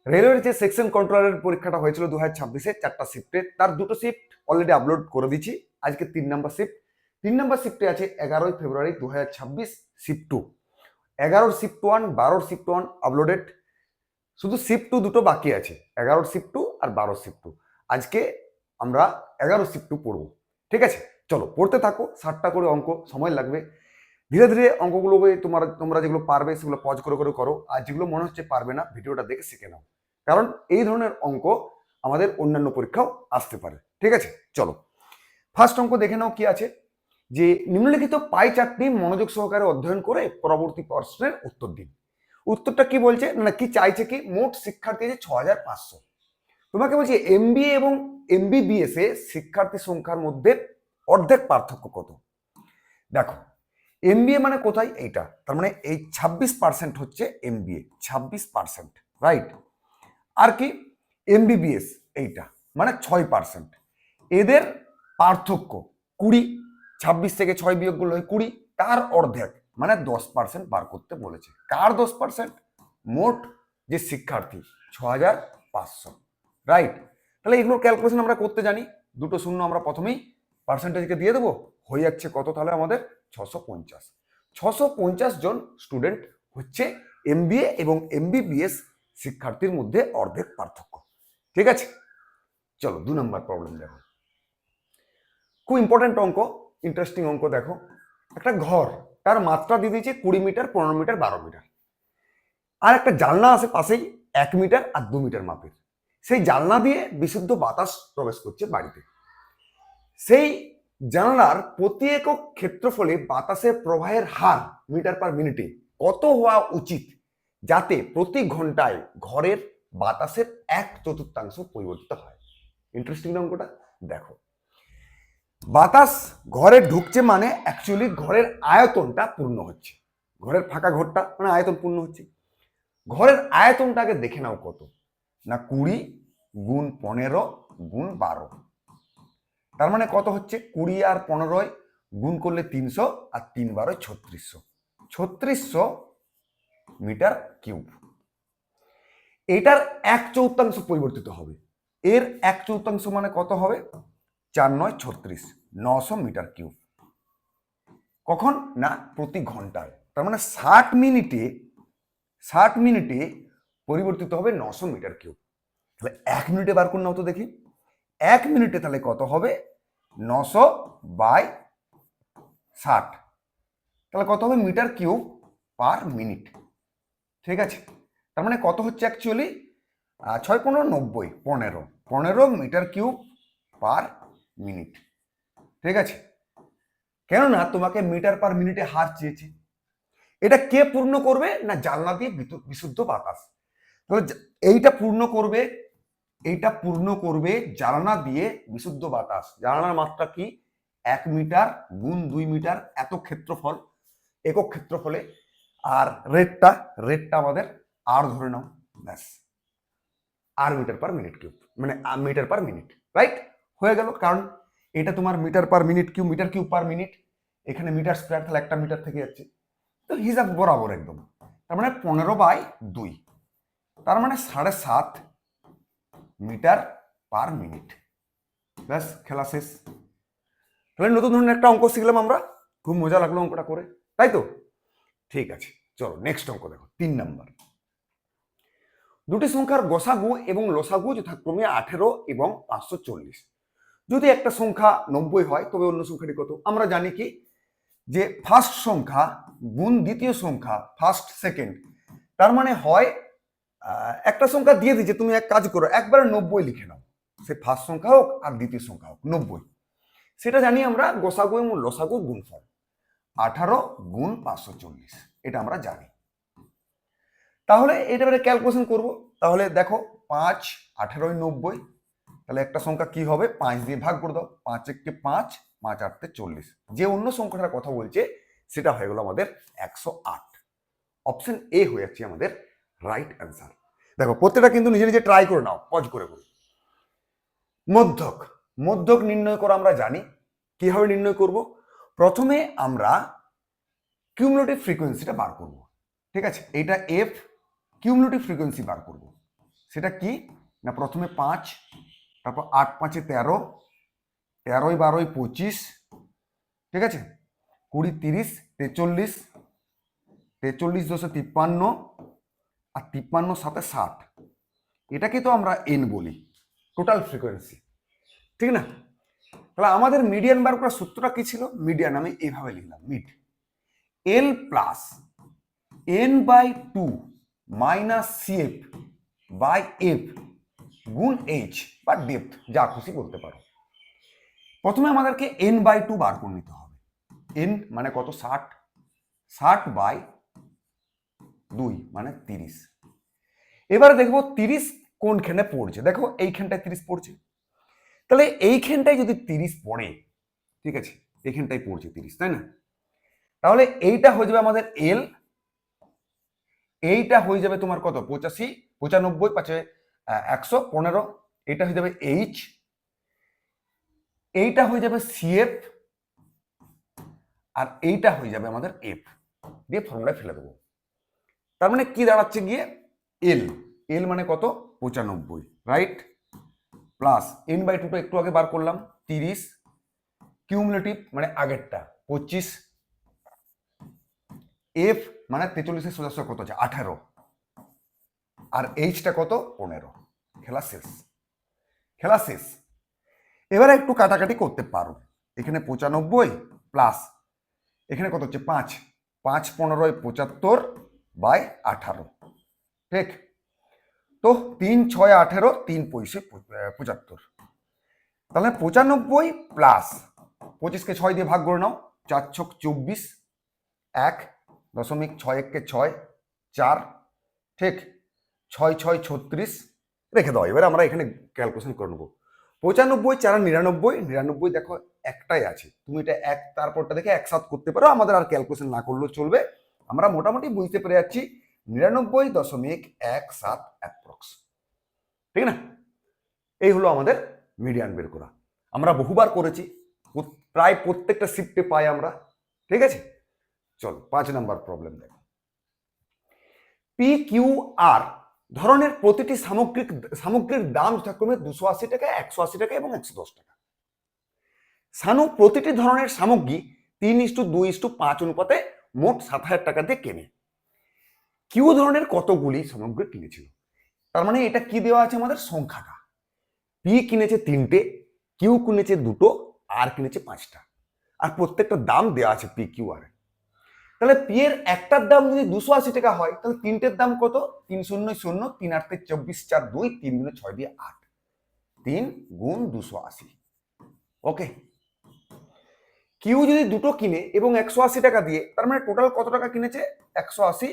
রেলওয়ের যে সেকশন কন্ট্রোলারের পরীক্ষাটা হয়েছিল 2026-এ 4টা শিফটে, তার 2টো শিফট অলরেডি আপলোড করে দিচ্ছি। আজকে 3 নাম্বার শিফট। 3 নাম্বার শিফটে আছে 11 ফেব্রুয়ারি 2026 শিফট 2, 11 শিফট 1, 12 শিফট 1 আপলোডেড। শুধু শিফট 2 দুটো বাকি আছে, 11 শিফট 2 আর 12 শিফট 2। আজকে আমরা 11 শিফট 2 পড়বো। ঠিক আছে, চলো পড়তে থাকো। 60টা করে অঙ্ক, সময় লাগবে। ধীরে ধীরে অঙ্কগুলো তোমরা যেগুলো পারবে সেগুলো পজ করে করে করো, আর যেগুলো মনে হচ্ছে পারবে না ভিডিওটা দেখে শিখে নাও, কারণ এই ধরনের অঙ্ক আমাদের অন্যান্য পরীক্ষাও আসতে পারে। ঠিক আছে, চলো ফার্স্ট অঙ্ক দেখে নাও কি আছে। যে নিম্নলিখিত পাই চার্টটি মনোযোগ সহকারে অধ্যয়ন করে পরবর্তী প্রশ্নের উত্তর দিন। উত্তরটা কি বলছে না, কি চাইছে, কি মোট শিক্ষার্থী আছে 6500। তোমাকে বলছি এমবিএ এবং এমবিবিএস এ শিক্ষার্থী সংখ্যার মধ্যে অর্ধেক পার্থক্য কত। দেখো এমবিএ মানে কোথায়, এইটা, তার মানে এই 26% হচ্ছে এমবিএ, 26%, রাইট। আর কি এমবিবিএস, এইটা মানে 6%। এদের পার্থক্য 20, 26 থেকে 6 বিয়োগ করলে হয় 20, তার অর্ধেক মানে 10% বার করতে বলেছে। কার 10%? মোট যে শিক্ষার্থী 6500, রাইট। তাহলে এগুলোর ক্যালকুলেশন আমরা করতে জানি। দুটো শূন্য আমরা প্রথমেই পার্সেন্টেজকে দিয়ে দেবো, হয়ে যাচ্ছে কত তাহলে আমাদের 650। 650 জন স্টুডেন্ট হচ্ছে এমবিএ এবং এমবিবিএস শিক্ষার্থীর মধ্যে অর্ধেক পার্থক্য। ঠিক আছে, চলো 2 নম্বর প্রবলেম দেখো। খুব ইম্পর্টেন্ট অঙ্ক, ইন্টারেস্টিং অঙ্ক। দেখো একটা ঘর, তার মাত্রা দিয়ে দিয়েছে 20 মিটার, 15 মিটার, 12 মিটার। আর একটা জানলা আছে পাশেই 1 মিটার আর 2 মিটার মাপের। সেই জানলা দিয়ে বিশুদ্ধ বাতাস প্রবেশ করছে বাড়িতে। সেই জানলার প্রতি একক ক্ষেত্রফলে বাতাসের প্রবাহের হার মিটার পার মিনিটে কত হওয়া উচিত, যাতে প্রতি ঘন্টায় ঘরের বাতাসের 1/4 পরিবর্তিত হয়। ইন্টারেস্টিং অঙ্কটা দেখো। বাতাস ঘরে ঢুকছে মানে অ্যাকচুয়ালি ঘরের আয়তনটা পূর্ণ হচ্ছে, ঘরের ফাঁকা ঘরটা মানে আয়তন পূর্ণ হচ্ছে। ঘরের আয়তনটাকে দেখে নাও কত না, 20 গুণ 15 গুণ 12। তার মানে কত হচ্ছে, 20 আর 15 গুণ করলে 300 আর 3 12 3600, 3600 মিটার কিউব। এটার 1/4 পরিবর্তিত হবে। এর 1/4 মানে কত হবে, 4 9 36, 900 মিটার কিউব। কখন না, প্রতি ঘন্টায়। তার মানে 60 মিনিটে পরিবর্তিত হবে 900 মিটার কিউব। তাহলে 1 মিনিটে বার করে নাও তো দেখি। 1 মিনিটে তাহলে কত হবে, 900 বাই 60, তাহলে কত হবে মিটার কিউব পার মিনিট। ঠিক আছে, তার মানে কত হচ্ছে actually 6 15 90, 15 metre cube per minute. ঠিক আছে, কেননা তোমাকে মিটার পার মিনিটে হার চেয়েছে। এটা কে পূর্ণ করবে না, জানলা দিয়ে বিশুদ্ধ বাতাস। তাহলে এইটা পূর্ণ করবে, এইটা পূর্ণ করবে জানলা দিয়ে বিশুদ্ধ বাতাস। জানলার মাত্রা কি, 1 মিটার গুণ 2 মিটার, এত ক্ষেত্রফল, একক ক্ষেত্রফলে। আর রেটটা আমাদের আর ধরে নাও, ব্যাস, আর মিটার পার মিনিট কিউব, মানে মিটার পার মিনিট, রাইট। হয়ে গেল, কারণ এটা তোমার metre per minute cube, metre cube per minute, এখানে মিটার স্কোয়ার, তাহলে একটা মিটার থেকে যাচ্ছে, তো হিসাব বরাবর একদম। তার মানে 15/2, তার মানে 7.5 মিটার পার মিনিট। ব্যাস, খেলা শেষ। তাহলে নতুন ধরনের একটা অঙ্ক শিখলাম আমরা, খুব মজা লাগলো অঙ্কটা করে, তাই তো? ঠিক আছে, চলো নেক্সট অঙ্ক দেখো, 3 নাম্বার। দুটি সংখ্যার গসাগু এবং লসাগু যথাক্রমে 18 এবং 540। যদি একটা সংখ্যা 90 হয় তবে অন্য সংখ্যাটি কত? আমরা জানি কি, যে ফার্স্ট সংখ্যা গুণ দ্বিতীয় সংখ্যা, ফার্স্ট সেকেন্ড, তার মানে হয় একটা সংখ্যা দিয়ে দিচ্ছে, তুমি এক কাজ করো, একবারে 90 লিখে নাও, সে ফার্স্ট সংখ্যা হোক আর দ্বিতীয় সংখ্যা হোক 90। সেটা জানি আমরা, গসাগু এবং লসাগু গুণফল 18 গুণ 540, এটা আমরা জানি। তাহলে এটা এবারে ক্যালকুলেশন করব। তাহলে দেখো 5 18 90, তাহলে একটা সংখ্যা কি হবে, 5 দিয়ে ভাগ করে দাও, 5 1 5, 5 8 40। যে অন্য সংখ্যাটার কথা বলছে সেটা হয়ে গেল আমাদের 108। অপশন এ হয়ে যাচ্ছে আমাদের রাইট অ্যান্সার। দেখো প্রত্যেকটা কিন্তু নিজে নিজে ট্রাই করে নাও, পজ করে করে। মধ্যক নির্ণয় করা আমরা জানি। কিভাবে নির্ণয় করব, প্রথমে আমরা কিউমুলেটিভ ফ্রিকোয়েন্সিটা বার করব। ঠিক আছে, এটা এফ, কিউমুলেটিভ ফ্রিকোয়েন্সি বার করব। সেটা কি না, প্রথমে 5, তারপর 8 5 13, 13 12 25, ঠিক আছে, 20 30 43, 43 2 53, আর 53 7 60, এটাকে তো আমরা এন বলি, টোটাল ফ্রিকোয়েন্সি, ঠিক না? তাহলে আমাদের মিডিয়ান বার করার সূত্রটা কি ছিল? মিডিয়ান আমি এইভাবে লিখলাম, mid L plus N by 2 minus CF by F গুণ এইচ বা ডেপথ, যা খুশি বলতে পারো। প্রথমে আমাদেরকে এন বাই 2 বার করে নিতে হবে। এন মানে কত? 60, 60 বাই 2 মানে 30। এবারে দেখবো 30 কোনখানে পড়ছে। দেখো এইখানটায় 30 পড়ছে, তাহলে এইখানটায় যদি 30 পড়ে, ঠিক আছে, এইখানটায় পড়ছে 30, তাই না? তাহলে এইটা হয়ে যাবে আমাদের এল, এইটা হয়ে যাবে তোমার কত? 85, 95 পাঁচে 115, এটা হয়ে যাবে এইচ, এইটা হয়ে যাবে সিএফ, আর এইটা হয়ে যাবে আমাদের এফ, দিয়ে ফর্মুলায় ফেলে দেবো। তার মানে কি দাঁড়াচ্ছে গিয়ে? এল, এল মানে কত? 95, রাইট, প্লাস এন বাই 2টা একটু আগে বার করলাম 30, কিউমুলেটিভ মানে আগেরটা 25, এফ মানে 43 সোজা কত আছে? 18, আর এইচটা কত? 15। খেলা শেষ, খেলা শেষ। এবারে একটু কাটাকাটি করতে পারো। এখানে 95 প্লাস এখানে কত হচ্ছে? 5, 5 15 75 বাই 18, ঠিক? তো 3 6 18, 3 5 75, তাহলে 95 প্লাস 25কে 6 দিয়ে ভাগ করে নাও, 4 6 24, 1.6 1 6, 4, ঠিক, 6 6 36, রেখে দাও। এবারে আমরা এখানে ক্যালকুলেশন করে নেবো। 95 4 99, 99 দেখো একটাই আছে, তুমি এটা এক তারপরটা দেখে একসাথে করতে পারো, আমাদের আর ক্যালকুলেশন না করলেও চলবে। আমরা মোটামুটি বুঝতে পেরে যাচ্ছি 99.17 অ্যাপ্রক্স, ঠিক না? এই হলো আমাদের মিডিয়ান বের করা। আমরা বহুবার করেছি, প্রায় প্রত্যেকটা শিফটে পাই আমরা, ঠিক আছে? চলো 5 নাম্বার প্রবলেম দেখো। পি কিউ আর ধরনের প্রতিটি সামগ্রীর দাম যথাক্রমে 280 টাকা, 180 টাকা এবং 110 টাকা। সানু প্রতিটি ধরনের সামগ্রী 3:2:5 অনুপাতে মোট 7,000 টাকা দিয়ে কেনে। কিউ ধরনের কতগুলি সামগ্রী কিনেছিল? তার মানে এটা কি দেওয়া আছে আমাদের? সংখ্যাটা। পি কিনেছে 3টে, কিউ কিনেছে 2টো, আর কিনেছে 5টা, আর প্রত্যেকটা দাম দেওয়া আছে পি কিউ আর। তাহলে পি এর একটার দাম যদি 280 টাকা হয়, তাহলে 3টের দাম কত? 3 0 0, 3 8 24, 4 2, 3 2 6 দিয়ে 8, 3 গুণ 280। ওকে, কিউ যদি 2টো কিনে এবং 180 টাকা দিয়ে, তার মানে টোটাল কত টাকা কিনেছে? 180,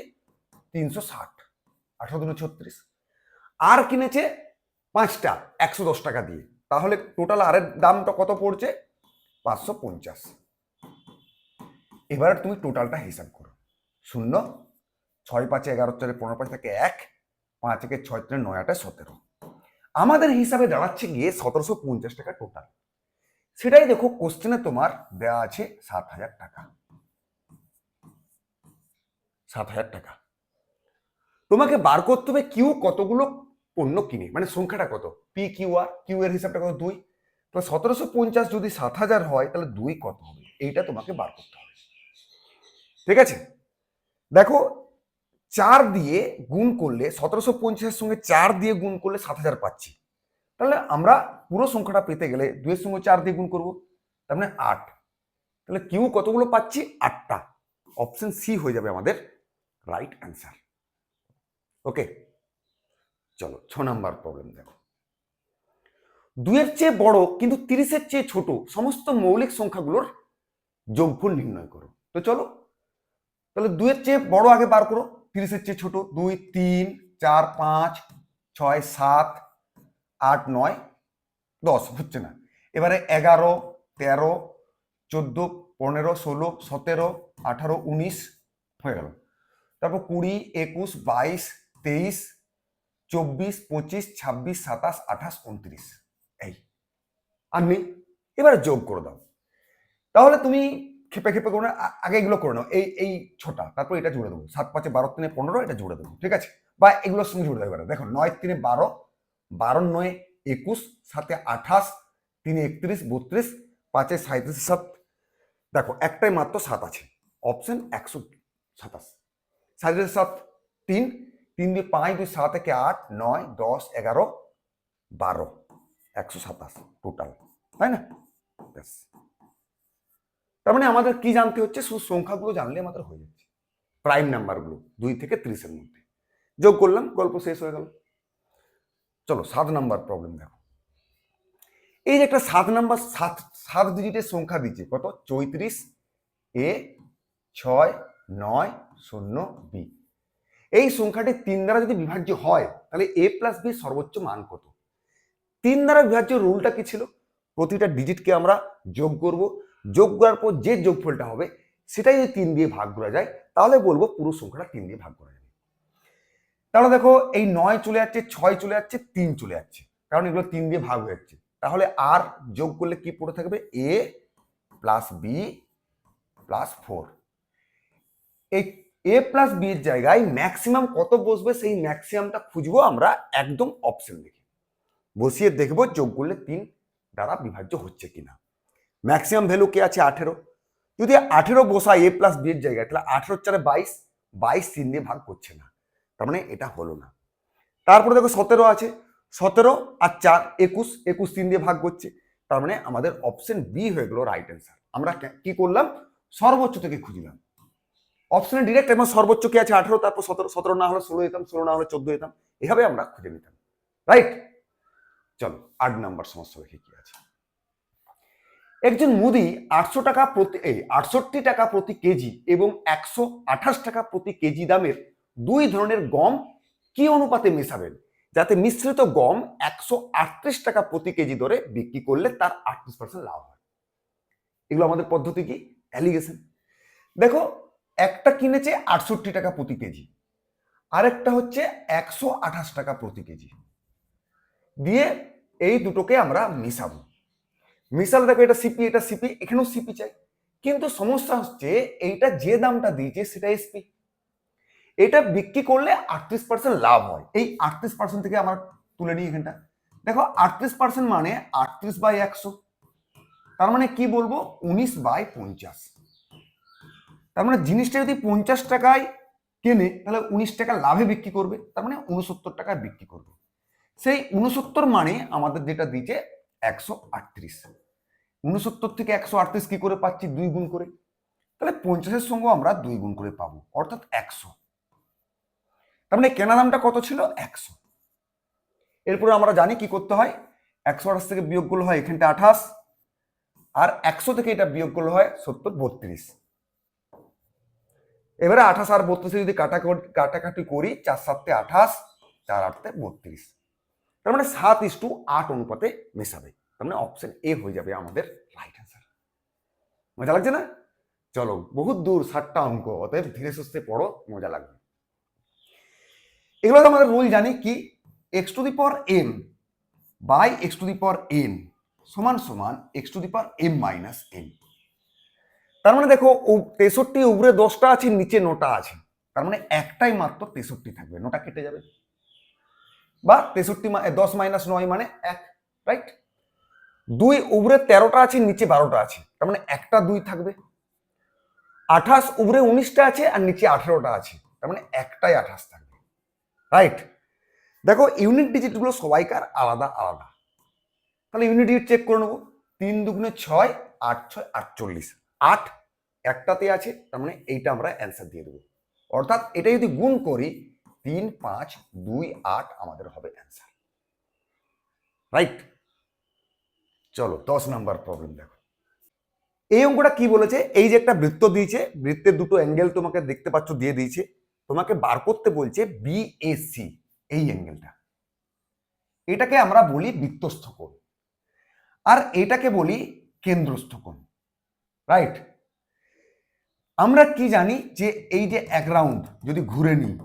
360, 18 2 36। আর কিনেছে 5টা 110 টাকা দিয়ে, তাহলে টোটাল আরের দামটা কত পড়ছে? 550। এবার তুমি টোটালটা হিসাব করো। 0 6 5 11 4 15 5 থেকে 1, 5 থেকে 6 3 9 8 17, আমাদের হিসাবে দাঁড়াচ্ছে গিয়ে 1750 টাকা টোটাল। সেটাই দেখো কোশ্চেনে তোমার দেওয়া আছে 7,000 টাকা। 7,000 টাকা তোমাকে বার করতে হবে কিউ কতগুলো পণ্য কিনে, মানে সংখ্যাটা কত? পি কিউ আর, কিউ এর হিসাবটা কত? 2। তো 1750 যদি 7,000 হয়, তাহলে 2 কত হবে? এইটা তোমাকে বার করতে হবে, ঠিক আছে? দেখো 4 দিয়ে গুণ করলে 1750 সঙ্গে 4 দিয়ে গুণ করলে 7,000 পাচ্ছি। তাহলে আমরা পুরো সংখ্যাটা পেতে গেলে 2 এর সঙ্গে 4 দিয়ে গুণ করব, তার মানে 8। তাহলে কিউ কতগুলো পাচ্ছি? 8টা। অপশন সি হয়ে যাবে আমাদের রাইট অ্যান্সার। ওকে, চলো 6 নাম্বার প্রবলেম দেখো। 2 এর চেয়ে বড় কিন্তু 30 এর চেয়ে ছোট সমস্ত মৌলিক সংখ্যাগুলোর যোগফল নির্ণয় করো। তো চলো, তাহলে 2 এর চেয়ে বড় আগে বার করো, 30 এর চেয়ে ছোট। 2 3 4 5 6 7 8 9 10, হচ্ছে না। এবারে 11 13 14 15 16 17 18 19 হয়ে গেল। তারপর 20 21 22 23 24 25 26 27 28 29, এই আর নেই। এবারে যোগ করে দাও। তাহলে তুমি খেপে খেপে করে আগে এগুলো করে নাও, এই ছোটা, তারপর এটা জুড়ে দেবো। 7 5 12 3 15, এটা জুড়ে দেবো, ঠিক আছে? বা এগুলোর সঙ্গে জুড়ে থাকবে না। দেখো 9 3 12, 12 9 21, 7 28, 3 31, 32, 5 37, 7। দেখো একটাই মাত্র 7 আছে, অপশন 127। 7 7 3, 3 2 5, 2 7 1 8 9 10 11 12, 127 টোটাল, তাই না? ব্যাস। তার মানে আমাদের কি জানতে হচ্ছে? শুধু সংখ্যাগুলো জানলে আমাদের হয়ে যাচ্ছে। প্রাইম নাম্বারগুলো 2 থেকে 30 এর মধ্যে যোগ করলাম, গল্প শেষ হয়ে গেল। চলো 7 নাম্বার প্রবলেম দেখো। এই যে একটা 7 নাম্বার 7 ডিজিটের সংখ্যা দিচ্ছে কত? 34 এ 6 9 0 বি। এই সংখ্যাটি 3 দ্বারা যদি বিভাজ্য হয় তাহলে a প্লাস বি সর্বোচ্চ মান কত? 3 দ্বারা বিভাজ্য রুলটা কি ছিল? প্রতিটা ডিজিটকে আমরা যোগ করব, যোগ করার পর যে যোগফলটা হবে সেটাই যদি 3 দিয়ে ভাগ করা যায় তাহলে বলবো পুরো সংখ্যাটা 3 দিয়ে ভাগ করা যাবে। তাহলে দেখো এই 9 চলে যাচ্ছে, 6 চলে যাচ্ছে, 3 চলে যাচ্ছে, কারণ এগুলো 3 দিয়ে ভাগ হয়ে যাচ্ছে। তাহলে আর যোগ করলে কি পড়ে থাকবে? a plus B plus 4। এই a প্লাস বি এর জায়গায় ম্যাক্সিমাম কত বসবে সেই ম্যাক্সিমামটা খুঁজবো আমরা একদম অপশন দেখে, বসিয়ে দেখবো যোগ করলে 3 দ্বারা বিভাজ্য হচ্ছে কিনা। ম্যাক্সিমাম ভ্যালু কে আছে? 18। যদি 18 বসা a প্লাস বি এর জায়গায় তাহলে 18 4 22, 22 3 দিয়ে ভাগ করছে না, তার মানে এটা হলো না। তারপরে দেখো 17 আছে, 17 আর 4 21, 21 3 দিয়ে ভাগ করছে, তার মানে আমাদের অপশন বি হয়ে গেল রাইট অ্যান্সার। আমরা কি করলাম? সর্বোচ্চ থেকে খুঁজলাম। অপশনে ডিরেক্ট এবং সর্বোচ্চ কি আছে? 18, তারপর 17, 17 না হলে 16 দিতাম, 16 না হলে 14 দিতাম, এভাবে আমরা খুঁজে নিতাম, রাইট? চলো 8 নাম্বার সমস্যা দেখি কি আছে। একজন মুদি 68 টাকা প্রতি কেজি এবং 128 টাকা প্রতি কেজি দামের দুই ধরনের গম কি অনুপাতে মেশাবেন যাতে মিশ্রিত গম 138 টাকা প্রতি কেজি দরে বিক্রি করলে তার 38% লাভ হয়? এগুলো আমাদের পদ্ধতি কি? অ্যালিগেশন। দেখো একটা কিনেছে 68 টাকা প্রতি কেজি, আরেকটা হচ্ছে 128 টাকা প্রতি কেজি, দিয়ে এই দুটোকে আমরা মিশাবো। মিশাল দেখো এটা সিপি, এটা সিপি, এখানেও সিপি চাই, কিন্তু সমস্যা হচ্ছে এইটা যে দামটা দিয়েছে সেটা এসপি, এটা বিক্রি করলে 38% লাভ হয়। এই 38% থেকে আমরা তুলে নিই এখানটা। দেখো 38% মানে 38/100, তার মানে কি বলবো? 19/50। তার মানে জিনিসটা যদি 50 টাকায় কেনে তাহলে 19 টাকা লাভে বিক্রি করবে, তার মানে 69 টাকায় বিক্রি করবে। সেই 69 মানে আমাদের যেটা দিয়েছে 138, 69 থেকে 138 কি করে পাচ্ছি? 2 গুণ করে, তাহলে 50-এর সঙ্গে আমরা 2 গুণ করে পাবো, অর্থাৎ 100। তার মানে কেনা দামটা কত ছিল? 100। এরপরে আমরা জানি কি করতে হয়, 128 থেকে বিয়োগ করলে হয় এখানটা 28, আর 100 থেকে এটা বিয়োগ করলে হয় 70 32। এবারে 28 আর 32 যদি কাটাকাটি করি, 4 7 28, 4 8 32, তার মানে 7:8 অনুপাতে মেশাবে, তার মানে অপশন এ হয়ে যাবে আমাদের রাইট অ্যান্সার। মজা লাগছে না? চলো বহুত দূর 7টা অঙ্ক, অতএব ধীরে সুস্থে পড়ো, মজা লাগবে। এগুলো তো আমাদের রুল জানি কি, x⁴n বাই x⁴n সমান সমান x⁴m মাইনাস n। তার মানে দেখো 63 উপরে 10টা আছে, নিচে 9টা আছে, তার মানে একটাই মাত্র 63 থাকবে, 9টা কেটে যাবে, বা 63 10 মাইনাস 9 মানে 1, রাইট? 2 উপরে 13টা আছে, নিচে 12টা আছে, তার মানে একটা 2 থাকবে। 28 উপরে 19টা আছে আর নিচে 18টা আছে, তার মানে একটাই 28 থাকবে, রাইট? দেখো ইউনিট ডিজিট গুলো সবাইকার আলাদা আলাদা, তাহলে ইউনিট ডিজিট চেক করে নেবো। 3 দুগুণে 6, 8 6 48, 8 একটাতে আছে, তার মানে এইটা আমরা অ্যান্সার দিয়ে দেবো, অর্থাৎ এটা যদি গুণ করি 3 5 2 8 আমাদের হবে অ্যান্সার, রাইট? চলো 10 নাম্বার প্রবলেম দেখো। এই অঙ্কটা কি বলেছে, এই যে একটা বৃত্ত দিয়েছে, বৃত্তের দুটো অ্যাঙ্গেল তোমাকে দেখতে পাচ্ছ দিয়ে দিয়েছে, তোমাকে বার করতে বলছে বিএসি, এই অ্যাঙ্গেলটা, এটাকে আমরা বলি বৃত্তস্থ কোণ, আর এটাকে বলি কেন্দ্রস্থ কোণ, রাইট? আমরা কি জানি যে এই যে এক রাউন্ড যদি ঘুরে নিই,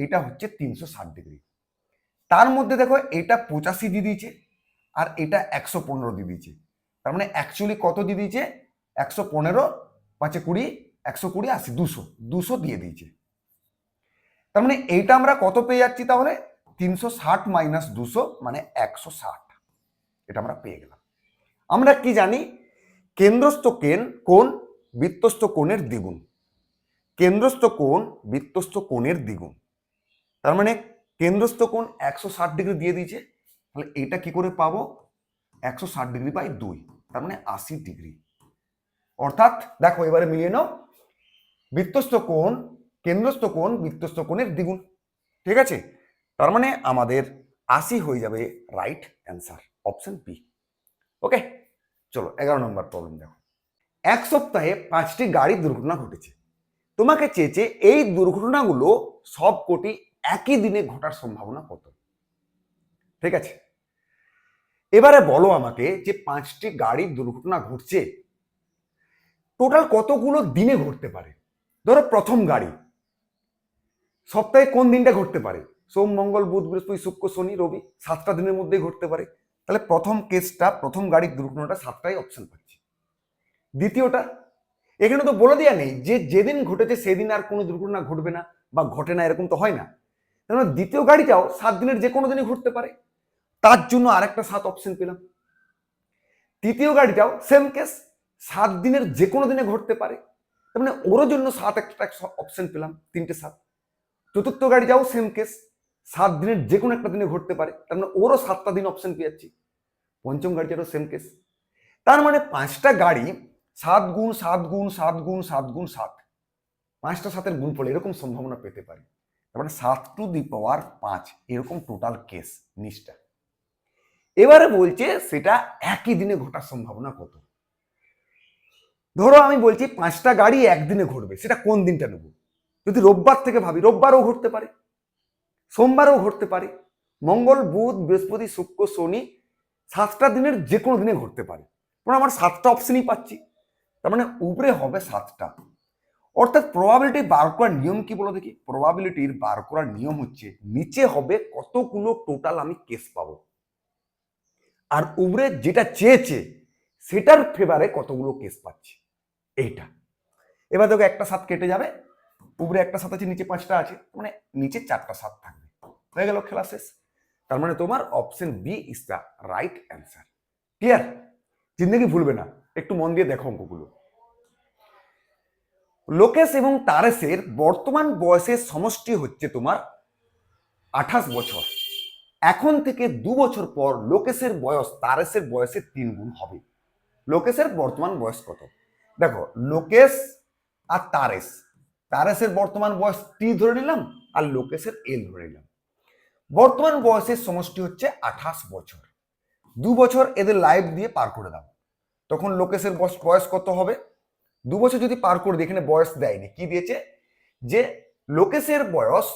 এটা হচ্ছে 360 ডিগ্রি, তার মধ্যে দেখো এটা 85 দিয়ে দিয়েছে আর এটা 115 দিয়ে দিয়েছে, তার মানে অ্যাকচুয়ালি কত দিয়ে দিয়েছে? 115 5 20 120 80 200 দিয়ে দিয়েছে। তার মানে এইটা আমরা কত পেয়ে যাচ্ছি তাহলে? 360 মাইনাস 200 মানে 160। এটা আমরা পেয়ে গেলাম। আমরা কি জানি? কেন্দ্রস্থ কোণ বৃত্তস্থ কোণের দ্বিগুণ। কেন্দ্রস্থ কোণ বৃত্তস্থ কোণের দ্বিগুণ। তার মানে কেন্দ্রস্থ কোণ 160 ডিগ্রি দিয়ে দিয়েছে, তাহলে এটা কি করে পাবো? 160 ডিগ্রি বাই 2, তার মানে 80 ডিগ্রি। অর্থাৎ দেখো এবারে মিলিয়ে নাও, বৃত্তস্থ কোণ কেন্দ্রস্থ কোণ বৃত্তস্থ কোণের দ্বিগুণ। ঠিক আছে, তার মানে আমাদের 80 হয়ে যাবে রাইট অ্যান্সার, অপশন বি। ওকে, চলো 11 নম্বর প্রবলেম দেখো। এক সপ্তাহে 5টি গাড়ি দুর্ঘটনা ঘটেছে। তোমাকে চেয়েছে এই দুর্ঘটনাগুলো সবকটি একই দিনে ঘটার সম্ভাবনা কত। ঠিক আছে, এবারে বলো আমাকে যে 5টি গাড়ি দুর্ঘটনা ঘটছে, টোটাল কতগুলো দিনে ঘটতে পারে। ধরো প্রথম গাড়ি সপ্তাহে কোন দিনটা ঘটতে পারে? সোম, মঙ্গল, বুধ, বৃহস্পতি, শুক্র, শনি, রবি, 7টা দিনের মধ্যেই ঘটতে পারে। তাহলে প্রথম কেসটা, প্রথম গাড়ির দুর্ঘটনাটা 7টাই অপশন পাচ্ছি। দ্বিতীয়টা, এখানে তো বলে দেওয়া নেই যে যেদিন ঘটেছে সেদিন আর কোনো দুর্ঘটনা ঘটবে না বা ঘটে না, এরকম তো হয় না। তাহলে দ্বিতীয় গাড়িটাও 7 দিনের যে কোনো দিনই ঘটতে পারে, তার জন্য আরেকটা 7 অপশন পেলাম। তৃতীয় গাড়িটাও সেম কেস, 7 দিনের যে কোনো দিনে ঘটতে পারে, তার মানে ওর জন্য 7 একটা অপশন পেলাম, 3টে 7। চতুর্থ গাড়িটাও সেম কেস, 7 দিনের যে কোনো একটা দিনে ঘটতে পারে, তার মানে ওরও 7টা দিন অপশন পেয়ে যাচ্ছি। পঞ্চম গাড়িটারও সেম কেস। তার মানে 5টা গাড়ি 7 গুণ 7 গুণ 7 গুণ 7 গুণ 7, 5টা 7-এর গুণফল এরকম সম্ভাবনা পেতে পারি। তার মানে 7 টু দি পাওয়ার 5 এরকম টোটাল কেস নিচটা। এবারে বলছে সেটা একই দিনে ঘটার সম্ভাবনা কত। ধরো আমি বলছি 5টা গাড়ি একদিনে ঘটবে, সেটা কোন দিনটা নেব? যদি রোববার থেকে ভাবি, রোববারও ঘটতে পারে, সোমবারও ঘটতে পারে, মঙ্গল, বুধ, বৃহস্পতি, শুক্র, শনি, 7টা দিনের যে কোনো দিনে ঘটতে পারে। আমার 7টা অপশনই পাচ্ছি, তার মানে উপরে হবে 7টা। অর্থাৎ প্রবাবিলিটি বার করার নিয়ম কি বলো দেখি? প্রবাবিলিটির বার করার নিয়ম হচ্ছে নিচে হবে কতগুলো টোটাল আমি কেস পাবো, আর উপরে যেটা চেয়েছে সেটার ফেভারে কতগুলো কেস পাচ্ছি, এইটা। এবার দেখো একটা 7 কেটে যাবে, উপরে একটা 7 আছে, নিচে 5টা আছে, মানে নিচে 4টা 7 থাকবে। হয়ে গেল, খেলা শেষ। তার মানে তোমার option B is the right answer. Clear? জিন্দগি ভুলবে না, একটু মন দিয়ে দেখো অঙ্কগুলো। লোকেশ এবং তারেসের বর্তমান বয়সের সমষ্টি হচ্ছে তোমার 28 বছর। এখন থেকে 2 বছর পর লোকেশের বয়স তারেসের বয়সের 3 গুণ হবে। লোকেশের বর্তমান বয়স কত? দেখো, লোকেশ আর তারেসের বর্তমান বয়স টি ধরে নিলাম, আর লোকেশের এল ধরে নিলাম। বর্তমান বয়সের সমষ্টি হচ্ছে 28 বছর। 2 বছর এদের লাইফ দিয়ে পার করে দাও, তখন লোকেশের বয়স কত হবে? 2 বছর যদি পার করে দিই, এখানে বয়স দেয়নি, কি দিয়েছে? যে লোকেশের বয়স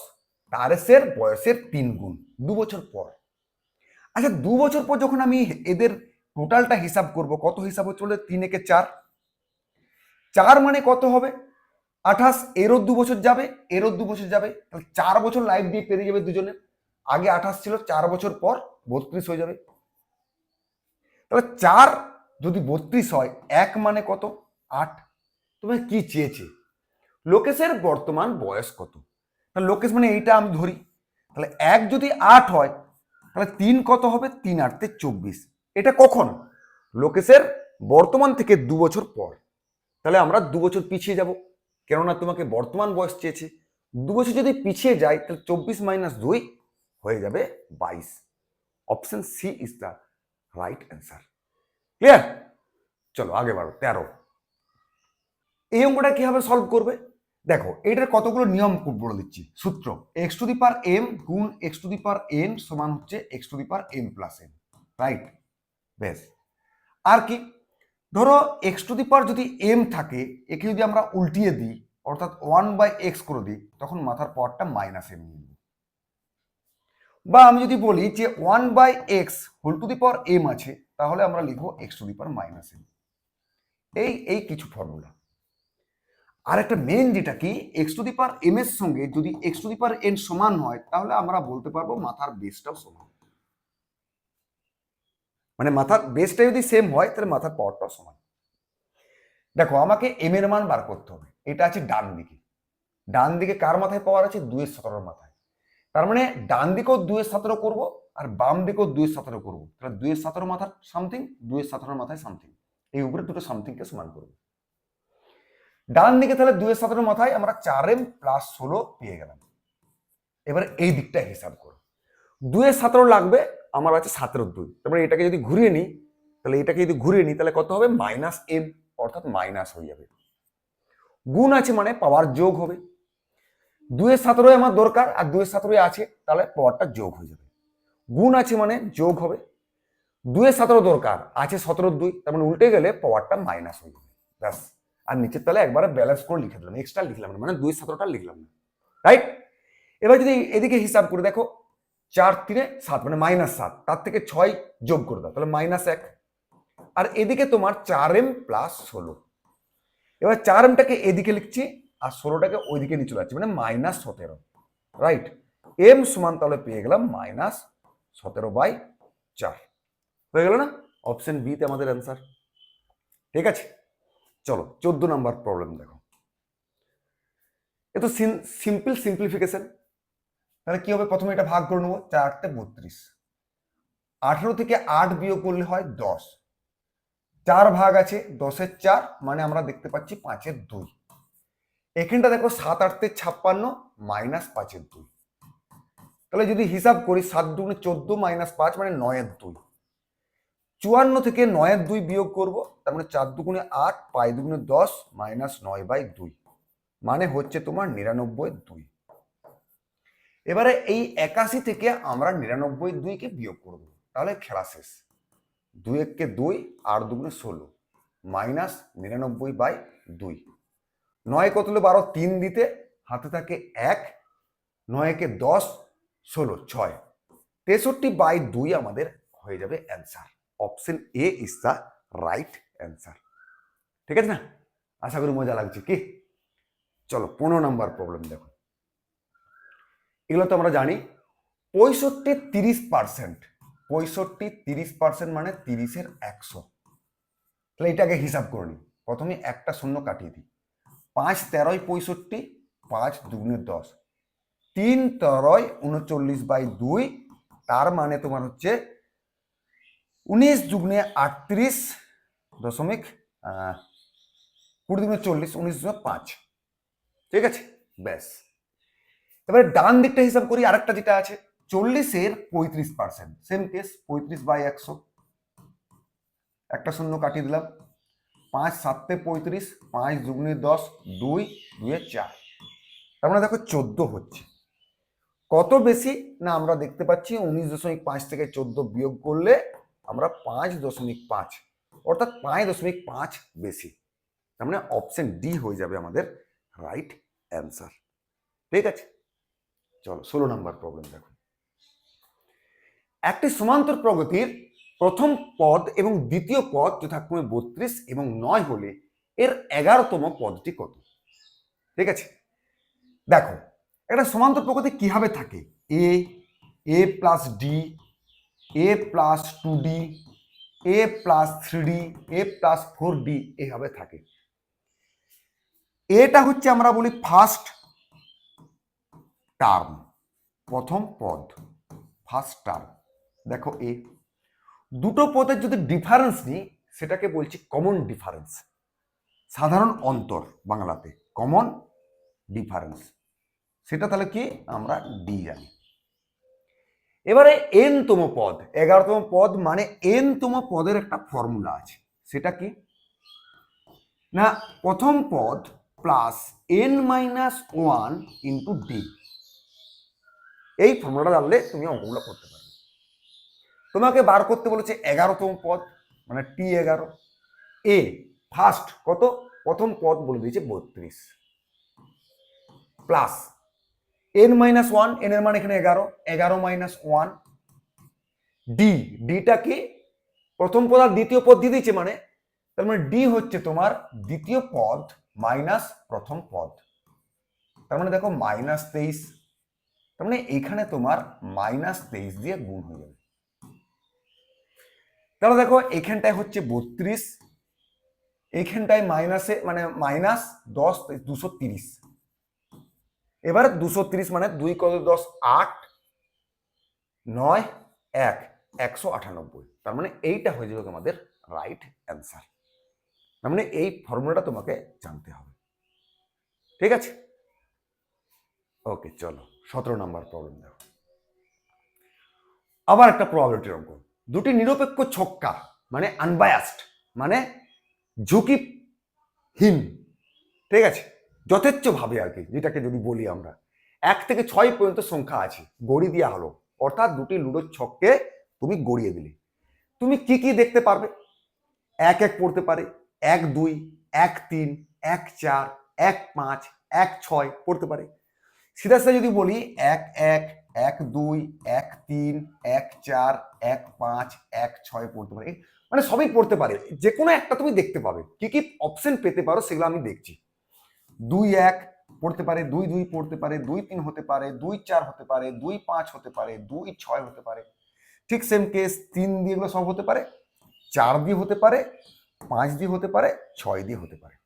তারেসের বয়সের 3 গুণ 2 বছর পর। আচ্ছা, 2 বছর পর যখন আমি এদের টোটালটা হিসাব করব, কত হিসাব হচ্ছে বলে 3 একে 4, 4 মানে কত হবে? 28, এরও 2 বছর যাবে, এরও 2 বছর যাবে, তাহলে 4 বছর লাইফ দিয়ে পেরিয়ে যাবে দুজনের। আগে 28 ছিল, 4 বছর পর 32 হয়ে যাবে। তাহলে 4 যদি 32 হয়, 1 মানে কত? 8। তুমি কি চেয়েছে? লোকেশের বর্তমান বয়স কত? লোকেশ মানে এইটা আমি ধরি, তাহলে 1 যদি 8 হয়, তাহলে 3 কত হবে? 3 8 24। এটা কখন? লোকেশের বর্তমান থেকে 2 বছর পর। তাহলে আমরা 2 বছর পিছিয়ে যাব, কেননা তোমাকে বর্তমান বয়স চেয়েছে। 2 বছর যদি পিছিয়ে যায়, তাহলে 24 মাইনাস 2 হয়ে যাবে 22। Option C is the right answer. Clear? চলো আগে বাড়ো। 13, এই অঙ্কটা কিভাবে সলভ করবে? দেখো, এটার কতগুলো নিয়ম বলে দিচ্ছি। সূত্র, X to the power M গুণ X to the power N সমান হচ্ছে X to the power M plus N. Right? বেশ। আর কি? ধরো এক্স টু দি পাওয়ার যদি এম থাকে, একে যদি আমরা উল্টিয়ে দিই, অর্থাৎ 1/x করে দিই, তখন মাথার পাওয়ারটা মাইনাস এম নিয়ে নিই। বা আমি যদি বলি যে 1/x whole to the power M আছে, তাহলে আমরা লিখবো X to the power minus M. এই কিছু ফর্মুলা। আর একটা মেন যেটা কি, X to the power M এর সঙ্গে যদি X to the power N সমান হয়, তাহলে আমরা বলতে পারবো মাথার বেসটাও সমান। মানে মাথার বেসটা যদি সেম হয়, তাহলে মাথার পাওয়ারটাও সমান। দেখো, আমাকে এম এর মান বার করতে হবে, এটা আছে ডান দিকে। ডান দিকে কার মাথায় পাওয়ার আছে? 2-17 মাথায়। তার মানে ডান দিকেও 2-17 করবো আর বাম দিকেও 2-17 করবো। তাহলে 2-17 মাথার সামথিং, 2-17 মাথায় সামথিং, এই উপরে দুটো সামথিংকে সমান করবো। ডান দিকে তাহলে 2-17 মাথায় আমরা 4m + 16 পেয়ে গেলাম। এবার এই দিকটা হিসাব করো, 2-17 লাগবে, আমার আছে 17-2। তারপরে এটাকে যদি ঘুরিয়ে নিই, তাহলে কত হবে? -m, অর্থাৎ মাইনাস হয়ে যাবে। গুণ আছে মানে পাওয়ার যোগ হবে। 2-17 আমার দরকার আর 2-17 আছে, তাহলে পাওয়ারটা যোগ হয়ে যাবে। গুণ আছে মানে যোগ হবে। 2-17 দরকার, আছে 17-2, তার মানে উল্টে গেলে পাওয়ারটা মাইনাস হয়ে যাবে। ব্যাস। আর নিচের তাহলে একবারে ব্যালেন্স করে লিখে দিলাম, এক্সট্রা লিখলাম না, মানে 2-17টা লিখলাম না, রাইট? এবার যদি এদিকে হিসাব করে দেখো, 4-3-7 মানে -7, তার থেকে 6 যোগ করে দাও, তাহলে -1। আর এদিকে তোমার 4m + 16। এবার 4mটাকে এদিকে লিখছি আর 16টাকে ওইদিকে নিয়ে চলে যাচ্ছি, মানে -17, রাইট? m সমান তাহলে পেয়ে গেলাম -17/4। হয়ে গেল না? অপশন বি তে আমাদের অ্যান্সার। ঠিক আছে, চলো 14 নম্বর প্রবলেম দেখো। এ তো সিম্পল সিম্পলিফিকেশন। তাহলে কি হবে? প্রথমে এটা ভাগ করে নেবো, 4-8-32। 18 থেকে 8 বিয়োগ করলে হয় 10। 4 ভাগ আছে, 10-এর 4, মানে আমরা দেখতে পাচ্ছি 5-এর 2। এখানটা দেখো 7-8-56 -5-এর 2। তাহলে যদি হিসাব করি 7-2-14 -5 মানে 9-এর 2। 54 থেকে 9-এর 2 বিয়োগ করব, তার মানে 4-2-8, 5-2-10 -9/2, মানে হচ্ছে তোমার 99/2। এবারে এই 81 থেকে আমরা 99/2কে বিয়োগ করব, তাহলে খেলা শেষ। 2-1-কে 2, 8-2-16 -99/2। 9 কত হলো? 12, 3 দিতে হাতে থাকে 1, 9-একে 10, 16, 6, 63/2 আমাদের হয়ে যাবে answer. Option A is the right answer. ঠিক আছে না? আশা করি মজা লাগছে কি? চলো 15 নম্বর প্রবলেম দেখো। এগুলো তো আমরা জানি। 65-30%, 65-30% মানে 30-এর 100। তাহলে এটাকে হিসাব করে নিই। প্রথমে একটা শূন্য কাটিয়ে দিই। 5-13-65, 5-2-10, 3-13-39/2, তার মানে তোমার হচ্ছে 19-38.20-40, 19.5। ঠিক আছে, ব্যাস। এবারে ডান দিকটা হিসাব করি, আরেকটা যেটা আছে 40-এর 35%, সেম কেস, 35/100। একটা শূন্য কাটিয়ে দিলাম। 5-7-35, 5-2-10, 2-2-4, তার মানে দেখো 14 হচ্ছে। কত বেশি না? আমরা দেখতে পাচ্ছি 19.5 থেকে 14 বিয়োগ করলে আমরা 5.5, অর্থাৎ 5.5 বেশি। তার মানে অপশন ডি হয়ে যাবে আমাদের রাইট অ্যান্সার। ঠিক আছে, চলো 16 নম্বর প্রবলেম দেখো। একটি সমান্তর প্রগতির প্রথম পদ এবং দ্বিতীয় পদ যথাক্রমে 32 এবং 9 হলে এর 11তম পদটি কত? ঠিক আছে, দেখো একটা সমান্তর প্রগতি কিভাবে থাকে? a + d, a + 2d, a + 3d, a + 4d এইভাবে থাকে। এটা হচ্ছে আমরা বলি ফার্স্ট টার্ম, প্রথম পদ, ফার্স্ট টার্ম। দেখো এ দুটো পদের যদি ডিফারেন্স নিই, সেটাকে বলছি কমন ডিফারেন্স, সাধারণ অন্তর, বাংলাতে কমন ডিফারেন্স। সেটা তাহলে কি? আমরা ডি জানি। এবারে n-তম পদ, 11তম পদ মানে n-তম পদের একটা ফর্মুলা আছে। সেটা কি না? প্রথম পদ প্লাস n-1 ইন্টু ডি। এই ফর্মুলাটা জানলে তুমি অঙ্কগুলো করতে পারবে। তোমাকে বার করতে বলেছে 11তম পদ, মানে T11। এ ফার্স্ট কত? প্রথম পদ বলে দিয়েছে 32, প্লাস n-1, n এর মান এখানে 11, 11 - 1, ডি, ডিটা কি? প্রথম পদ আর দ্বিতীয় পদ দিয়ে দিয়েছে, মানে তার মানে ডি হচ্ছে তোমার দ্বিতীয় পদ মাইনাস প্রথম পদ। তার মানে দেখো -23, তার মানে এখানে তোমার -23 দিয়ে গুণ হয়ে যাবে। তাহলে দেখো এখানটায় হচ্ছে 32, এইখানটায় মাইনাসে মানে -10, 230, এবার 230 মানে 2 কত 10 8 9 1 198। তার মানে এইটা হয়ে যাবে তোমাদের রাইট অ্যান্সার। তার মানে এই ফর্মুলাটা তোমাকে জানতে হবে। ঠিক আছে, ওকে চলো 17 নাম্বার প্রবলেম দেখো। আবার একটা প্রবাবিলিটির অঙ্ক। দুটি নিরপেক্ষ ছক্কা মানে আনবায়াসড মানে ঝুঁকিহীন, ঠিক আছে, যথেচ্ছ ভাবে আর কি, যেটাকে যদি বলি আমরা 1 থেকে 6 পর্যন্ত সংখ্যা আছে, গড়ি দেওয়া হলো, অর্থাৎ দুটি লুডোর ছককে তুমি গড়িয়ে দিলে, তুমি কি কি দেখতে পারবে? 1 1 পড়তে পারে, 1 2 1 3 1 4 1 5 1 6 পড়তে পারে। সিধা সিধা যদি বলি 1 1 1 2 1 3 1 4 1 5 1 6 পড়তে পারে, মানে সবই পড়তে পারে, যে কোনো একটা তুমি দেখতে পাবে। কি কি অপশন পেতে পারো সেগুলো আমি দেখছি। 2 1 পড়তে পারে, 2 2 পড়তে পারে, 2 3 হতে পারে, 2 4 হতে পারে, 2 5 হতে পারে, 2 6 হতে পারে। ঠিক সেম কেস 3 দিয়ে এগুলো সব হতে পারে, 4 দিয়ে হতে পারে, 5 দিয়ে হতে পারে, 6 দিয়ে হতে পারে।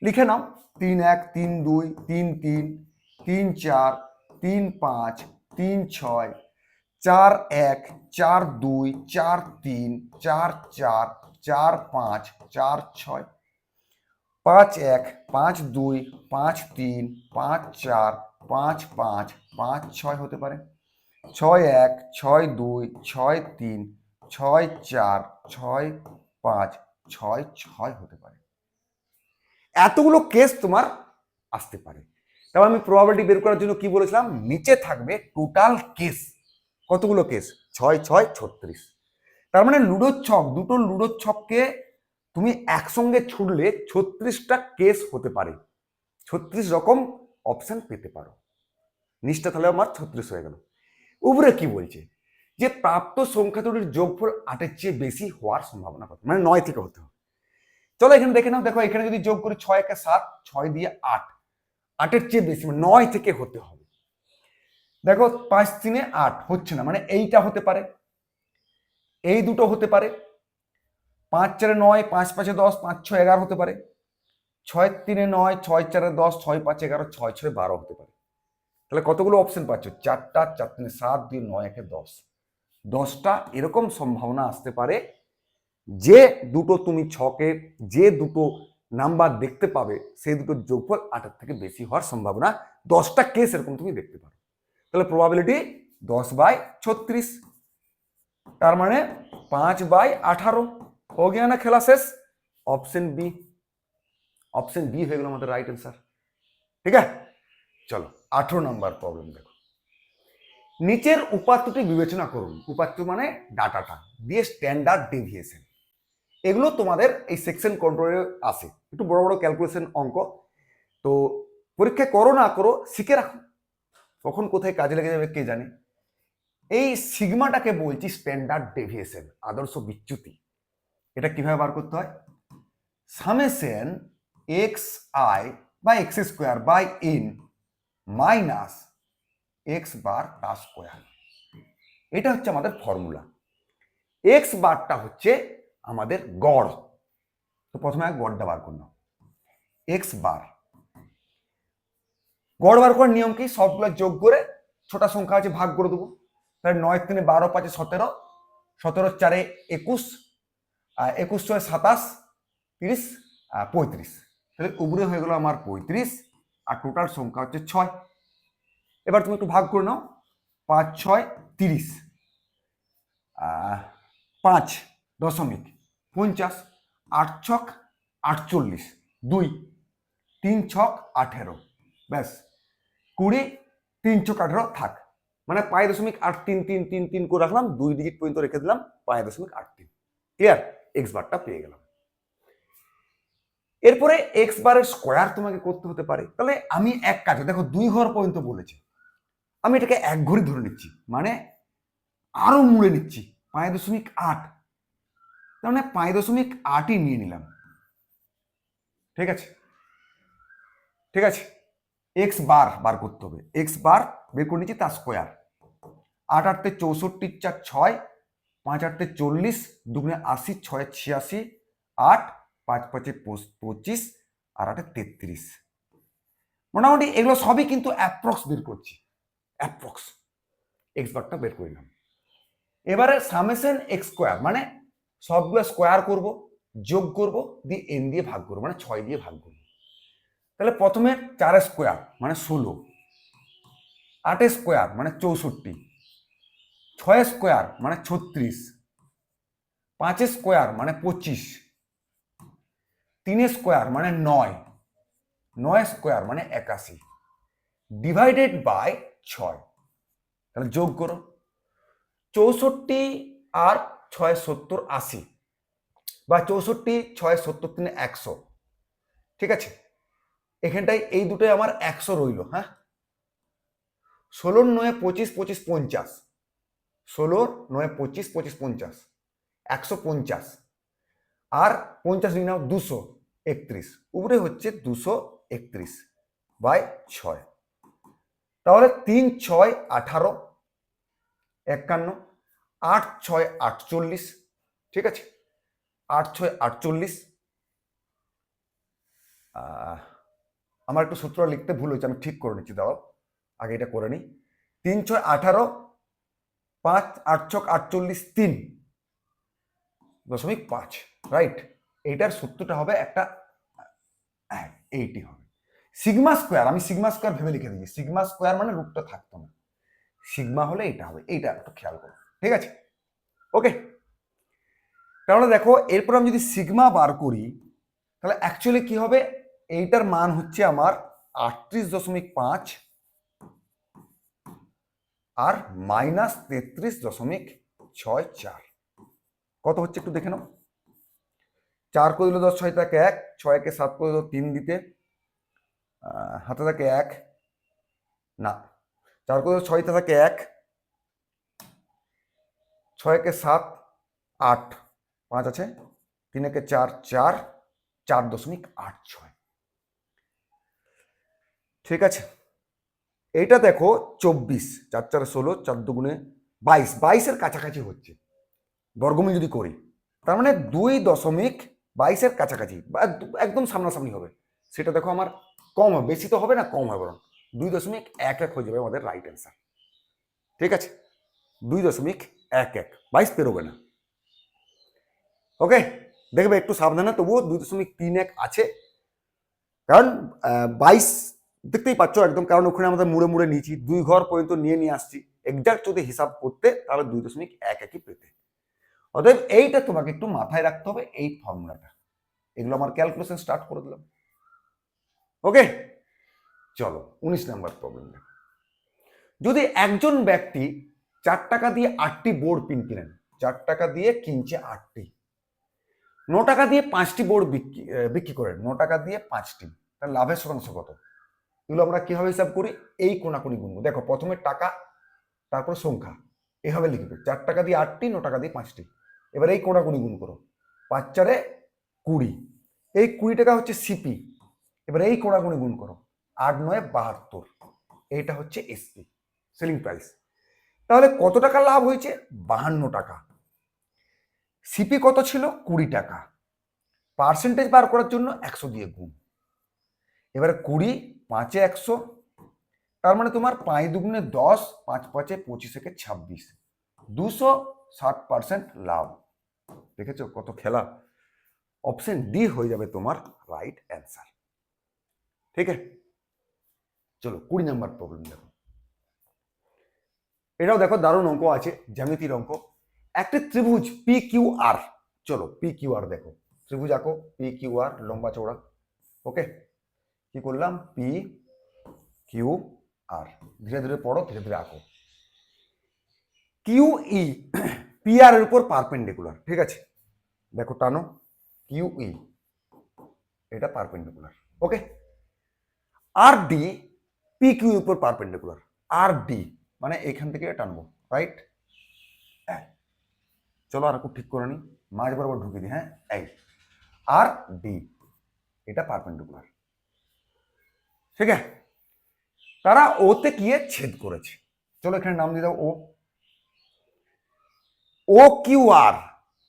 লিখে নাও 3 1 3 2 3 3 3 4 3 5 3 6 4 1 4 2 4 3 4 4 4 5 4 6 5 1 5 2 5 3 5 4 5 5 5 6 হতে পারে, 6 1 6 2 6 3 6 4 6 5 6 6 হতে পারে। এতগুলো কেস তোমার আসতে পারে। তারপর আমি প্রবাবিলিটি বের করার জন্য কি বলেছিলাম, নিচে থাকবে টোটাল কেস। কতগুলো কেস? 6 6 36। তার মানে লুডোর ছক, দুটো লুডোর ছককে তুমি একসঙ্গে ছুড়লে 36টা কেস হতে পারে, 36 রকম অপশন পেতে পারো। নিচটা তাহলে আমার 36 হয়ে গেল। উপরে কি বলছে, যে প্রাপ্ত সংখ্যা দুটির যোগফল 8-এর চেয়ে বেশি হওয়ার সম্ভাবনা কত, মানে 9 থেকে হতে হবে। চলো এখানে দেখে নাও, দেখো এখানে যদি যোগ করি 6 1 7, 6 দিয়ে 8, 8-এর চেয়ে বেশি মানে 9 থেকে হতে হবে। দেখো 5 3 8 হচ্ছে না, মানে এইটা হতে পারে, এই দুটো হতে পারে, 5 4 9, 5 5 10, 5 6 11 হতে পারে, 6 3 9, 6 4 10, 6 5 11, 6 6 12 হতে পারে। তাহলে কতগুলো অপশন পাচ্ছ? 4টা, 4 3 7, 2 9 1 10, 10টা এরকম সম্ভাবনা আসতে পারে যে দুটো তুমি ছকে যে দুটো নাম্বার দেখতে পাবে সেই দুটো যোগফল 8-এর থেকে বেশি হওয়ার সম্ভাবনা, 10টা কেস এরকম তুমি দেখতে পারো। তাহলে প্রবাবিলিটি 10/36, তার মানে 5/18 हो गया ना খেলা শেষ। অপশন বি, অপশন বি হয়ে গেল আমাদের রাইট অ্যান্সার। ঠিক আছে, চলো 18 নম্বর প্রবলেম দেখো। নিচের উপাত্তটি বিবেচনা করুন, উপাত্ত মানে ডাটাটা দিয়ে স্ট্যান্ডার্ড ডেভিয়েশন, এগুলো তোমাদের এই সেকশন কন্ট্রোলে আসে, একটু বড় বড় ক্যালকুলেশন অঙ্ক, তো পরীক্ষা করো না করো শিখে রাখো, কখন কোথায় কাজে লেগে যাবে কে জানে। এই সিগমাটাকে বলছি স্ট্যান্ডার্ড ডেভিয়েশন, আদর্শ বিচ্যুতি। এটা কিভাবে বার করতে হয়, সামেশন এক্স আই বা X square by N minus X bar তার স্কোয়ার, এটা হচ্ছে আমাদের ফর্মুলা। এক্স বারটা হচ্ছে আমাদের গড়, তো প্রথমে গড়টা বার করলাম, এক্স বার। গড় বার করার নিয়ম কি, সবগুলো যোগ করে ছোট সংখ্যা আছে ভাগ করে দেবো। তাহলে 9 3 12 5 17, 17 4 21, 21 6 27, 30 35, তাহলে উপরে হয়ে গেল আমার 35, আর টোটাল সংখ্যা হচ্ছে 6। এবার তুমি একটু ভাগ করে নাও, 5 6 30, 5.50, 8 ছক 48, 2 3 ছক 18, ব্যাস 20, 3 ছক 18 থাক, মানে 5.833333 করে রাখলাম, 2 ডিজিট পর্যন্ত রেখে দিলাম, 5.83। ক্লিয়ার, এক্স বারটা পেয়ে গেলাম। এরপরে এক্স বারের স্কোয়ার তোমাকে করতে হতে পারে, তাহলে আমি এক কাজে দেখো 2 ঘর পর্যন্ত বলেছে, আমি এটাকে 1 ঘড়ি ধরে নিচ্ছি, মানে আরো মুড়ে নিচ্ছি 5.8, তার মানে 5.8ই নিয়ে নিলাম। ঠিক আছে, ঠিক আছে, এক্স বার বার করতে হবে, এক্স বার বের করে নিচ্ছি, তার স্কোয়ার। 8 8 64, 4 6, 5 8 40, 2 80, 6 86, 8 5 5 25, আর 8 33, মোটামুটি এগুলো সবই কিন্তু অ্যাপ্রক্স বের করছি, অ্যাপ্রক্স এক্স বারটা বের করলাম। এবারে সামেশন এক্স স্কোয়ার মানে সবগুলো স্কোয়ার করব, যোগ করব, দিয়ে এন দিয়ে ভাগ করবো, মানে 6 দিয়ে ভাগ করবো। তাহলে প্রথমে 4 স্কোয়ার মানে 16, 8 স্কোয়ার মানে 64, 6 স্কোয়ার মানে 36, 5 স্কোয়ার মানে 25, 3 স্কোয়ার মানে 9, 9 স্কোয়ার মানে 81, ডিভাইডেড বাই 6। তাহলে যোগ করো, 64 আর 6 70 80, বা 64 6 70 3 100। ঠিক আছে, এখানটায় এই দুটোই আমার 100 রইল। হ্যাঁ, 16 9 25 25 50, 16 9 25 25 50, 150, আর 50 নিয়ে নাও 231, উপরে হচ্ছে 231 বাই 6। তাহলে 3 6 18 51, 8 6 48। ঠিক আছে, 8 6 48। আমার একটু সূত্র লিখতে ভুল হয়েছে, আমি ঠিক করে নিচ্ছি, দাঁড়াও আগে এটা করে নিই। 3 6 18, 5 8 6 48, 3.5, রাইট। এইটার সূত্রটা হবে একটা, এইটি হবে সিগমা স্কোয়ার। আমি সিগমা স্কোয়ার ভেবে লিখে দিয়েছি, সিগমা স্কোয়ার মানে রূপটা থাকতো না, সিগমা হলে এটা হবে, এইটা একটু খেয়াল করো। ঠিক আছে, ওকে। তাহলে দেখো এরপর আমি যদি সিগমা বার করি তাহলে অ্যাকচুয়ালি কি হবে, এইটার মান হচ্ছে আমার 38.5 আর মাইনাস 33.64। কত হচ্ছে একটু দেখে নাও। 4 করে দিল 10, 6 থাকে 1, 6 কে 7 করে দিল 3 দিতে, হাতে থাকে 1, না 4 করে 6 থাকে 1, 6 কে 7 8, 5 আছে, 3 কে 4 4, 4.86। ঠিক আছে, এইটা দেখো 24, 4 4 16, 4 2 22, 22-এর কাছাকাছি হচ্ছে বর্গমূল যদি করি, তার মানে 2.22-এর কাছাকাছি বা একদম সামনাসামনি হবে। সেটা দেখো আমার কম হবে, বেশি তো হবে না, কম হবে, বরং 2.11 হয়ে যাবে আমাদের রাইট অ্যান্সার। ঠিক আছে, 2.11, 22 পেরোবে না। ওকে, দেখবে একটু সাবধানে, তবুও 2.31 আছে, কারণ 22 দেখতেই পাচ্ছ একদম, কারণ ওখানে আমাদের মুড়ে মুড়ে নিয়েছি, 2 ঘর পর্যন্ত নিয়ে আসছি। এক্সাক্ট যদি হিসাব করতে তাহলে 2.11 পেতে। অতএব এইটা তোমাকে একটু মাথায় রাখতে হবে, এই ফর্মুলাটা। এগুলো আমার ক্যালকুলেশন স্টার্ট করে দিলাম। ওকে, চলো 19 নাম্বার প্রবলেম দেখো। যদি একজন ব্যক্তি 4 টাকা দিয়ে 8টি বোর্ড পিন কিনেন, 4 টাকা দিয়ে কিনছে 8টি, 9 টাকা দিয়ে 5টি বোর্ড বিক্রি করেন, 9 টাকা দিয়ে 5টি, তাহলে লাভের শতাংশ কত? এগুলো আমরা কিভাবে হিসাব করি, এই কোনাকুনি গুনবো। দেখো প্রথমে টাকা, তারপর সংখ্যা, এভাবে লিখবে। 4 টাকা দিয়ে 8টি, 9 টাকা দিয়ে 5টি। এবার এই কোনাকুনি গুণ করো, 5 4 20, এই 20 টাকা হচ্ছে সিপি। এবার এই কোনাকুনি গুণ করো, 8 9 72, এইটা হচ্ছে এসপি, সেলিং প্রাইস। তাহলে কত টাকা লাভ হয়েছে? 52 টাকা। সিপি কত ছিল? 20 টাকা। পার্সেন্টেজ বার করার জন্য 100 দিয়ে গুণ। এবারে 20, 5 100, তার মানে তোমার 5 দুগুণে 10, 5 5 25 26, 260% লাভ। দেখেছো কত খেলা? অপশন ডি হয়ে যাবে তোমার রাইট অ্যান্সার। ঠিক আছে, চলো 20 নাম্বার প্রবলেম দেখো। এটাও দেখো দারুণ অঙ্ক আছে, জ্যামিতির অঙ্ক। একটা ত্রিভুজ পি কিউ আর, চলো পি কিউ আর দেখো, ত্রিভুজ আঁকো পি কিউ আর, লম্বা চওড়া। ওকে, কি করলাম? পি কিউ আর, ধীরে ধীরে পড়ো, ধীরে ধীরে আঁকো। কিউ ই পি আর এর উপর পারপেন্ডিকুলার। ঠিক আছে, দেখো টানো, কিউ ই এটা পারপেন্ডিকুলার। ওকে, আর ডি পি কিউ এর উপর পারপেন্ডিকুলার। আর ডি মানে এখান থেকে টানবো, রাইট? চলো আর একটু ঠিক করে নি, মাঝ বরাবর ঢুকিয়ে দিই। হ্যাঁ, এই আর ডি এটা পারপেন্ডিকুলার। ঠিক আছে, তারা ওতে গিয়ে ছেদ করেছে। চলো এখানে নাম দিয়ে দাও ও। ও কিউ আর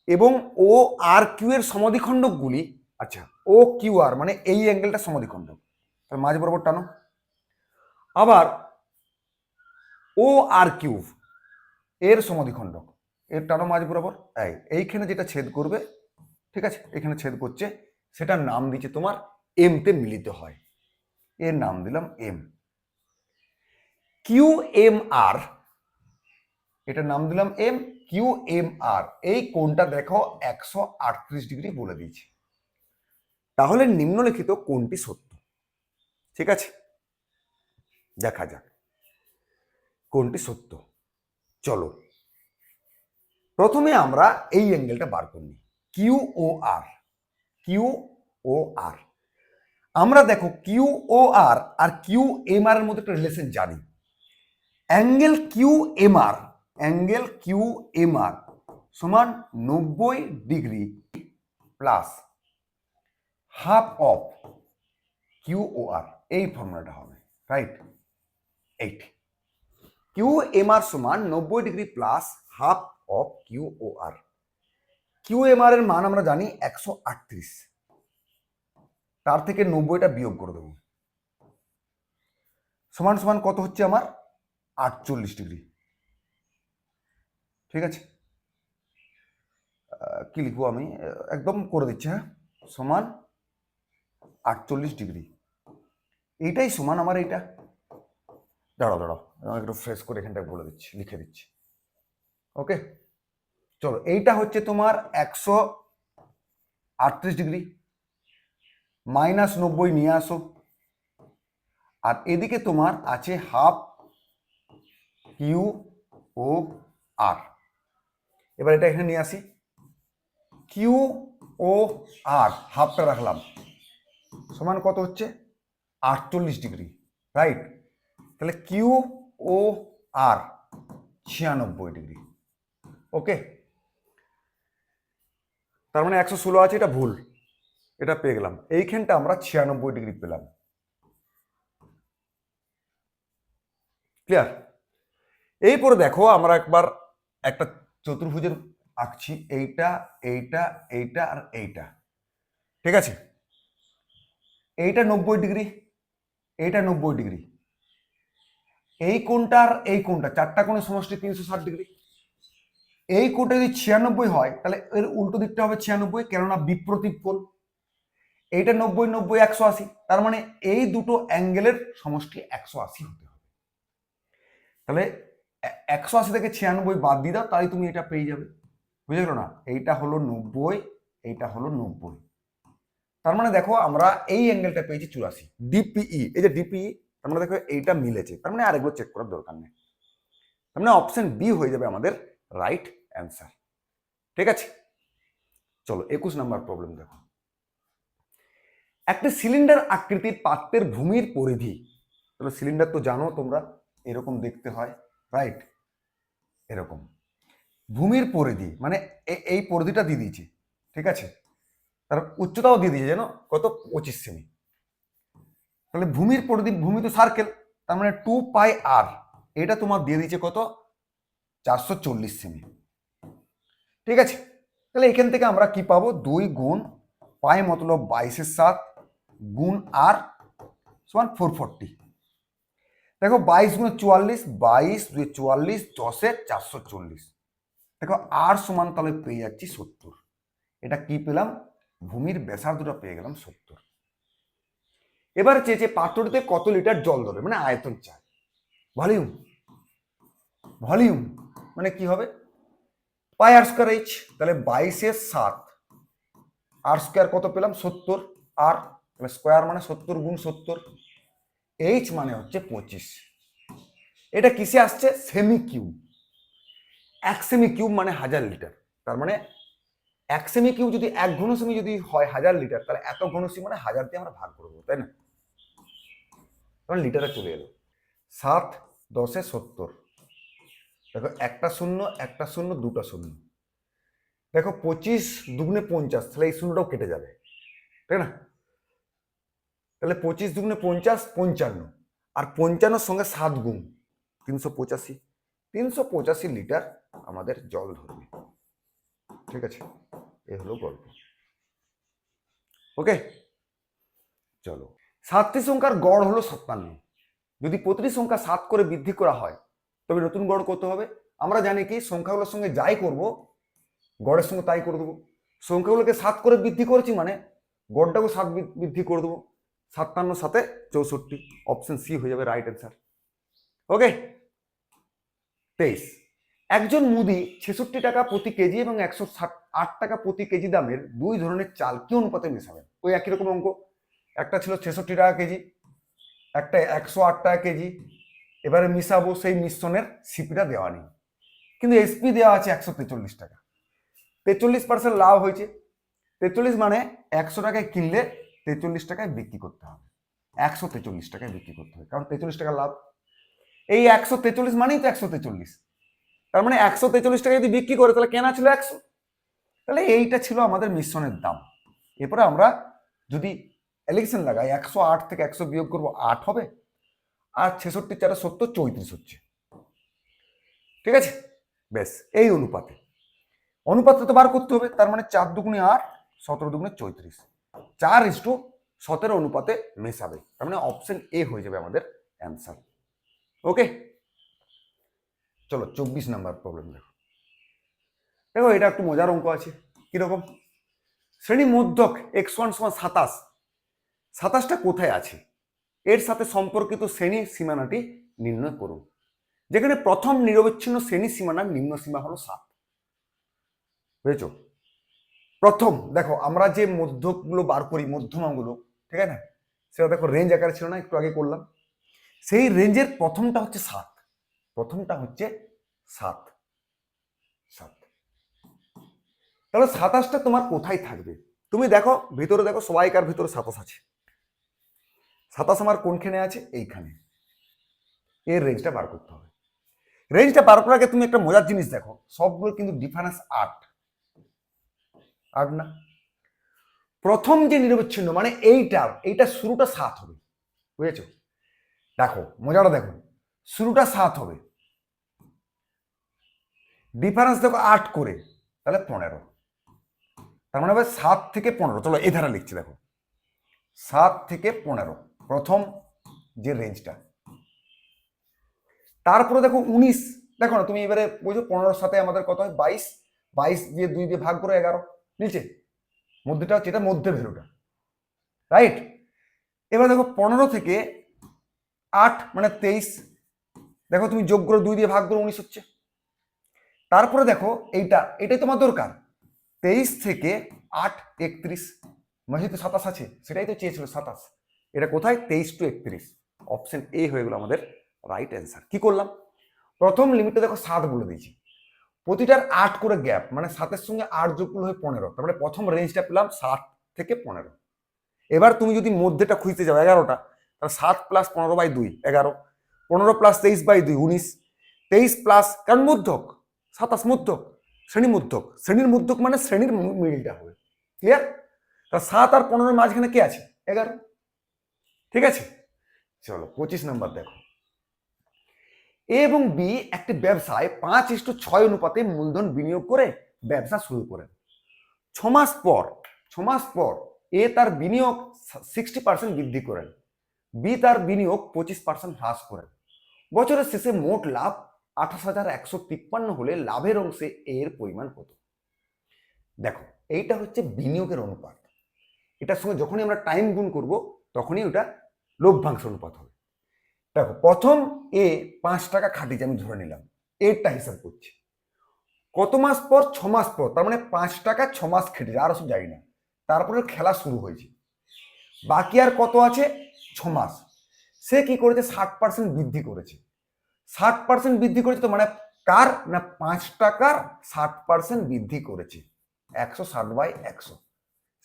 এবং ও আর কিউ এর সমাধিখণ্ডকগুলি, আচ্ছা ও কিউ আর মানে এই অ্যাঙ্গেলটা সমাধিখণ্ডক, তাহলে মাঝ বরাবর টানো, আবার ও আর কিউব এর সমাধিখণ্ডক, এর টানো মাঝ বরাবর এইখানে যেটা ছেদ করবে, ঠিক আছে, এখানে ছেদ করছে, সেটার নাম দিচ্ছে তোমার এম তে মিলিত হয়, এর নাম দিলাম এম। কিউ এম আর, এটার নাম দিলাম এম, কিউ এম আর, এই কোণটা দেখো 138 ডিগ্রি বলে দিয়েছে। তাহলে নিম্নলিখিত কোণটি সত্য। ঠিক আছে, দেখা যাক কোণটি সত্য। চলো প্রথমে আমরা এই অ্যাঙ্গেলটা বার করি, Q O R. Q O R, আমরা দেখো কিউ ও আর আর কিউ এম আর এর মধ্যে একটা রিলেশন জানি। Angle Q M R, angle Q M R সমান 90 degree plus half of Q O R, এই ফর্মুলাটা হবে, রাইট? এইট কিউ এম আর সমান 90 degree plus half of Q O R. Q M R এর মান আমরা জানি 138, তার থেকে 90টা বিয়োগ করে দেবো, সমান সমান কত হচ্ছে আমার 48 ডিগ্রি। ঠিক আছে, কি লিখবো আমি, একদম করে দিচ্ছি, হ্যাঁ, সমান 48 ডিগ্রি। এইটাই সমান আমার এইটা, দাঁড়াও দাঁড়াও একটু ফ্রেশ করে এখানটায় বলে দিচ্ছি, লিখে দিচ্ছি। ওকে, চলো এইটা হচ্ছে তোমার 138 ডিগ্রি, মাইনাস 90 নিয়ে আসো, আর এদিকে তোমার আছে হাফ কিউ ও আর। এবার এটা এখানে নিয়ে আসি, কিউ ও আর হাফটা রাখলাম, সমান কত হচ্ছে 48 ডিগ্রি, রাইট? তাহলে কিউ ও আর 96 ডিগ্রি। ওকে, তার মানে 116 আছে, এটা ভুল, এটা পেয়ে গেলাম, এইখানটা আমরা 96 ডিগ্রি পেলাম। ক্লিয়ার? এরপরে দেখো আমরা একবার একটা চতুর্ভুজের আঁকছি, এইটা এইটা এইটা আর এইটা, ঠিক আছে? এইটা 90 ডিগ্রি, এইটা 90 ডিগ্রি, এই কোণটা আর এই কোণটা, চারটা কোণের সমষ্টি 360 ডিগ্রি। এই কোণটা যদি 96 হয় তাহলে এর উল্টো দিকটা হবে 96, কেননা বিপরীত কোণ। এইটা 90 90 180, তার মানে এই দুটো অ্যাঙ্গেলের সমষ্টি 180 হতে হবে। তাহলে 180 থেকে 96 বাদ দিয়ে দাও, তাই তুমি এটা পেয়ে যাবে। বুঝে গেল না? এইটা হলো 90, এইটা হলো 90, তার মানে দেখো আমরা এই অ্যাঙ্গেলটা পেয়েছি 84 ডিপিই। এই যে ডিপিই, তার মানে দেখো এইটা মিলেছে, তার মানে আরেকবার চেক করার দরকার নেই, তার মানে অপশন বি হয়ে যাবে আমাদের রাইট অ্যান্সার। ঠিক আছে, চলো 21 নম্বর প্রবলেম দেখো। একটা সিলিন্ডার আকৃতির পাত্রের ভূমির পরিধি, তাহলে সিলিন্ডার তো জানো তোমরা এরকম দেখতে হয়, রাইট? এরকম ভূমির পরিধি মানে এই পরিধিটা দিয়ে দিয়েছি, ঠিক আছে? তার উচ্চতাও দিয়ে দিয়েছে, জানো কত, 25 সেমি। তাহলে ভূমির পরিধি, ভূমি তো সার্কেল, তার মানে 2 পাই আর, এটা তোমার দিয়ে দিয়েছে কত, 440 সেমি। ঠিক আছে, তাহলে এখান থেকে আমরা কি পাবো, 2 গুণ পাই মতলব 22/7 গুণ আর সমান 440। দেখো 22 গুণ 44, 22 2 44, 10 440। দেখো আর সমান তাহলে পেয়ে যাচ্ছি 70। এটা কি পেলাম, ভূমির ব্যাসার্ধটা পেয়ে গেলাম 70। এবার চেয়েছে পাত্রটিতে কত লিটার জল ধরবে, মানে আয়তন চাই, ভলিউম। ভলিউম মানে কি হবে, পাই আর স্কয়ার এইচ, তাহলে 22/7 আর স্কয়ার কত পেলাম 70, আর তাহলে স্কয়ার মানে 70 গুণ 70, এইচ মানে হচ্ছে 25। এটা কিসে আসছে, সেমি কিউব। 1 সেমি কিউব মানে 1000 লিটার, তার মানে 1 সেমি কিউব যদি 1 ঘন সেমি যদি হয় 1000 লিটার, তাহলে এত ঘন সেমি মানে 1000 দিয়ে আমরা ভাগ করবো, তাই না? কারণ লিটারে চলে এলো। 7 10 70, দেখো একটা শূন্য একটা শূন্য দুটা শূন্য, দেখো 25 দুগুণে 50, তাহলে এই শূন্যটাও কেটে যাবে, তাই না? তাহলে 25 দুগুণে 50 55, আর 55 সঙ্গে 7 গুণ 385, 385 লিটার আমাদের জল ধরবে। ঠিক আছে, এ হলো গল্প। ওকে, চলো 7টি সংখ্যার গড় হলো 57, যদি প্রতিটি সংখ্যা 7 করে বৃদ্ধি করা হয় তবে নতুন গড় কত হবে? আমরা জানি কি সংখ্যাগুলোর সঙ্গে যাই করব গড়ের সঙ্গে তাই করে দেবো। সংখ্যাগুলোকে 7 করে বৃদ্ধি করেছি মানে গড়টাকেও 7 বৃদ্ধি করে দেবো। 57 সাথে 64, অপশন সি হয়ে যাবে রাইট অ্যান্সার। ওকে। 23, একজন মুদি 66 টাকা প্রতি কেজি এবং 108 টাকা প্রতি কেজি দামের দুই ধরনের চাল কি অনুপাতে মেশাবেন? ওই একই রকম অঙ্ক। একটা ছিল 66 টাকা কেজি, একটা 108 টাকা কেজি। এবারে মিশাবো, সেই মিশ্রণের সিপিটা দেওয়া নেই, কিন্তু এসপি দেওয়া আছে 143 টাকা। 43% লাভ হয়েছে। 43 মানে 100 টাকায় কিনলে 43 টাকায় বিক্রি করতে হবে, 143 টাকায় বিক্রি করতে হবে, কারণ 43 টাকা লাভ। এই 143 মানেই তো 143, তার মানে 143 টাকা যদি বিক্রি করে তাহলে কেনা ছিল 100, তাহলে এইটা ছিল আমাদের মিশ্রণের দাম। এরপরে আমরা যদি এলিগেশন লাগাই 108 থেকে 100 বিয়োগ করবো 8 হবে, আর 66 4 70 34 হচ্ছে। ঠিক আছে, বেশ। এই অনুপাতটা তো বার করতে হবে, তার মানে 4 দুগুণে 8, 17 দুগুণে 34, 4:17 অনুপাতে মেশাবে, তার মানে অপশন এ হয়ে যাবে আমাদের অ্যান্সার। ওকে, চলো 24 নাম্বার প্রবলেম দেখো। দেখো এটা একটু মজার অঙ্ক আছে। কিরকম? শ্রেণী মধ্যক x1 = 27, 27টা কোথায় আছে? এর সাথে সম্পর্কিত শ্রেণী সীমানাটি নির্ণয় করুন। যেখানে প্রথম নিরবিচ্ছিন্ন শ্রেণী সীমানার নিম্ন সীমা হলো 7। বুঝেছো? প্রথম দেখো আমরা যে মধ্যকগুলো বার করি, মধ্যমাগুলো, ঠিক আছে না, সেটা দেখো রেঞ্জ আকারে ছিল না, একটু আগে করলাম। সেই রেঞ্জের প্রথমটা হচ্ছে 7, প্রথমটা হচ্ছে 7। তাহলে 27টা তোমার কোথায় থাকবে? তুমি দেখো ভিতরে, দেখো সবাইকার ভিতরে 27 আছে। 27 আমার কোনখানে আছে? এইখানে। এর রেঞ্জটা বার করতে হবে। রেঞ্জটা বার করার আগে তুমি একটা মজার জিনিস দেখো, সবগুলো কিন্তু ডিফারেন্স 8 না। প্রথম যে নিরবিচ্ছিন্ন মানে এইটা শুরুটা 7 হবে। বুঝেছো? দেখো মজাটা দেখো, শুরুটা 7 হবে, ডিফারেন্স দেখো 8 করে, তাহলে 15। তার মানে হবে 7 থেকে 15। চলো এই ধারা লিখছি, দেখো 7 থেকে 15 প্রথম যে রেঞ্জটা। তারপরে দেখো 19, দেখো না তুমি এবারে বুঝো 15 সাথে আমাদের কত হয়? 22, 22 দিয়ে 2 দিয়ে ভাগ করে 11 নিচে, মধ্যেটা হচ্ছে এটা মধ্যে ভ্যালুটা, রাইট? এবার দেখো 15 থেকে 8 মানে 23, দেখো তুমি যোগ করে 2 দিয়ে ভাগ করে 19 হচ্ছে। তারপরে দেখো এটাই তোমার দরকার, 23 থেকে 8 31, মাঝে তো 27 আছে, সেটাই তো চেয়েছিল 27। এটা কোথায়? 23 to 31, অপশন এ হয়ে গেল আমাদের রাইট অ্যান্সার। কি করলাম? প্রথম লিমিটটা দেখো 7 বলে দিয়েছি, প্রতিটার 8 করে গ্যাপ, মানে 7-এর সঙ্গে 8 যোগ করলে হয় 15, তার মানে প্রথম রেঞ্জটা পেলাম 7 থেকে 15। এবার তুমি যদি মধ্যেটা খুঁজতে যাও 11টা, তাহলে 7 + 15/2 11, 15 + 23/2 19, 23 প্লাস, কারণ মধ্যক 27 মধ্যক, শ্রেণী মধ্যক, শ্রেণীর মধ্যক মানে শ্রেণীর মিডিলটা হবে। ক্লিয়ার? তা 7 আর 15 মাঝখানে কে আছে? 11। ঠিক আছে, চলো 25 নম্বর দেখো। এ এবং বি একটি ব্যবসায় 5:6 অনুপাতে মূলধন বিনিয়োগ করে ব্যবসা শুরু করেন। 6 মাস পর এ তার বিনিয়োগ 60% বৃদ্ধি করেন, বি তার বিনিয়োগ 25% হ্রাস করেন। বছরের শেষে মোট লাভ 28,153 হলে লাভের অংশে এর পরিমাণ কত? দেখো এইটা হচ্ছে বিনিয়োগের অনুপাত, এটার সঙ্গে যখনই আমরা টাইম গুণ করব তখনই ওটা লভ্যাংশ অনুপাত হবে। দেখো প্রথম এ 5 টাকা খাটিয়েছে, আমি ধরে নিলাম, এরটা হিসাব করছি। কত মাস পর? 6 মাস পর, তার মানে 5 টাকা 6 মাস খেটেছে, আরো সব যাই না। তারপরে খেলা শুরু হয়েছে, বাকি আর কত আছে? 6 মাস। সে কি করেছে? 60% বৃদ্ধি করেছে। 60% বৃদ্ধি করেছে, তো মানে কার? না 5 টাকার 60% বৃদ্ধি করেছে, 160/100,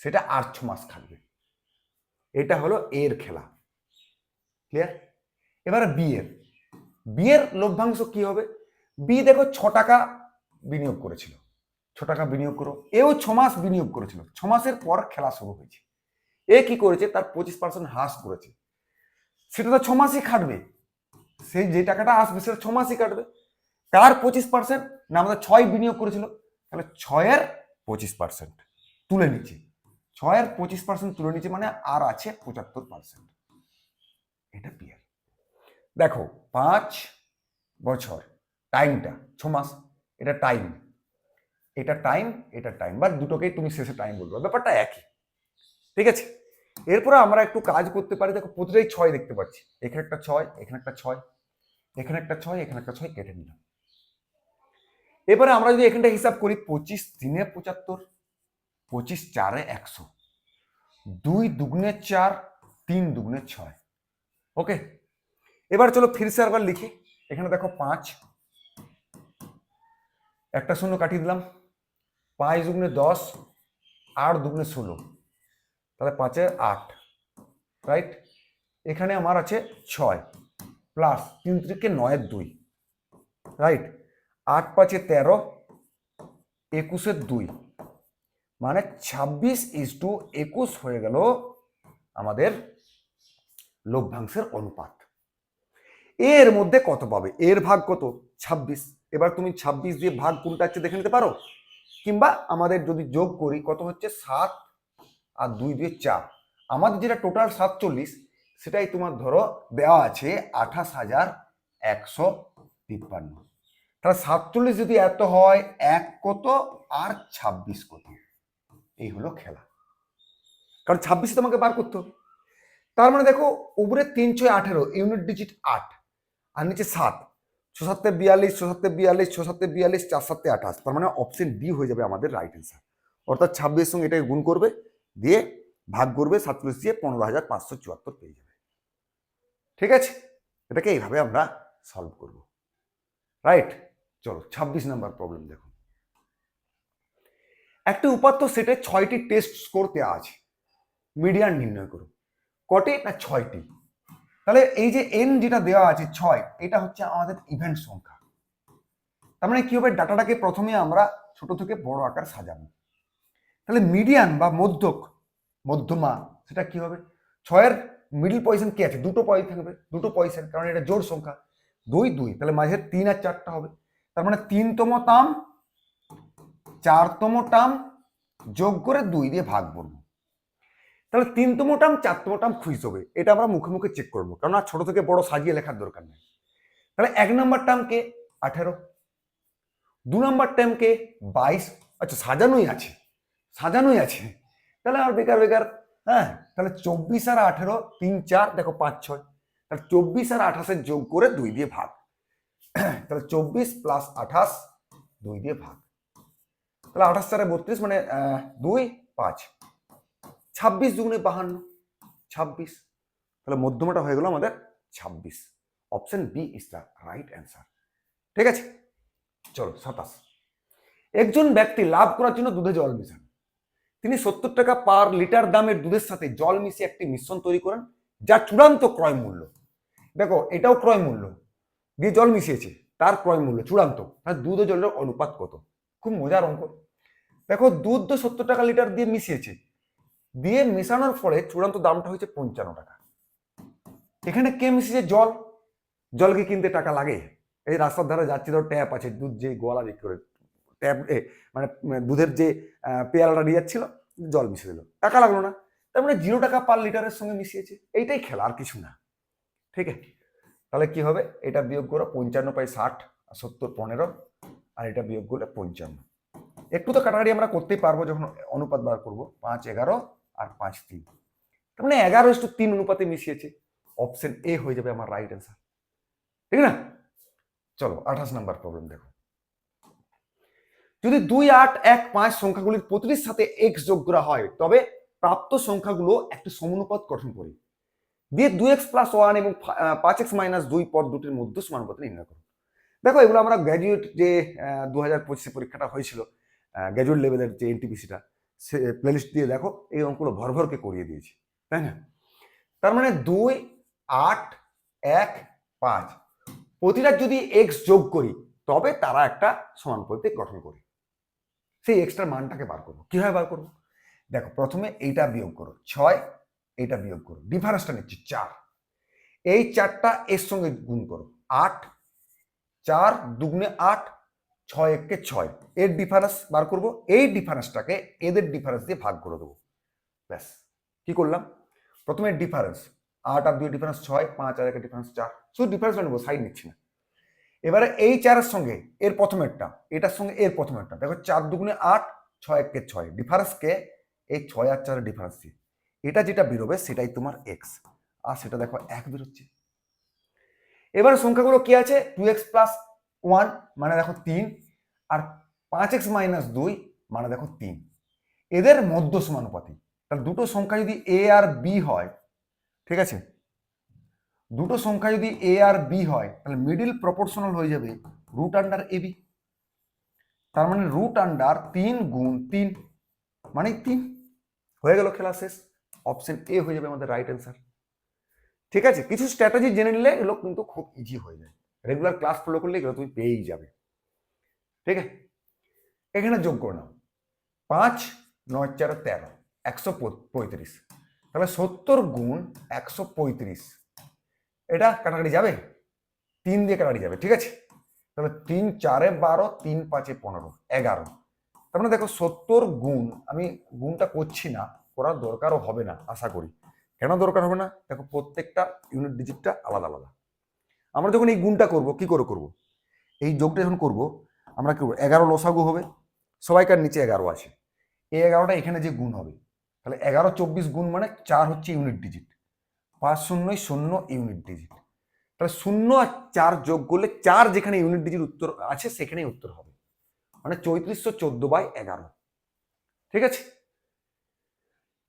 সেটা আর 6 মাস খাটবে। এটা হলো এর খেলা। ক্লিয়ার? এবারে বিয়ের লভ্যাংশ কি হবে? বি দেখো 6 টাকা বিনিয়োগ করেছিল, 6 টাকা বিনিয়োগ করো, এও 6 মাস বিনিয়োগ করেছিল, 6 মাসের পর খেলা শুরু হয়েছে। এ কি করেছে? তার 25% হ্রাস করেছে, সেটা তো 6 মাসই খাটবে, সেই যে টাকাটা আসবে সেটা 6 মাসই কাটবে। কার 25%? না আমাদের 6 বিনিয়োগ করেছিল, তাহলে 6-এর 25% তুলে নিচ্ছে, 6-এর 25% তুলে নিচ্ছে, মানে আর আছে 75%। এটা বিয়ের। দেখো 5 বছর, টাইমটা 6 মাস, এটা টাইম, এটা টাইম, এটা টাইম, বা দুটোকেই তুমি শেষে টাইম বলবে, ব্যাপারটা একই। ঠিক আছে, এরপরে আমরা একটু কাজ করতে পারি। দেখো প্রতিটাই 6 দেখতে পাচ্ছি, এখানে একটা 6, এখানে একটা 6, এখানে একটা 6, এখানে একটা 6, কেটে নিলাম। এবারে আমরা যদি এখানটা হিসাব করি, 25 3 75, 25 4 100, 2 2 4, 3 2 6। ওকে, এবার চলো ফিরসে একবার লিখি। এখানে দেখো 5, একটা শূন্য কাটিয়ে দিলাম, 5 2 10, 8 2 16, তাহলে 5 8, রাইট। এখানে আমার আছে 6 প্লাস 3 3 9 2, রাইট। 8 5 13, 21 2, মানে 26:21 হয়ে গেল আমাদের লভ্যাংশের অনুপাত। এর মধ্যে কত পাবে? এর ভাগ কত? 26। এবার তুমি 26 দিয়ে ভাগ কোনটা আছে দেখে নিতে পারো, কিংবা আমাদের যদি যোগ করি কত হচ্ছে, 7 আর 2 দিয়ে 4, আমাদের যেটা টোটাল 47, সেটাই তোমার ধরো দেওয়া আছে 28,153। তাহলে 47 যদি এত হয়, 1 কত আর 26 কত, এই হলো খেলা। কারণ 26 তোমাকে বার করতে হবে। তার মানে দেখো উপরে 3 6 18, ইউনিট ডিজিট 8, আর নিচে 7, 6 7 42, 6 7 42, 6 7 42, 4 7 28। তার মানে অপশন ডি হয়ে যাবে আমাদের রাইট অ্যান্সার। অর্থাৎ 26 সঙ্গে এটাকে গুণ করবে, দিয়ে ভাগ করবে 47 দিয়ে, 15,574 পেয়ে যাবে। ঠিক আছে, এটাকে এইভাবে আমরা সলভ করব, রাইট। চলো 26 নাম্বার প্রবলেম দেখো। একটা উপাত্ত সেটে 6টি টেস্ট স্কোর দেওয়া আছে, মিডিয়ান নির্ণয় করো। কটি? না 6টি। তাহলে এই যে এন যেটা দেওয়া আছে 6, এটা হচ্ছে আমাদের ইভেন্ট সংখ্যা। তার মানে কি হবে, ডাটাটাকে প্রথমে আমরা ছোট থেকে বড় আকার সাজাবো। তাহলে মিডিয়ান বা মধ্যমা সেটা কি হবে? 6-এর মিডল পজিশন কি আছে? দুটো পয়েন্ট থাকবে, দুটো পজিশন, কারণ এটা জোড় সংখ্যা। 2 2, তাহলে মাঝে 3 আর 4টা হবে। তার মানে 3তম টার্ম 4তম টার্ম যোগ করে 2 দিয়ে ভাগ করবো। তাহলে 3তম টার্ম 4তম টার্ম খুঁজতে হবে, এটা আমরা মুখে মুখে চেক করবো, কারণ আর ছোট থেকে বড় সাজিয়ে লেখার দরকার নেই। তাহলে 1 নম্বর টার্মকে 18, 2 নম্বর টার্মকে 22, আচ্ছা সাজানোই আছে, তাহলে আর বেকার। হ্যাঁ, তাহলে 24 আর 18, 3 4, দেখো 5 6, তাহলে 24 আর 28 যোগ করে 2 দিয়ে ভাগ। তাহলে 24 প্লাস 28, 2 দিয়ে ভাগ। তাহলে 28 4 32, মানে 2 5, 26 2 52, 26। তাহলে মধ্যমাটা হয়ে গেল আমাদের 26। Option B is the right answer. ঠিক আছে, চলো 27। একজন ব্যক্তি লাভ করার জন্য দুধে জল মিশান। তিনি 70 টাকা পার লিটার দামের দুধের সাথে জল মিশিয়ে একটি মিশ্রণ তৈরি করেন, যার চূড়ান্ত ক্রয় মূল্য, দেখো এটাও ক্রয় মূল্য দিয়ে জল মিশিয়েছে, তার ক্রয় মূল্য চূড়ান্ত, দুধ ও জলের অনুপাত কত? খুব মজার অঙ্ক। দেখো দুধ তো 70 টাকা লিটার দিয়ে মিশিয়েছে, দিয়ে মেশানোর ফলে চূড়ান্ত দামটা হয়েছে 55 টাকা। এখানে কে মিশিয়েছে? জল। জলকে কিনতে টাকা লাগে? এই রাস্তার ধারে যাচ্ছি, ধর ট্যাপ আছে, দুধ যে গোয়ালা বিক্রি করে, ট্যাপ মানে দুধের যে পেয়ালাটা নিয়ে যাচ্ছিল, জল মিশিয়ে দিল, টাকা লাগলো না। তার মানে 0 টাকা পার লিটারের সঙ্গে মিশিয়েছে, এইটাই খেলা, আর কিছু না। ঠিক আছে, তাহলে কি হবে? এটা বিয়োগ করো, 55 পাই 60, আর 70 15, আর এটা বিয়োগ করলে 55। একটু তো কাটাকাটি আমরা করতেই পারবো যখন অনুপাত বার করবো। 5 11 আর 5 3, তার মানে 11:3 অনুপাতে মিশিয়েছে। অপশন এ হয়ে যাবে আমার রাইট অ্যান্সার, ঠিক না? চলো 28 নাম্বার প্রবলেম দেখো। যদি 2 8 1 5 সংখ্যাগুলির প্রতিটির সাথে x যোগ করা হয়, তবে প্রাপ্ত সংখ্যাগুলো একটি সমানুপাত গঠন করে দিয়ে 2x + 1 এবং 5x - 2 পদ দুটির মধ্যে সমানুপাত নির্ণয় করো। দেখো এগুলো আমরা গ্র্যাজুয়েট যে 2025 পরীক্ষাটা হয়েছিল, গ্র্যাজুয়েট লেভেলের যে এনটিপিসিটা, সে প্লেলিস্ট দিয়ে দেখো এই অঙ্কগুলো ভরভরকে করিয়ে দিয়েছি, তাই না? তার মানে 2 8 1 5 প্রতিটা যদি x যোগ করি, তবে তারা একটা সমানুপাতিক গঠন করে। সেই এক্সটার মানটাকে বার করবো। কিভাবে বার করবো? দেখো প্রথমে এইটা বিয়োগ করো, 6, এইটা বিয়োগ করো, ডিফারেন্সটা নিচ্ছি 4, এই 4টা এর সঙ্গে গুণ করো, 8 4 2 8, 6 1 6, এর ডিফারেন্স বার করব। এই ডিফারেন্সটাকে এদের ডিফারেন্স দিয়ে ভাগ করে দেবো, ব্যাস। কি করলাম? প্রথমে ডিফারেন্স 8 আর 2 ডিফারেন্স 6, 5 আর 1 ডিফারেন্স 4, শুধু ডিফারেন্স নেবো, সাইড নিচ্ছি না। এবারে এই 4-এর সঙ্গে এর প্রথমেরটা, এটার সঙ্গে এর প্রথমেরটা, দেখো 4 দুগুণে 8, 6 একে 6, ডিফারেন্সকে এই 6 আর 4 ডিফারেন্স দিয়ে এটা যেটা বেরোবে সেটাই তোমার এক্স, আর সেটা দেখো 1 বেরোচ্ছে। এবারে সংখ্যাগুলো কি আছে, 2x প্লাস 1 মানে দেখো 3, আর 5x মাইনাস 2 মানে দেখো 3। এদের মধ্য সমানুপাতি, তাহলে দুটো সংখ্যা যদি এ আর বি হয়, ঠিক আছে, দুটো সংখ্যা যদি এ আর বি হয় তাহলে মিডিল প্রপোর্শনাল হয়ে যাবে রুট আন্ডার এ বি। তার মানে রুট আন্ডার 3 গুণ 3 মানে 3। হয়ে গেল, খেলা শেষ। অপশন এ হয়ে যাবে আমাদের রাইট অ্যান্সার। ঠিক আছে, কিছু স্ট্র্যাটেজি জেনে নিলে এগুলো কিন্তু খুব ইজি হয়ে যায়, রেগুলার ক্লাস ফলো করলে এগুলো তুমি পেয়েই যাবে। ঠিক আছে, এখানে যোগ করে নাও, 5 9 4 13, 135। তাহলে 70 গুণ 135, এটা কাটাকাটি যাবে, 3 দিয়ে কাটাকাটি যাবে। ঠিক আছে, তাহলে 3 4 12, 3 5 15, 11। তার মানে দেখো 70 গুণ, আমি গুণটা করছি না, করার দরকারও হবে না আশা করি। কেন দরকার হবে না, দেখো প্রত্যেকটা ইউনিট ডিজিটটা আলাদা আলাদা। আমরা যখন এই গুণটা করব, কি করে করব, এই যোগটা যখন করব আমরা কি করবো, 11 লসাগু হবে, সবাইকার নিচে 11 আছে, এই 11টা এখানে যে গুণ হবে, তাহলে 11 24 গুণ মানে 4 হচ্ছে ইউনিট ডিজিট, 5 0 0 ইউনিট ডিজিট। তাহলে 0 আর 4 যোগ করলে 4 যেখানে ইউনিট ডিজিট উত্তর আছে সেখানেই উত্তর হবে, মানে 3414/11। ঠিক আছে,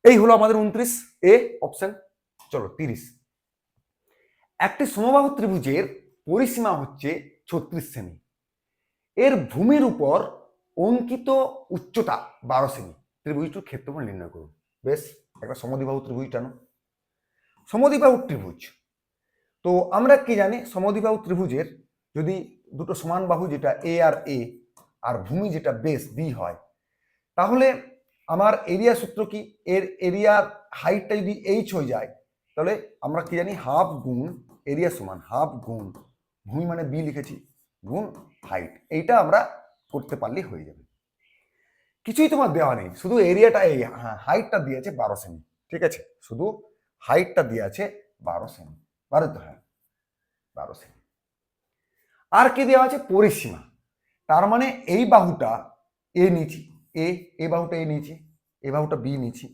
এই হলো আমাদের 29 এ অপশন। চলো 30, একটি সমবাহু ত্রিভুজের পরিসীমা হচ্ছে 36 সেমি, এর ভূমির উপর অঙ্কিত উচ্চতা 12 সেমি, ত্রিভুজটির ক্ষেত্রফল নির্ণয় করুন। বেশ, একটা সমদ্বিবাহু ত্রিভুজ টানো। সমদ্বিবাহু ত্রিভুজ, তো আমরা কি জানি, সমদ্বিবাহু ত্রিভুজের যদি দুটো সমান বাহু যেটা এ আর ভূমি যেটা বেস বি হয়, তাহলে আমার এরিয়া সূত্র কি, এর এরিয়ার হাইটটা যদি এইচ হয়ে যায়, তাহলে আমরা কি জানি, হাফ গুণ এরিয়া সমান হাফ গুণ ভূমি মানে বি লিখেছি গুণ হাইট। এইটা আমরা করতে পারলেই হয়ে যাবে। কিছুই তোমার দেওয়া নেই, শুধু এরিয়াটা, এই হাইটটা দিয়েছে 12 সেমি। ঠিক আছে, শুধু হাইটটা দিয়ে আছে 12 সেমি, 12 তো, হ্যাঁ 12 সেমি। আর কি দেওয়া আছে, পরিসীমা। তার মানে এই বাহুটা এ নিয়েছি, এ বাহুটা এ নিয়েছি, এ বাহুটা বি নিয়েছি,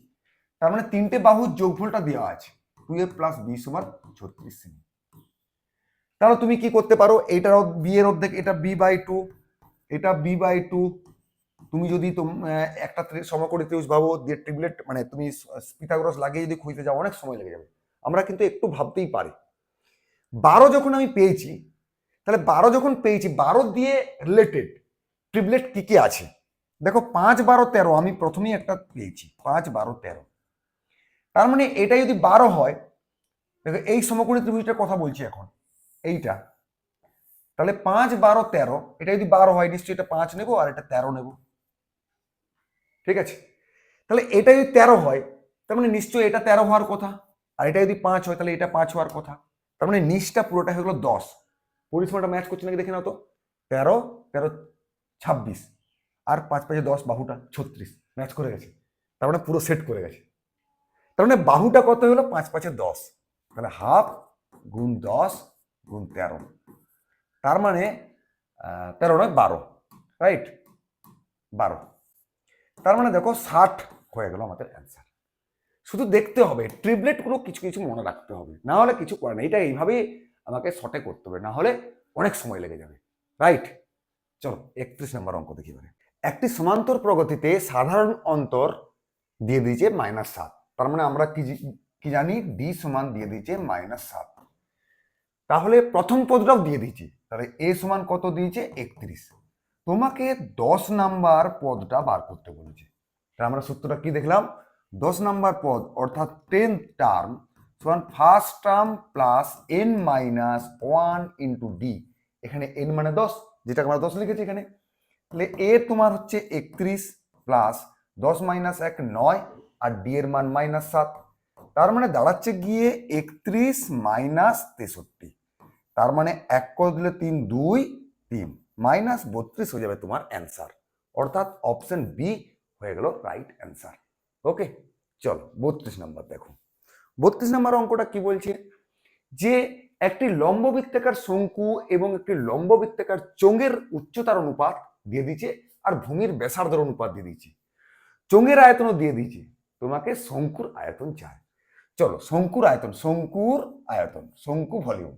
তার মানে তিনটে বাহুর যোগফলটা দেওয়া আছে 2a প্লাস বি সমান 36 সেমি। তাহলে তুমি কি করতে পারো, এইটার বি এর অর্ধেক, এটা b/2, এটা b/2। তুমি যদি একটা সমকোণী ত্রিভুজ ভাবো দিয়ে ট্রিপলেট, মানে তুমি পিথাগোরাস লাগিয়ে যদি খুঁজতে যাও অনেক সময় লেগে যাবে। আমরা কিন্তু একটু ভাবতেই পারি। 12 যখন আমি পেয়েছি, তাহলে 12 যখন পেয়েছি, 12 দিয়ে রিলেটেড ট্রিপলেট কি কি আছে, দেখো 5 12 13 আমি প্রথমেই একটা পেয়েছি, 5 12 13। তার মানে এটা যদি 12 হয়, দেখো এই সমকোণী ত্রিভুজটার কথা বলছি এখন, এইটা, তাহলে 5 12 13, এটা যদি 12 হয় নিশ্চয়ই এটা 5 নেবো আর এটা 13 নেব। ঠিক আছে, তাহলে এটা যদি 13 হয়, তার মানে নিশ্চয়ই এটা 13 হওয়ার কথা, আর এটা যদি 5 হয় তাহলে এটা 5 হওয়ার কথা। তার মানে নিচটা পুরোটা হয়ে গেল 10। পরিসীমাটা ম্যাচ করছে নাকি দেখে নাও তো, 13 13 26, আর 5 5 10, বাহুটা 36, ম্যাচ করে গেছে, তার মানে পুরো সেট করে গেছে। তার মানে বাহুটা কত হলো, 5 5 10, তাহলে হাফ গুণ 10 গুণ 13, তার মানে 13 নয় 12, রাইট 12। তার মানে দেখো 60 হয়ে গেল আমাদের অ্যান্সার। শুধু দেখতে হবে, ট্রিপলেটগুলো কিছু কিছু মনে রাখতে হবে, না হলে কিছু করে না। এটা এইভাবেই আমাকে শর্টে করতে হবে, না হলে অনেক সময় লেগে যাবে। রাইট, চলো 31 নম্বর অঙ্ক দেখি এবারে। একটি সমান্তর প্রগতিতে সাধারণ অন্তর দিয়ে দিয়েছে -7, তার মানে আমরা কি জানি, ডি সমান দিয়ে দিয়েছে -7। তাহলে প্রথম পদটাও দিয়ে দিয়েছি, তাহলে এ সমান কত দিয়েছে, 31। তোমাকে 10 নাম্বার পদটা বার করতে বলেছে। তাহলে আমরা সূত্রটা কি দেখলাম, 10 নাম্বার পদ অর্থাৎ 10th টার্ম সমান first term plus n-1 into D. এখানে n মানে 10, যেটা আমরা 10 লিখেছি এখানে। তাহলে এ তোমার হচ্ছে 31 প্লাস 10 - 1 9, আর ডি এর মান -7। তার মানে দাঁড়াচ্ছে গিয়ে 31 - 63। তার মানে 1 করে দিলে 3 2 3 -32 হয়ে যাবে তোমার অ্যান্সার। অর্থাৎ অপশন বি হয়ে গেল রাইট অ্যান্সার। ওকে, চলো 32 নাম্বার দেখো। 32 নাম্বার অঙ্কটা কি বলছে, যে একটি লম্ববৃত্তাকার শঙ্কু এবং একটি লম্ববৃত্তাকার চোঙের উচ্চতার অনুপাত দিয়ে দিচ্ছে আর ভূমির ব্যাসার্ধের অনুপাত দিয়ে দিচ্ছে, চোঙের আয়তনও দিয়ে দিচ্ছে, তোমাকে শঙ্কুর আয়তন চায়। চলো শঙ্কুর আয়তন, শঙ্কু ভলিউম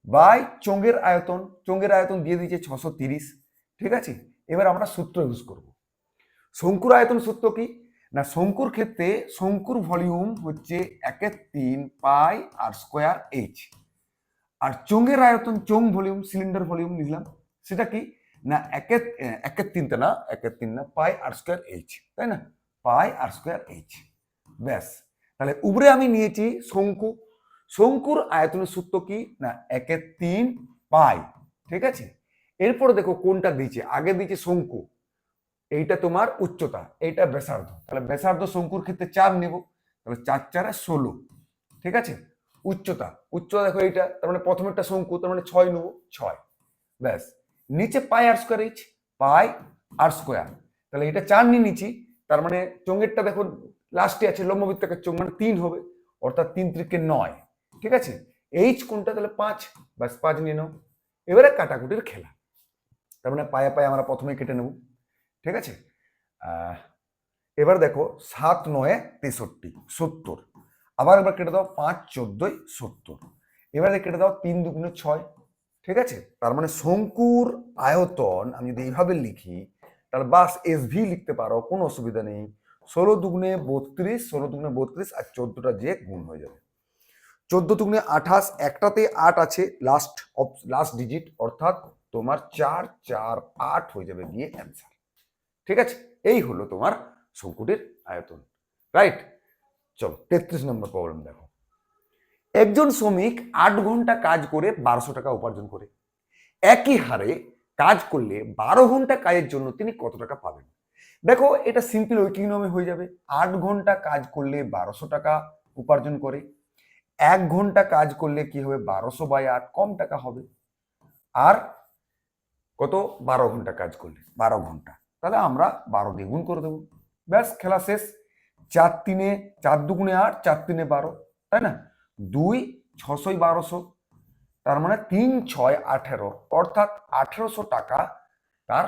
বাই চোঙের আয়তন, চোঙের আয়তন দিয়ে দিচ্ছে 630। ঠিক আছে, এবার আমরা সূত্র ইউজ করব। শঙ্কুর আয়তন সূত্র কি না, শঙ্কুর ক্ষেত্রে শঙ্কুর ভলিউম হচ্ছে 1/3 পাই আর স্কোয়ার এইচ, আর চোঙের আয়তন, চোঙ ভলিউম, সিলিন্ডার ভলিউম লিখলাম, সেটা কি না 1/3 না পাই আর স্কোয়ার এইচ, তাই না, পাই আর স্কোয়ার এইচ। ব্যাস, তাহলে উপরে আমি নিয়েছি শঙ্কু, শঙ্কুর আয়তনের সূত্র কি না 1/3 পাই। ঠিক আছে, এরপরে দেখো কোনটা দিয়েছে, আগে দিয়েছে শঙ্কু, এইটা তোমার উচ্চতা, এইটা ব্যাসার্ধ, তাহলে ব্যাসার্ধ শঙ্কুর ক্ষেত্রে 4 নেব, তাহলে 4 4 16। ঠিক আছে, উচ্চতা, উচ্চতা দেখো এইটা, তার মানে প্রথমেরটা শঙ্কু, তার মানে 6 নেব, 6। ব্যাস, নিচে পাই আর স্কোয়ার এইচ, পাই আর স্কোয়ার, তাহলে এটা 4 নিয়ে নিচ্ছি, তার মানে চোঙেরটা দেখো লাস্টে আছে লম্ববৃত্তাকার চোঙ, মানে 3 হবে, অর্থাৎ 3 3 9। ঠিক আছে, এইচ কোনটা, তাহলে 5, ব্যাস 5 নিয়ে নাও। এবারে কাটাকুটির খেলা, তার মানে পায়ে পায়ে আমরা প্রথমে কেটে নেব। ঠিক আছে, এবার দেখো 7 9 63 70, আবার এবার কেটে দাও 5 14 70, এবারে কেটে দাও 3 2 6। ঠিক আছে, তার মানে শঙ্কুর আয়তন আমি যদি এইভাবে লিখি, তাহলে বাস এসভি লিখতে পারো, কোনো অসুবিধা নেই। 16 2 32, 16 2 32 আর 14টা যে গুণ হয়ে যাবে, 14 2 28, একটাতে 8 আছে লাস্ট ডিজিট, অর্থাৎ তোমার 4 4 8 হয়ে যাবে গিয়ে অ্যান্সার। ঠিক আছে, এই হলো তোমার শঙ্কুটির আয়তন। রাইট, চলো 33 নম্বর প্রবলেম দেখো। একজন শ্রমিক 8 ঘন্টা কাজ করে 1200 টাকা উপার্জন করে, একই হারে কাজ করলে 12 ঘন্টা কাজের জন্য তিনি কত টাকা পাবেন? দেখো এটা সিম্পল ঐকিক নিয়মে হয়ে যাবে, 8 ঘন্টা কাজ করলে 1200 টাকা উপার্জন করে, 1 ঘন্টা কাজ করলে কি হবে 1200/8 কম টাকা হবে, আর কত 12 ঘন্টা কাজ করলে 12 ঘন্টা, তাহলে আমরা 12 দিয়ে গুণ করে দেবো, ব্যাস খেলা শেষ। 4 3 4 2 8, 4 3 12, তাই না, 2 600 1200, তার মানে 3 6 18, অর্থাৎ 1800 টাকা তার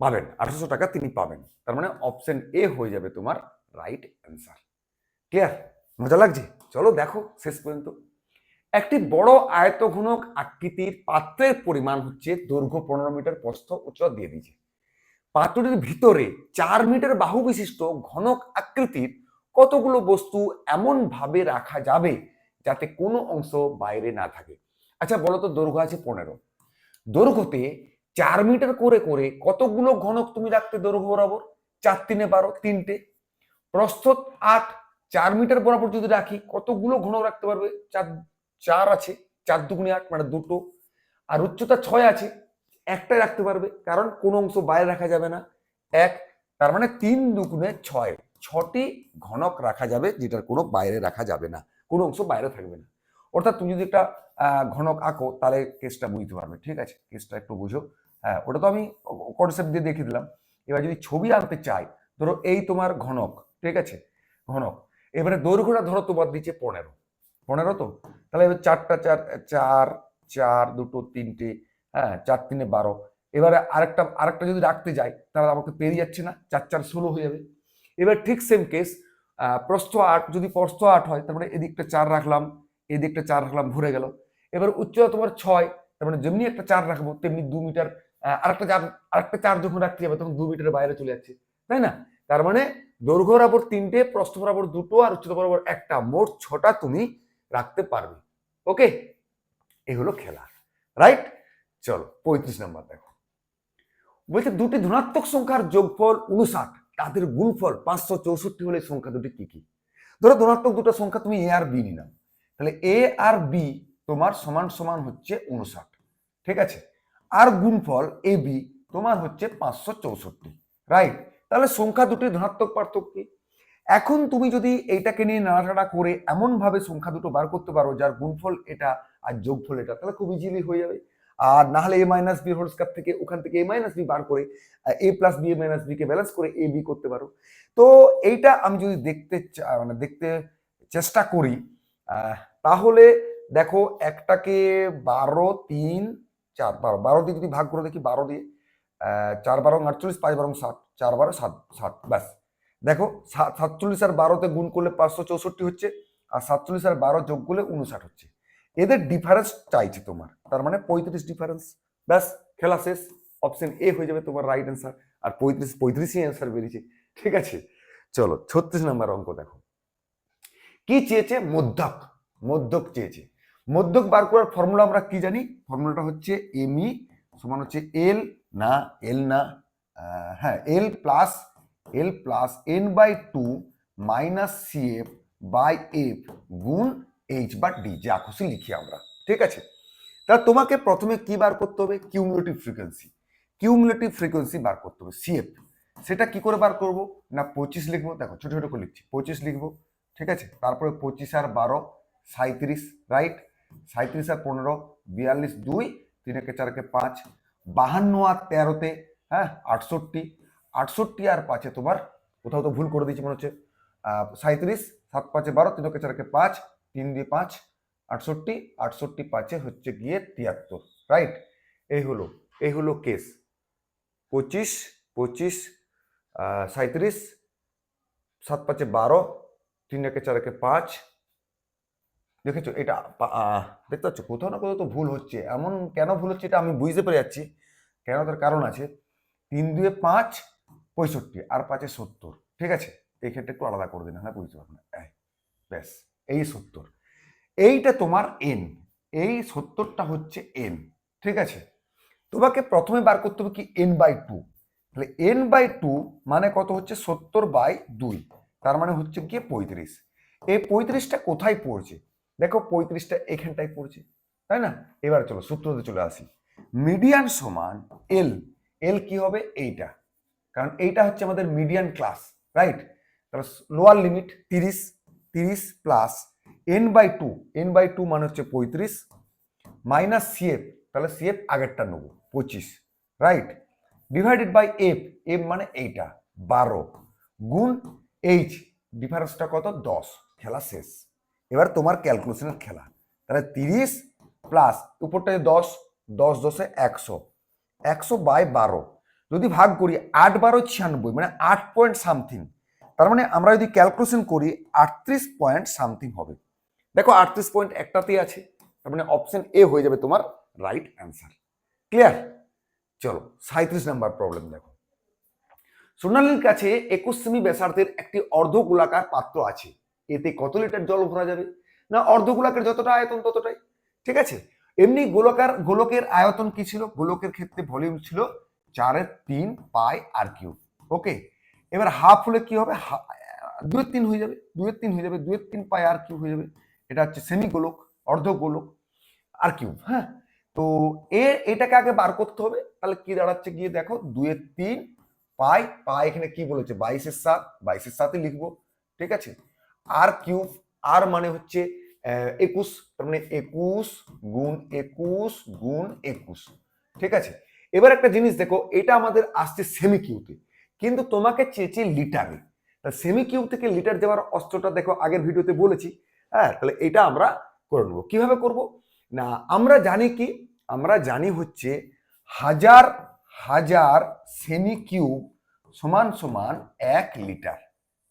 পাবেন, 1800 টাকা তিনি পাবেন, তার মানে অপশন এ হয়ে যাবে তোমার রাইট অ্যান্সার। ক্লিয়ার, মজা লাগছে? চলো দেখো শেষ পর্যন্ত। একটি বড় আয়তঘনক আকৃতির পাত্রের পরিমাণ হচ্ছে দৈর্ঘ্য 15 মিটার, প্রস্থ উচ্চতা দিয়ে দিয়েছে। পাত্রটির ভিতরে 4 মিটার বাহু বিশিষ্ট ঘনক আকৃতির কতগুলো বস্তু এমন ভাবে রাখা যাবে যাতে কোনো অংশ বাইরে না থাকে? আচ্ছা বলো তো, দৈর্ঘ্য আছে 15, দৈর্ঘ্যতে 4 মিটার করে করে কতগুলো ঘনক তুমি রাখতে দৈর্ঘ্য বরাবর? 4 3 12, 3টে। প্রস্থ 8, 4 মিটার বরাবর যদি রাখি কতগুলো ঘনক রাখতে পারবে? 4 আছে, 4 2 8 মানে 2টো, আর উচ্চতা 6 আছে, একটাই রাখতে পারবে, কারণ কোনো অংশ বাইরে রাখা যাবে না, 1, তার মানে 3 2 6, 6টি ঘনক রাখা যাবে যেটার কোনো বাইরে রাখা যাবে না, কোনো অংশ বাইরে থাকবে না। অর্থাৎ তুমি যদি একটা ঘনক আঁকো তাহলে কেসটা বুঝতে পারবে। ঠিক আছে, কেসটা একটু বুঝো। হ্যাঁ, ওটা তো আমি কনসেপ্ট দিয়ে দেখিয়ে দিলাম। এবার যদি ছবি আনতে চাই, ধরো এই তোমার ঘনক, ঠিক আছে, ঘনক, এবারে দৈর্ঘ্যটা ধরো তোমার দিচ্ছে 15, তো তাহলে এবার 4টা 4 4 4 2টো 3টে, হ্যাঁ 4 3 12, এবারে আরেকটা যদি রাখতে যাই তাহলে আমাকে পেরিয়ে যাচ্ছে না, 4 4 16 হয়ে যাবে। এবার ঠিক সেম কেস, প্রস্থ 8, যদি প্রস্থ 8 হয় তার মানে এদিকটা 4 রাখলাম, এদিকটা 4 রাখলাম, ভরে গেল। এবার উচ্চতা তোমার 6, তার মানে যেমনি একটা 4 রাখবো তেমনি 2 মিটার, আরেকটা 4 যখন রাখতে যাবে তখন 2 মিটারের বাইরে চলে যাচ্ছে, তাই না? তার মানে দৈর্ঘ্য বরাবর 3টে, প্রস্থ বরাবর 2টো, আর উচ্চতা বরাবর 1টা, মোট 6টা তুমি রাখতে পারবে। ওকে, এই হলো খেলা। রাইট, চলো 35 নম্বর দেখো। বলছে দুটি ধনাত্মক সংখ্যার যোগফল 59, তাদের গুণফল 564 হলে সংখ্যা দুটি কি কি? ধরো ধনাত্মক দুটো সংখ্যা তুমি এ আর বি নিলাম, তাহলে এ আর বি তোমার সমান সমান হচ্ছে 59, ঠিক আছে, আর গুণফল এ বি তোমার হচ্ছে 564। রাইট, তাহলে সংখ্যা দুটি ধনাত্মক পার্থক্য কি? এখন তুমি যদি এইটাকে নিয়ে নাড়াচাড়া করে এমন ভাবে সংখ্যা দুটো বার করতে পারো যার গুণফল এটা আর যোগফল এটা, তাহলে খুব ইজিলি হয়ে যাবে। আর না হলে এ মাইনাস বি হোল স্কয়ার থেকে ওখান থেকে এ মাইনাস বি বার করে এ প্লাস বি মাইনাস বি কে ব্যালেন্স করে এ বি করতে পারো। তো এইটা আমি যদি দেখতে চেষ্টা করি, তাহলে দেখো একটাকে 12 3 4 12 দিয়ে যদি ভাগ করে দেখি 12 দিয়ে 4 12 48 5 12 60 4 12 60 ব্যাস। দেখো 47 আর 12তে গুণ করলে 564 হচ্ছে, আর 47 আর 12 যোগ করলে 59 হচ্ছে। এদের ডিফারেন্স চাইছে তোমার, তার মানে 35 ডিফারেন্স। ব্যাস, খেলা শেষ। অপশন এ হয়ে যাবে তোমার রাইট অ্যান্সার। আর 35ই অ্যান্সার বেরিয়েছে। ঠিক আছে, চলো 36 নম্বর অঙ্ক দেখো। কি চেয়েছে? মধ্যক। মধ্যক চেয়েছে। মধ্যক বার করার ফর্মুলা আমরা কি জানি? ফর্মুলাটা হচ্ছে এমই সমান হচ্ছে এল না হ্যাঁ L plus N by 2 minus CF by F গুণ এইচ বা ডি, যা খুশি লিখি আমরা। ঠিক আছে, তা তোমাকে প্রথমে কি বার করতে হবে? Cumulative frequency. কিউমুলেটিভ ফ্রিকোয়েন্সি বার করতে হবে, সিএফ। সেটা কি করে বার করব? না 25 লিখবো, দেখো ছোট ছোট করে লিখছি, 25 লিখবো। ঠিক আছে, তারপরে 25 আর 12 37, রাইট। 37 আর 15 42, 2 3 একে 4 একে 5, 52 আর 13তে হ্যাঁ 68, 68 আর 5-এ তোমার কোথাও তো ভুল করে দিয়েছি মনে হচ্ছে, 37, 7 5 12, 3 একে 4 একে 5, 3 দিয়ে 5 68, 68 5-এ হচ্ছে গিয়ে 73, রাইট। এই হলো কেস। 25 25 37, 7 5 12, 3 একে 4 একে 5। দেখেছো এটা দেখতে পাচ্ছ কোথাও না কোথাও তো ভুল হচ্ছে। এমন কেন ভুল হচ্ছে এটা আমি বুঝতে পেরে যাচ্ছি, কেন তার কারণ আছে। 3 2 5 65 আর 5 70। ঠিক আছে, এই ক্ষেত্রে একটু আলাদা করে দিন, হ্যাঁ বুঝতে পারবেন। ব্যাস, এই 70, এইটা তোমার এন, এই 70টা হচ্ছে এন। ঠিক আছে, তোমাকে প্রথমে বার করতে হবে কি এন বাই 2। তাহলে এন বাই 2 মানে কত হচ্ছে? 70/2, তার মানে হচ্ছে গিয়ে 35। এই 35টা কোথায় পড়ছে? দেখো 35টা এখানটায় পড়ছে, তাই না? এবার চলো সূত্রতে চলে আসি। মিডিয়ান সমান এল। এল কি হবে? এইটা, কারণ এইটা হচ্ছে আমাদের মিডিয়ান ক্লাস, রাইট। তাহলে lower limit 30, 30 plus N by 2, N by 2 মানে হচ্ছে 35 মাইনাস সিএফ, তাহলে সিএফ আগেরটা নেব 25, right, divided by F, F মানে এইটা 12 গুণ এইচ, ডিফারেন্সটা কত? 10। খেলা শেষ। এবার তোমার ক্যালকুলেশনের খেলা। তাহলে 30 প্লাস উপরটায় 10, 10 10 100, 100/12 যদি ভাগ করি 8 12 96, মানে 8 পয়েন্ট সামথিং। তার মানে আমরা যদি ক্যালকুলেশন করি 38 পয়েন্ট সামথিং হবে। দেখো 38 পয়েন্ট একটাতেই আছে, তার মানে অপশন এ হয়ে যাবে তোমার রাইট অ্যান্সার। ক্লিয়ার? চলো 37 নাম্বার প্রবলেম দেখো। সোনালীর কাছে 21 সেমি ব্যাসার্ধের একটি অর্ধগোলাকার পাত্র আছে। এতে কত লিটার জল ভরা যাবে? না অর্ধগোলাকের যতটা আয়তন ততটাই। ঠিক আছে, এমনি গোলকের আয়তন কি ছিল? গোলকের ক্ষেত্রে ভলিউম ছিল 4/3 পাই আর কিউব। ওকে, এবার হাফ হলে কি হবে? 2/3 হয়ে যাবে, 2/3 হয়ে যাবে, 2/3 পাই আর কিউব হয়ে যাবে। এটা হচ্ছে সেমি গোলক, অর্ধগোলক আর কিউব। হ্যাঁ, তো এটাকে আগে বার করতে হবে। তাহলে কি দাঁড়াচ্ছে গিয়ে দেখো 2/3 পাই, পাই এখানে কি বলেছে? 22 এর 7, 22 এর 7 লিখবো। ঠিক আছে, আর কিউব, আর মানে হচ্ছে 21, তার মানে 21 গুণ 21 গুণ 21। ঠিক আছে, এবার একটা জিনিস দেখো, এটা আমাদের আসছে সেমি কিউতে, কিন্তু তোমাকে চেয়েছে লিটারে। সেমি কিউব থেকে লিটার দেওয়ার অস্ত্রটা দেখো আগের ভিডিওতে বলেছি। হ্যাঁ, তাহলে এটা আমরা করে নেবো। কিভাবে করব? না আমরা জানি কি, আমরা জানি হচ্ছে হাজার হাজার সেমি কিউব সমান সমান 1 লিটার।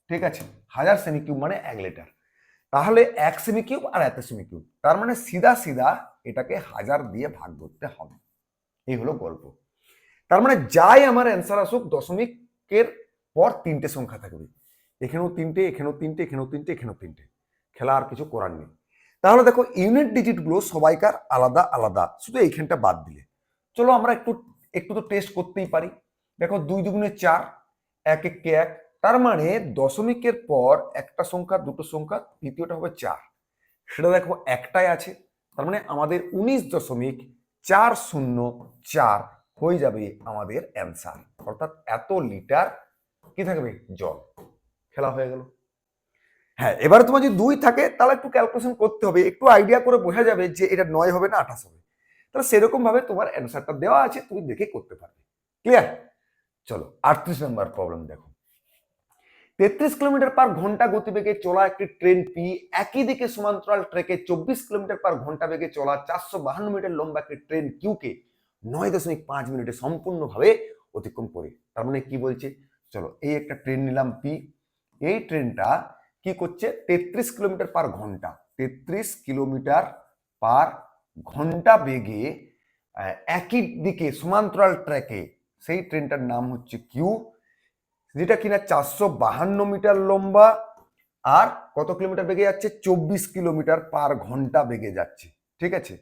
ঠিক আছে, 1000 সেমি কিউব মানে 1 লিটার। তাহলে 1 সেমি কিউব আর 1 সেমি কিউব, তার মানে সিধা সিধা এটাকে 1000 দিয়ে ভাগ করতে হবে। এই হলো গল্প। তার মানে যাই আমার অ্যান্সার আসুক, দশমিকের পর 3টে সংখ্যা থাকবে। এখানেও 3টে, এখানেও 3টে, এখানেও 3টে, এখানেও 3টে। খেলা আর কিছু করার নেই। তাহলে দেখো ইউনিট ডিজিটগুলো সবাইকার আলাদা আলাদা, শুধু এইখানটা বাদ দিলে। চলো আমরা একটু তো টেস্ট করতেই পারি। দেখো 2 2 4, 1 1 1, তার মানে দশমিকের পর একটা সংখ্যা, দুটো সংখ্যা, তৃতীয়টা হবে 4। সেটা দেখো একটাই আছে, তার মানে আমাদের 19.404 হয়ে যাবে আমাদের অ্যান্সার। অর্থাৎ এত লিটার কি থাকবে? জল। খেলা হয়ে গেল। হ্যাঁ, এবারে তোমার যদি 2 থাকে তাহলে একটু ক্যালকুলেশন করতে হবে, একটু আইডিয়া করে বোঝা যাবে যে এটা 9 হবে না 28 হবে। তাহলে সেরকম ভাবে তোমার অ্যান্সারটা দেওয়া আছে, তুমি দেখে করতে পারবে। ক্লিয়ার? চলো 38 নম্বর প্রবলেম দেখো। 33 কিলোমিটার/ঘন্টা গতিবেগে চলা একটি ট্রেন পি একই দিকে সমান্তরাল ট্র্যাকে 24 কিলোমিটার/ঘন্টা বেগে চলা 452 মিটার লম্বা একটি ট্রেন কিউকে 9.5 মিনিটে সম্পূর্ণভাবে অতিক্রম করে। তার মানে কি বলছে, চলো এই একটা ট্রেন নিলাম পি, এই ট্রেনটা কি করছে 33 কিলোমিটার/ঘন্টা, 33 কিলোমিটার/ঘন্টা বেগে একই দিকে সমান্তরাল ট্র্যাকে, সেই ট্রেনটার নাম হচ্ছে কিউ, যেটা কিনা 452 মিটার লম্বা আর কত কিলোমিটার বেগে যাচ্ছে, 24 কিলোমিটার/ঘন্টা বেগে যাচ্ছে। ঠিক আছে,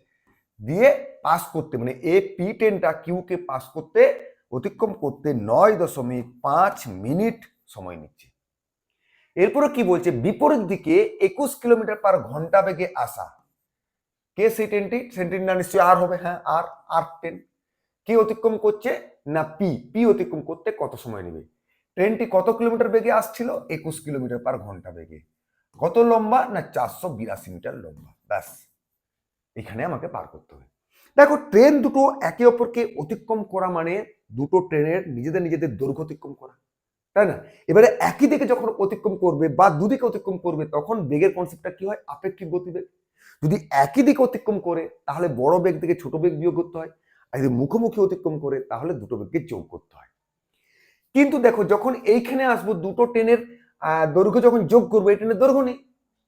দিয়ে পাস করতে মানে এ পি ট্রেনটা কিউকে পাস করতে অতিক্রম করতে 9.5 মিনিট সময় নিচ্ছে। এরপরে কি বলছে, বিপরীত দিকে 21 কিলোমিটার/ঘন্টা বেগে আসা কে সেই ট্রেনটি, ট্রেনটির না নিশ্চয়ই আর হবে, হ্যাঁ আর আর ট্রেন কি অতিক্রম করছে না পি, পি অতিক্রম করতে কত সময় নেবে। ট্রেনটি কত কিলোমিটার বেগে আসছিল, 21 কিলোমিটার/ঘন্টা বেগে, কত লম্বা না 482 মিটার লম্বা। ব্যাস এখানে আমাকে পার করতে হবে। দেখো ট্রেন দুটো একে অপরকে অতিক্রম করা মানে দুটো ট্রেনের নিজেদের দৈর্ঘ্য অতিক্রম করা, তাই না? এবারে একই দিকে যখন অতিক্রম করবে বা দুদিকে অতিক্রম করবে তখন বেগের কনসেপ্টটা কি হয়, আপেক্ষিক গতিবেগ। যদি একই দিকে অতিক্রম করে তাহলে বড় বেগ থেকে ছোট বেগ বিয়োগ করতে হয়, আর যদি মুখোমুখি অতিক্রম করে তাহলে দুটো বেগকে যোগ করতে হয়। কিন্তু দেখো যখন এইখানে আসবো দুটো ট্রেনের দৈর্ঘ্য যখন যোগ করবো, এই ট্রেনের দৈর্ঘ্য নেই,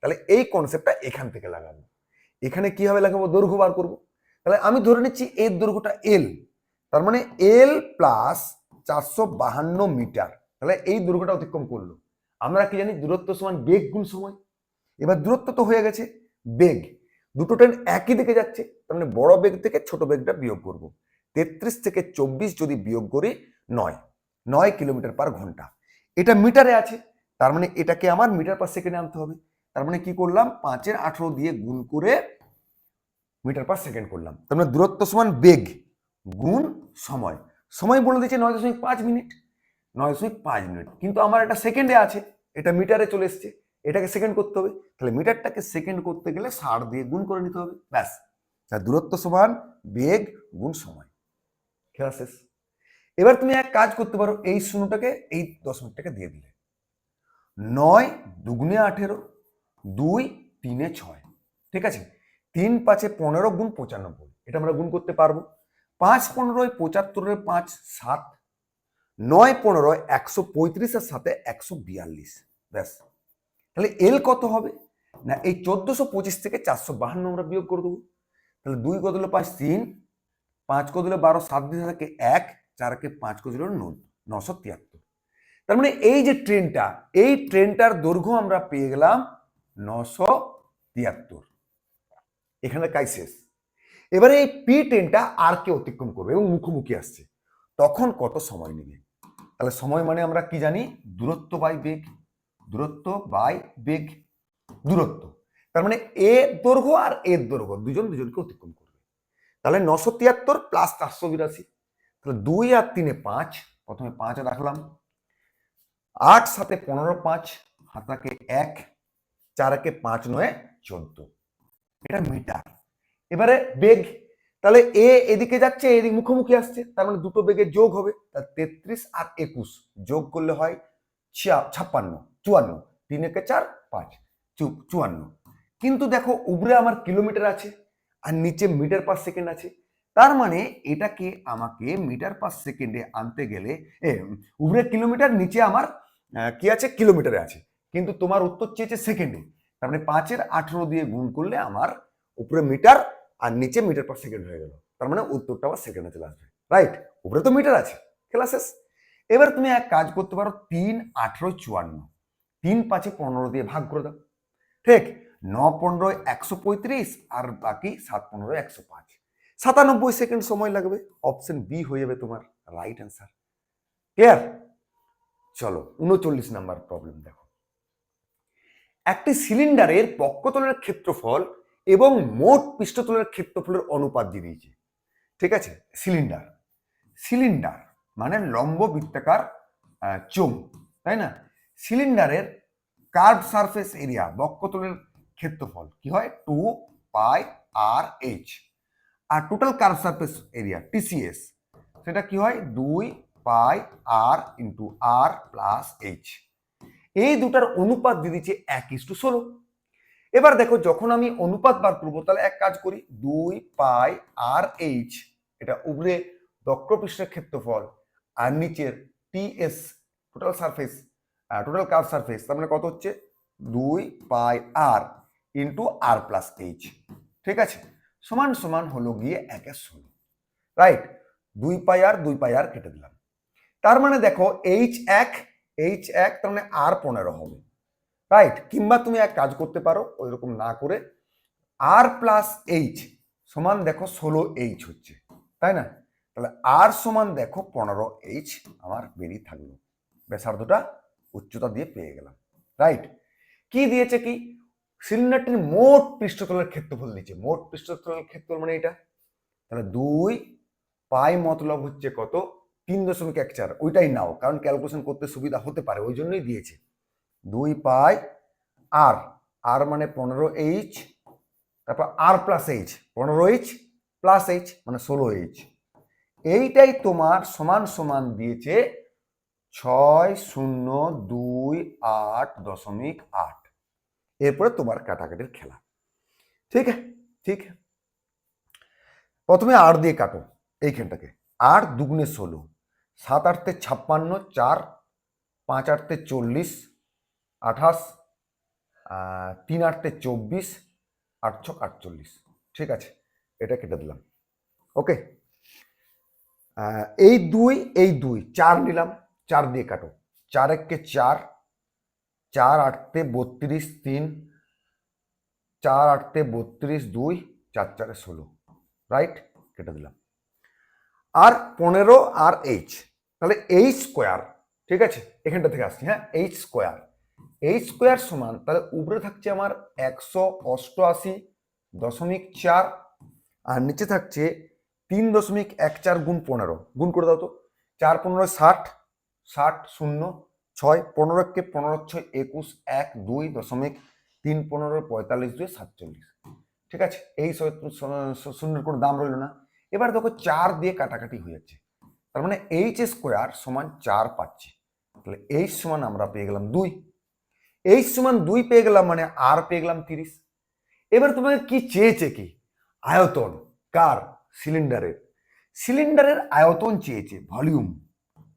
তাহলে এই কনসেপ্টটা এখান থেকে লাগাবো। এখানে কিভাবে লাগাবো, দৈর্ঘ্য বার করবো। তাহলে আমি ধরে নিচ্ছি এর দৈর্ঘ্যটা এল, তার মানে এল প্লাস 452 মিটার, তাহলে এই দৈর্ঘ্যটা অতিক্রম করলো। আমরা কি জানি, দূরত্ব সমান বেগ গুণ সময়। এবার দূরত্ব তো হয়ে গেছে, বেগ, দুটো ট্রেন একই দিকে যাচ্ছে, তার মানে বড় বেগ থেকে ছোট বেগটা বিয়োগ করব। 33 থেকে 24 যদি বিয়োগ করি 9 কিলোমিটার/ঘন্টা। এটা মিটারে আছে, তার মানে এটাকে আমার মিটার/সেকেন্ডে আনতে হবে। তার মানে কি করলাম, 5-এর 18 দিয়ে গুণ করে মিটার/সেকেন্ড করলাম। তার মানে দূরত্ব সমান বেগ গুণ সময়। সময় বলে দিচ্ছে 9.5 মিনিট, 9.5 মিনিট, কিন্তু আমার এটা সেকেন্ডে আছে, এটা মিটারে চলে এসছে, এটাকে সেকেন্ড করতে হবে। তাহলে মিটারটাকে সেকেন্ড করতে গেলে 60 দিয়ে গুণ করে নিতে হবে, ব্যাস। দূরত্ব সমান বেগ গুণ সময়, খেলা শেষ। এবার তুমি এক কাজ করতে পারো, এই শূন্যটাকে এই দশমিকটাকে দিয়ে দিলে, 9 দুগুণে 18, 2 3-এ 6, ঠিক আছে। 3 5-এ 15 গুণ 95, এটা আমরা গুণ করতে পারবো। 5 15-এ 75, 5 7, 9 15-এ 135 আর 7-এ 142, ব্যাস। তাহলে এল কত হবে না, এই 1425 থেকে 452 আমরা বিয়োগ করে দেবো। তাহলে 2 কত হলো 5 3, 5 কত হলো 12, 7 দিয়ে থাকে 1, 4-কে 5 কত হলো 973। তার মানে এই যে ট্রেনটা, এই ট্রেনটার দৈর্ঘ্য আমরা পেয়ে গেলাম 973। এখানে কাজ শেষ। এবারে এই পি ট্রেনটা আর কে অতিক্রম করবে এবং মুখোমুখি আসছে, তখন কত সময় নেবে। তাহলে সময় মানে আমরা কি জানি, দূরত্ব বাই বেগ, দূরত্ব বাই বেগ, দূরত্ব। তার মানে এ দৈর্ঘ্য আর এর দৈর্ঘ্য দুজন দুজনকে অতিক্রম করবে। তাহলে 973 প্লাস 482, তাহলে 2 আর 3-এ 5, প্রথমে 5 রাখলাম, 8 7-এ 15, 5 হাতাকে 1, 4-কে 5 9-এ 14, এটা মিটার। এবারে বেগ, তাহলে এ এদিকে যাচ্ছে, এদিকে মুখোমুখি আসছে, তার মানে দুটো বেগের যোগ হবে। তাহলে 33 আর 21 যোগ করলে হয় 56 54, 3-একে 4 5 54। কিন্তু দেখো উপরে আমার কিলোমিটার আছে আর নিচে মিটার/সেকেন্ড আছে, তার মানে এটাকে আমাকে মিটার/সেকেন্ডে আনতে গেলে উপরে কিলোমিটার, নিচে আমার কি আছে, কিলোমিটারে আছে, কিন্তু তোমার উত্তর চেয়েছে সেকেন্ডে। তার মানে 5-এর 18 দিয়ে গুণ করলে আমার উপরে মিটার আর নিচে মিটার/সেকেন্ড হয়ে গেল, তার মানে উত্তরটা আবার সেকেন্ডে চলে আসবে, রাইট। উপরে তো মিটার আছে, খেলা শেষ। এবার তুমি এক কাজ করতে পারো, 3 18 54, 3 5-এ 15 দিয়ে ভাগ করে দাও, ঠিক। 9 15 135 আর বাকি 7 15 105, 97 সেকেন্ড সময় লাগবে। অপশন বি হয়ে যাবে তোমার রাইট অ্যান্সার। ক্লিয়ার? চলো 39 নাম্বার প্রবলেম দেখো। একটি সিলিন্ডারের বক্ষতলের ক্ষেত্রফল এবং মোট পৃষ্ঠতলের ক্ষেত্রফলের অনুপাত দিয়ে দিয়েছে, ঠিক আছে। সিলিন্ডার, সিলিন্ডার মানে লম্ব বৃত্তাকার চোঙ, তাই না। সিলিন্ডারের কার্ভ সারফেস এরিয়া, বক্ষতলের ক্ষেত্রফল কি হয় 2 পাই আর এইচ, আর total curve surface area TCS, সেটা কি হয় 2 পাই আর ইন্টু আর প্লাস এইচ। এই দুটার অনুপাত দিয়ে দিচ্ছে 1:16। এবার দেখো যখন আমি অনুপাত বার করবো তাহলে এক কাজ করি, 2 পাই আর এইচ, এটা উপরে বক্রপৃষ্ঠের ক্ষেত্রফল আর নিচের TS total surface, total curve surface, তার মানে কত হচ্ছে 2 পাই আর ইন্টু আর প্লাস এইচ, ঠিক আছে, সমান সমান হলো গিয়ে 1/16, রাইট। 2 পাই আর কেটে দিলাম। তার মানে দেখো এইচ এক তার মানে আর 15 হবে, রাইট। কিংবা তুমি এক কাজ করতে পারো ওই রকম না করে আর প্লাস এইচ সমান দেখো 16H হচ্ছে, তাই না? তাহলে আর সমান দেখো 15H আমার বেরিয়ে থাকলো, ব্যাসার্ধটা উচ্চতা দিয়ে পেয়ে গেলাম, রাইট। কি দিয়েছে, কি সিলিন্ডারটির মোট পৃষ্ঠতলের ক্ষেত্রফল দিয়েছে, মোট পৃষ্ঠতলের ক্ষেত্রফল মানে এটা, তাহলে 2 পাই মতলব হচ্ছে কত 3.14, ওইটাই নাও কারণ ক্যালকুলেশন করতে সুবিধা হতে পারে ওই জন্যই দিয়েছে। 2 পাই আর, আর মানে 15H, তারপর r plus h 15H plus h মানে 16H, এইটাই তোমার সমান সমান দিয়েছে 6028.8। এরপরে তোমার কাটাকাটির খেলা, ঠিক আছে, ঠিক। প্রথমে আর দিয়ে কাটো এইখানটাকে, 8 দুগুণে 16, 7 8 56, 4 5 8 40, 28, 3 8 24, 8 6 48, ঠিক আছে, এটা কেটে দিলাম, ওকে। এই দুই 4 নিলাম, 4 দিয়ে কাটো, 4 1 4, 4 8 32, 3, 4 8 32, 2, 4 4 16, রাইট, কেটে দিলাম। আর 15 আর এইচ, তাহলে এইচ স্কোয়ার, ঠিক আছে, এখানটা থেকে আসছি, হ্যাঁ, এইচ স্কোয়ার সমান, তাহলে উপরে থাকছে আমার 188.4 আর নিচে থাকছে 3.14 গুণ 15, গুণ করে দাও তো, 4 15 60, 60 0 6, 15 কে 15 6 21, 1 2.3 15 45 2 47, ঠিক আছে, এই শূন্যের কোনো দাম রইল না। এবার দেখো 4 দিয়ে কাটাকাটি হয়ে যাচ্ছে, তার মানে এইচ স্কোয়ার সমান 4 পাচ্ছি, তাহলে এইচ সমান আমরা পেয়ে গেলাম 2, এইচ সমান 2 পেয়ে গেলাম মানে আর পেয়ে গেলাম 30। এবার তোমাকে কি চেয়েছে, কি আয়তন, কার সিলিন্ডারের আয়তন চেয়েছে, ভলিউম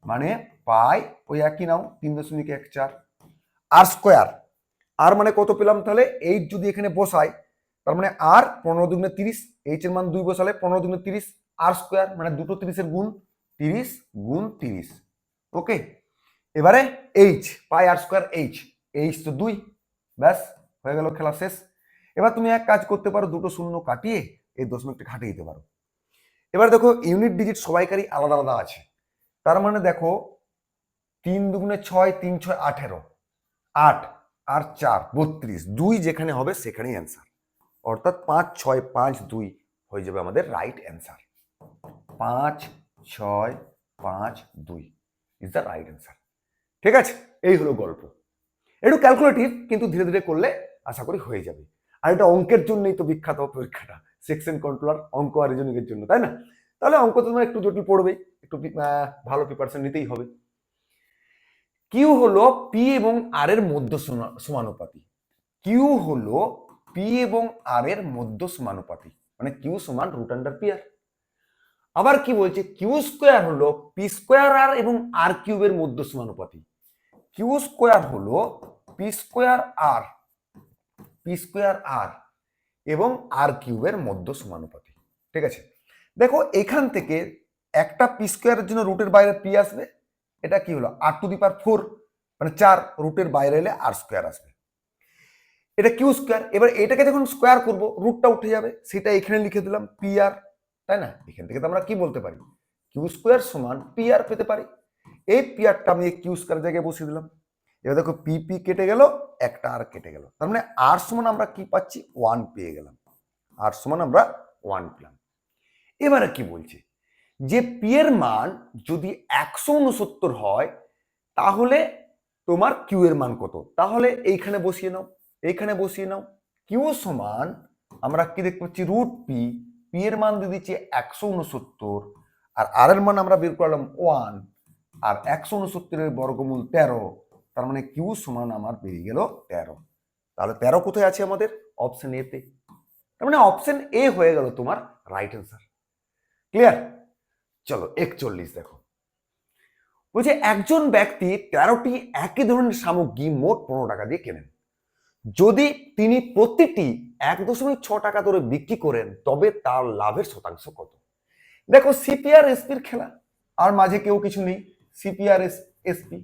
মানে পাই ওই একই নাও 3.14 আর স্কোয়ার, আর মানে কত পেলাম, তাহলে এইচ যদি এখানে বসাই তার মানে আর 15 দুগুণে 30, এইচ এর মান 2 বসালে 15 দুগুণে 30, আর স্কোয়ার মানে দুটো 30 এর গুণ, 30 গুণ 30, ওকে। এবারে এইচ পাই আর স্কোয়ার এইচ তো 2, ব্যাস হয়ে গেল, খেলা শেষ। এবার তুমি এক কাজ করতে পারো, দুটো শূন্য কাটিয়ে এই দশমিকটা ঘাটিয়ে দিতে পারো। এবার দেখো ইউনিট ডিজিট সবাইকারই আলাদা আলাদা আছে, তার মানে দেখো 3 দুগুণে 6, 3 6 18, 8 আর 4 32, 2 যেখানে হবে সেখানেই অ্যান্সার, অর্থাৎ 5 6 5 2 হয়ে যাবে আমাদের right answer, 5 6 5 2 is the right answer, ঠিক আছে। এই হলো গল্প, একটু ক্যালকুলেটিভ কিন্তু ধীরে ধীরে করলে আশা করি হয়ে যাবে। আর এটা অঙ্কের জন্যই তো বিখ্যাত পরীক্ষাটা, সেকশন কন্ট্রোলার, অঙ্ক আর রিজনিংয়ের জন্য, তাই না? তাহলে অঙ্ক তো তোমার একটু জটিল পড়বেই, একটু ভালো প্রিপারেশন নিতেই হবে। কিউ হলো পি এবং আর এর মধ্য সমানুপাতি, কিউ হলো পি এবং আর এর মধ্য সমানুপাতি, মানে কিউ সমান √πr। আবার কি বলছে, কিউ স্কোয়ার হলো পি স্কোয়ার আর এবং আর কিউবের মধ্য সমানুপাতি, কিউ স্কোয়ার হলো পি স্কোয়ার আর এবং আর কিউবের মধ্য সমানুপাতি, ঠিক আছে। দেখো এখান থেকে একটা পি স্কোয়ারের জন্য রুটের বাইরে পি আসবে, এটা কি হলো r⁴, মানে 4 রুটের বাইরে এলে আর স্কোয়ার আসবে, এটা কিউ স্কোয়ার। এবার এটাকে যখন স্কোয়ার করব রুটটা উঠে যাবে, সেটা এখানে লিখে দিলাম পি আর, তাই না? এখান থেকে তো আমরা কি বলতে পারি, কিউ স্কোয়ার সমান পি আর পেতে পারি। এই পি আরটা আমি কিউ স্কোয়ার জায়গায় বসিয়ে দিলাম। এবার দেখো পি পি কেটে গেল, একটা আর কেটে গেল, তার মানে আর সমান আমরা কি পাচ্ছি 1 পেয়ে গেলাম, আর সমান আমরা 1 পেলাম। এবারে কি বলছে, যে পি এর মান যদি 169 হয় তাহলে তোমার কিউ এর মান কত, তাহলে এইখানে বসিয়ে নাও, কিউ সমান আমরা কি দেখতে পাচ্ছি √p, পি এর মান দিয়ে দিচ্ছি 169 আর আর এর মান আমরা বের করলাম 1, আর 169 এর বর্গমূল 13, তার মানে কিউ সমান আমার বেরিয়ে গেল 13। তাহলে 13 কোথায় আছে আমাদের? অপশন এ তে। তার মানে অপশন এ হয়ে গেল তোমার রাইট অ্যান্সার। ক্লিয়ার? চলো 41 দেখো, বলছে একজন ব্যক্তি 13টি একই ধরনের সামগ্রী মোট 15 টাকা দিয়ে কেনেন। যদি তিনি প্রতিটি 1.6 টাকা ধরে বিক্রি করেন তবে তার লাভের শতাংশ কত? দেখো সিপিআর এসপির খেলা, আর মাঝে কেউ কিছু নেই। সিপিআর এসপি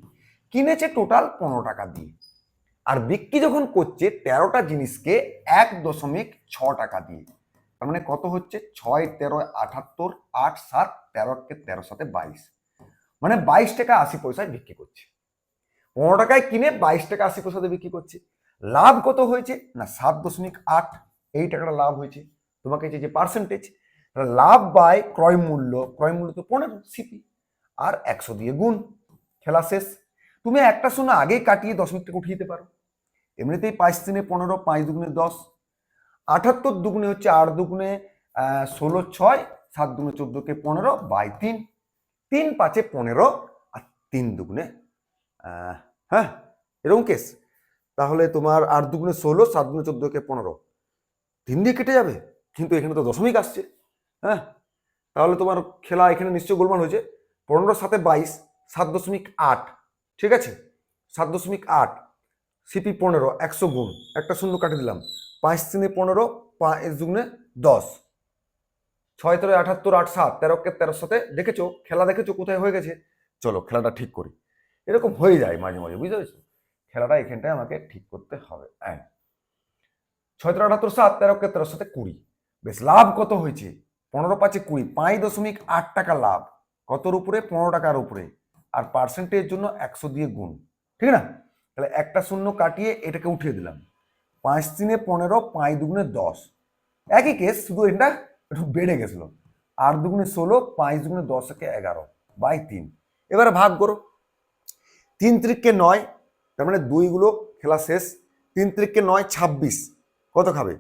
কিনেছে টোটাল 15 টাকা দিয়ে, আর বিক্রি যখন করছে 13টা জিনিসকে 1.6 টাকা দিয়ে। তার মানে কত হচ্ছে? 6 13 78, 8 7 13 কে 13 সাথে 22, মানে 22 টাকা 80 পয়সায় বিক্রি করছে। 15 টাকায় কিনে 22 টাকা 80 পয়সাতে বিক্রি করছে। লাভ কত হয়েছে? না 7.8, এই টাকাটা লাভ হয়েছে। তোমাকে যে পার্সেন্টেজ, লাভ বাই ক্রয় মূল্য তো 15 সিপি, আর 100 দিয়ে গুণ, খেলা শেষ। তুমি একটা শূন্য আগেই কাটিয়ে 10 টাকা উঠিয়ে দিতে পারো। এমনিতেই 5 3 15, 5 2 10, 78 দুগুণে হচ্ছে 8 দুগুণে 16 6, 7 দুগুণে 14 কে 15 বাই 3, 3 5 15, আর 3 দুগুণে হ্যাঁ এরকম কেস। তাহলে তোমার 8 দুগুণে 16, 7 দুগুণে 14 কে 15, 3 দিয়ে কেটে যাবে, কিন্তু এখানে তো দশমিক আসছে। হ্যাঁ, তাহলে তোমার খেলা এখানে নিশ্চয় গোলমাল হয়েছে। 15 সাথে 22, 7.8, ঠিক আছে, 7.8 সিপি 15, 100 গুণ, একটা শূন্য কাটে দিলাম, 5 3 15, 5 দুগুণে 10, 6 3 78, 8 7 13 কে 13 সাথে। দেখেছো খেলা, দেখেছো কোথায় হয়ে গেছে? চলো খেলাটা ঠিক করি। এরকম হয়ে যায় মাঝে মাঝে, বুঝতে পেরেছো? খেলাটা এখানটায় আমাকে ঠিক করতে হবে। 6 3 78 7 13 কে 13 সাথে 20। বেশ, লাভ কত হয়েছে? 15 5 20, 5.8 টাকা লাভ। কতর উপরে? 15 টাকার উপরে। আর পার্সেন্টের জন্য 100 দিয়ে গুণ, ঠিক না? তাহলে একটা শূন্য কাটিয়ে এটাকে উঠিয়ে দিলাম। 5 3 15, 5 দুগুণে 10, একই কেস, শুধু এটা একটু বেড়ে গেছিল। 8 দুগুণে 16, 5 দুগুণে 10 কে 11 বাই 3। এবারে ভাগ করো। 3 3 9, তার মানে 2 গুলো খেলা শেষ। 3 3 9 26, কত খাবে?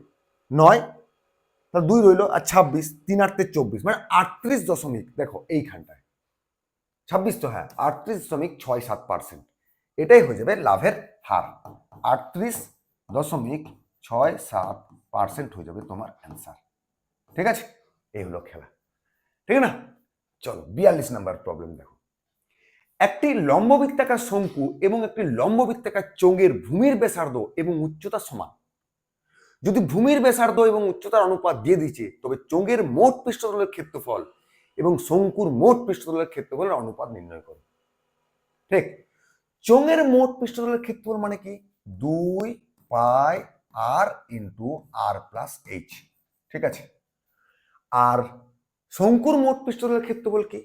9, তাহলে 2 রইলো, আর 26, 3 8 24, মানে 38 দশমিক, দেখো এইখানটায় 26 তো, হ্যাঁ 38.67%। এটাই হয়ে যাবে লাভের হার। 38.67% হয়ে যাবে তোমার অ্যান্সার। ঠিক আছে, এই হলো খেলা, ঠিক না? চলো 42 নাম্বার প্রবলেম দেখো। একটি লম্ববৃত্তাকার শঙ্কু এবং একটি লম্ববৃত্তাকার চোঙের ভূমির ব্যাসার্ধ এবং উচ্চতা সমান। যদি ভূমির ব্যাসার্ধ এবং উচ্চতার অনুপাত দিয়ে দিচ্ছে, তবে চোঙের মোট পৃষ্ঠতলের ক্ষেত্রফল এবং শঙ্কুর মোট পৃষ্ঠতলের ক্ষেত্রফলের অনুপাত নির্ণয় করো। ঠিক, চোঙের মোট পৃষ্ঠতলের ক্ষেত্রফল মানে কি? 2 পাই আর ইন্টু আর প্লাস এইচ, ঠিক আছে। আর শঙ্কুর মোট পৃষ্ঠতলের ক্ষেত্রফল কি?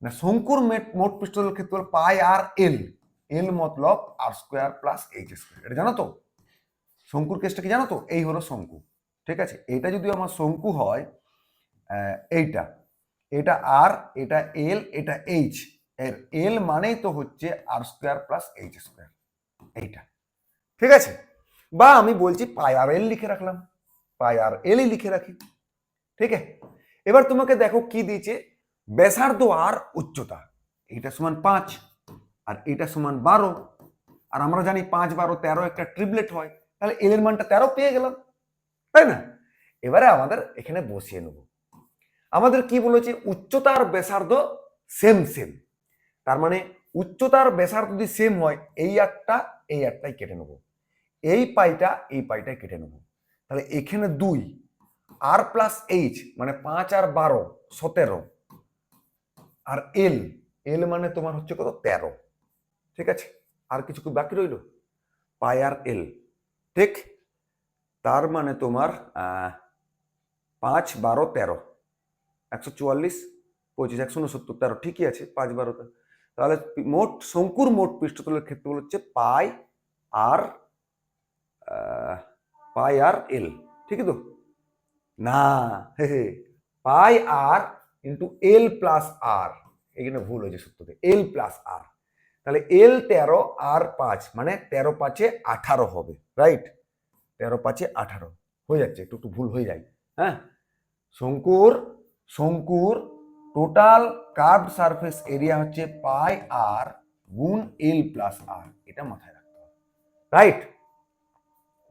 না শঙ্কুর মোট পৃষ্ঠতলের ক্ষেত্রফল পাই আর এল, এল মতলব আর স্কোয়ার প্লাস এইচ স্কোয়ার। এটা জানো তো? শঙ্কুর কেসটা কি জানো তো? এই হলো শঙ্কু, ঠিক আছে। এইটা যদি আমার শঙ্কু হয়, এইটা, এটা আর, এটা এল, এটা এইচ, এর এল মানেই তো হচ্ছে আর স্কোয়ার প্লাস এইচ স্কোয়ার, এইটা, ঠিক আছে। বা আমি বলছি পাই আর এল লিখে রাখলাম, পাই আর এলই লিখে রাখি, ঠিক আছে। এবার তোমাকে দেখো কি দিয়েছে, ব্যাসার্ধ আর উচ্চতা, এইটা সমান 5 আর এটা সমান 12, আর আমরা জানি 5 12 13 একটা ট্রিপলেট হয়, তাহলে এল এর মানটা 13 পেয়ে গেলাম, তাই না? এবারে আমাদের এখানে বসিয়ে নেব। আমাদের কি বলেছে? উচ্চতার ব্যাসার্ধ সেম সেম, তার মানে উচ্চতার ব্যাসার্ধ যদি সেম হয়, এই আটটাই কেটে নেব, এই পাইটাই কেটে নেব। তাহলে এখানে 2 আর প্লাস এইচ মানে 5 আর 12 17, আর এল, এল মানে তোমার হচ্ছে কত? 13, ঠিক আছে। আর কিছু কি বাকি রইল? পাই আর এল, ঠিক। তার মানে তোমার 5 12 13, 144 25 169 13, ঠিকই আছে 5 12। তাহলে মোট শঙ্কুর মোট পৃষ্ঠতলের ক্ষেত্রফল হচ্ছে পাই আর এল, ঠিকই তো? না, পাই আর ইন্টু এল প্লাস আর, এখানে ভুল হয়েছে সূত্রতে, এল প্লাস আর। তাহলে এল 13 আর 5 মানে 13 5 18 হবে, রাইট? 13 5 18 হয়ে যাচ্ছে, একটু একটু ভুল হয়ে যায়। হ্যাঁ, শঙ্কুর টোটাল কার্ভড সারফেস এরিয়া হচ্ছে পাই আর গুণ এল প্লাস আর, এটা মাথায় রাখতে হবে, রাইট?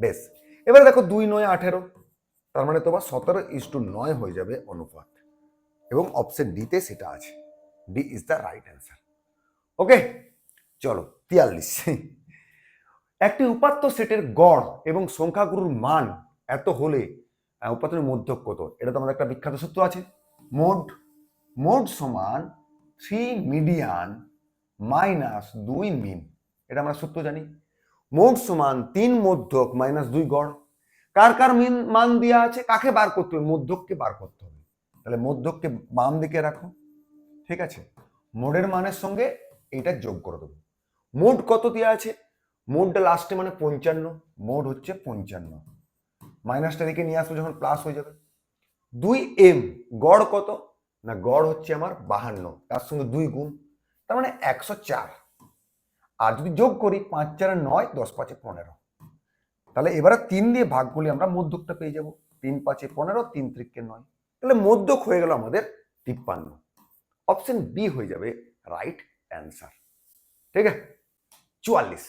বেশ, এবারে দেখো 2 9 18, তার মানে তোমার 17:9 হয়ে যাবে অনুপাত, এবং অপশন ডি তে সেটা আছে। D is the right answer. Okay, চলো 43। একটি উপাত্ত সেটের গড় এবং সংখ্যাগুলোর মান এত হলে উপাত্তের মধ্যক কত? এটা তো আমাদের একটা বিখ্যাত সূত্র আছে, মোড মোড সমান 3 মিডিয়ান মাইনাস 2 মিন। এটা আমরা সূত্র জানি। মোড সমান 3 মধ্যক মাইনাস 2 গড়। কার কার মিন মান দেওয়া আছে, কাকে বার করতে হবে? মধ্যককে বার করতে হবে। তাহলে মধ্যককে বাম দিকে রাখো, ঠিক আছে? মোডের মানের সঙ্গে এইটা যোগ করে দেবো। মোড কত দেওয়া আছে? মোডটা লাস্টে মানে 55, মোড হচ্ছে 55, মাইনাসটা দিকে নিয়ে আসবো যখন প্লাস হয়ে যাবে। 2 এম, গড় কত? না গড় হচ্ছে আমার 52, তার সঙ্গে 2 গুণ, তার মানে 104। আর যদি যোগ করি 5 4 9, 10 5 15, তাহলে এবারে 3 দিয়ে ভাগ করলে আমরা মধ্যকটা পেয়ে যাব। 3 5 15, 3 3 9, তাহলে মধ্যক হয়ে গেল আমাদের 53। অপশন বি হয়ে যাবে রাইট অ্যান্সার। ঠিক আছে? 44,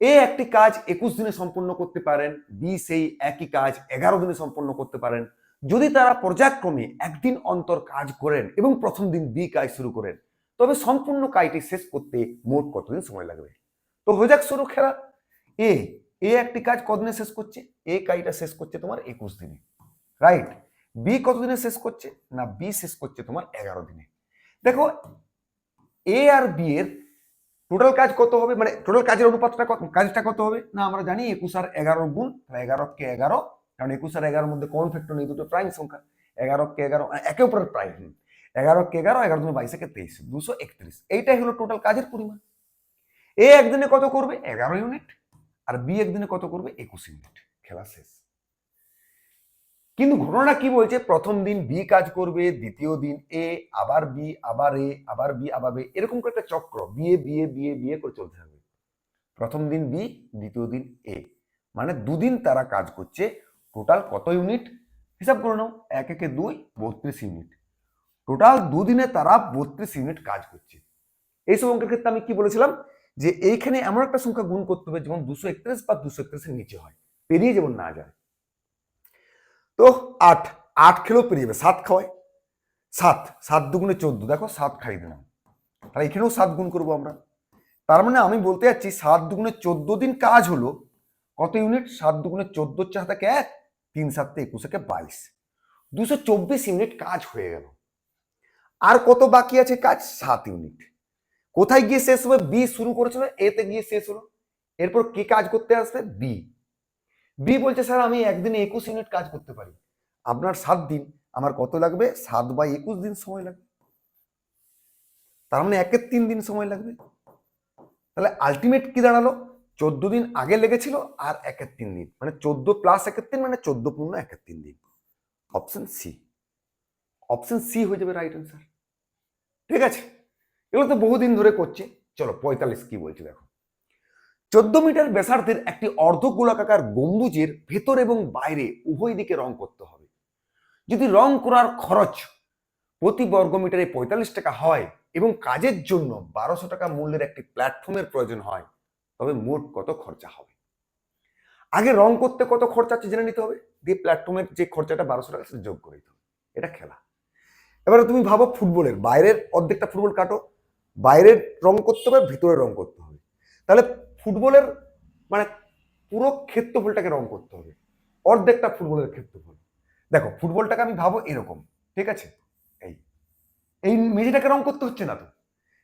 এ একটি কাজ 21 দিনে সম্পন্ন করতে পারেন, বি সেই একই কাজ 11 দিনে সম্পন্ন করতে পারেন। যদি তারা পর্যায়ক্রমে একদিন অন্তর কাজ করেন এবং প্রথম দিন বি কাজ শুরু করেন, তবে সম্পূর্ণ কাজটি শেষ করতে মোট কতদিন সময় লাগবে? তো হয়ে যাক শুরু খেলা। এ একটি কাজ কতদিনে শেষ করছে? এ কাজটা শেষ করছে তোমার 21 দিনে, রাইট? বি কতদিনে শেষ করছে? না বি শেষ করছে তোমার 11 দিনে। দেখো এ আর বি এর টোটাল কাজ কত হবে, মানে টোটাল কাজের অনুপাতটা কাজটা কত হবে? না আমরা জানি 21 আর 11 গুণ, 11 কে 11, কারণ 21 আর 11 মধ্যে কোন ফ্যাক্টর নেই, দুটো প্রাইম সংখ্যা। 11 কে 11 একে অপরের প্রাইম, 11 কে 11, 11 দুগুণে 22 একে 23, 231। এইটাই হলো টোটাল কাজের পরিমাণ। এ একদিনে কত করবে? 11 ইউনিট, আর বি একদিনে কত করবে? 21 ইউনিট। খেলা শেষ। কিন্তু ঘটনা কি বলছে? প্রথম দিন বি কাজ করবে, দ্বিতীয় দিন এ, আবার বি, আবার এ, আবার বি, আবার বি, এরকম করে একটা চক্র বিয়ে বিয়ে বিয়ে বিয়ে করে চলতে থাকবে। প্রথম দিন বি, দ্বিতীয় দিন এ, মানে দুদিন তারা কাজ করছে। টোটাল কত ইউনিট হিসাব করে নাও? 1 1 2, 32 ইউনিট। টোটাল দুদিনে তারা 32 ইউনিট কাজ করছে। এইসব অঙ্কের ক্ষেত্রে আমি কি বলেছিলাম? যে এইখানে এমন একটা সংখ্যা গুণ করতে হবে যেমন 231 বা 231 এর নিচে হয়, পেরিয়ে যেমন না যায়। তো 8 খেলেও পেরিয়ে যাবে, 7 খাওয়ায়, 7 দুগুণে 14, দেখো 7 খাইয়ে দিলাম, তাহলে এখানেও 7 গুণ করবো আমরা। তার মানে আমি বলতে যাচ্ছি 7 দুগুণে 14 দিন কাজ হলো, কত ইউনিট? 7 দুগুণে 14, 4 থেকে 1, 3 7 21 একে 22, 224 ইউনিট কাজ হয়ে গেল। আর কত বাকি আছে কাজ? 7 ইউনিট। কোথায় গিয়ে শেষ হবে? বি শুরু করেছিল, এতে গিয়ে শেষ হলো। এরপর কে কাজ করতে আসবে? বি। বি বলছে স্যার আমি একদিনে 21 ইউনিট কাজ করতে পারি। আপনার 7 দিন, আমার কত লাগবে? 7/21 দিন সময় লাগবে। তার মানে 1 এর 3 দিন সময় লাগবে। তাহলে আলটিমেট কি দাঁড়ালো? 14 দিন আগে লেগেছিল আর 1 এর 3 দিন, মানে 14 প্লাস 1 এর 3, মানে 14 পূর্ণ 1 এর 3 দিন। অপশন সি, অপশন সি হয়ে যাবে রাইট অ্যান্সার। ঠিক আছে, এগুলো তো বহুদিন ধরে করছে। চলো 45 কি বলছে দেখো। 14 মিটার ব্যাসার্ধের একটি অর্ধগোলাকার গম্বুজের ভেতর এবং বাইরে উভয় দিকে রং করতে হবে। যদি রং করার খরচ প্রতি বর্গ মিটারে 45 টাকা হয় এবং কাজের জন্য 1200 টাকা মূল্যের একটি প্ল্যাটফর্মের প্রয়োজন হয়, তবে মোট কত খরচা হবে? আগে রং করতে কত খরচা আছে জেনে নিতে হবে, দিয়ে প্ল্যাটফর্মের যে খরচাটা 1200 টাকা সেটা যোগ করে দিতে হবে। এটা খেলা। এবারে তুমি ভাবো ফুটবলের বাইরের অর্ধেকটা ফুটবল কাটো, বাইরের রং করতে হবে, ভিতরে রং করতে হবে। তাহলে ফুটবলের মানে পুরো ক্ষেত্রফলটাকে রং করতে হবে, অর্ধেকটা ফুটবলের ক্ষেত্রফল। দেখো ফুটবলটাকে আমি ভাবো এরকম, ঠিক আছে? এই মেঝেটাকে রং করতে হচ্ছে না তো,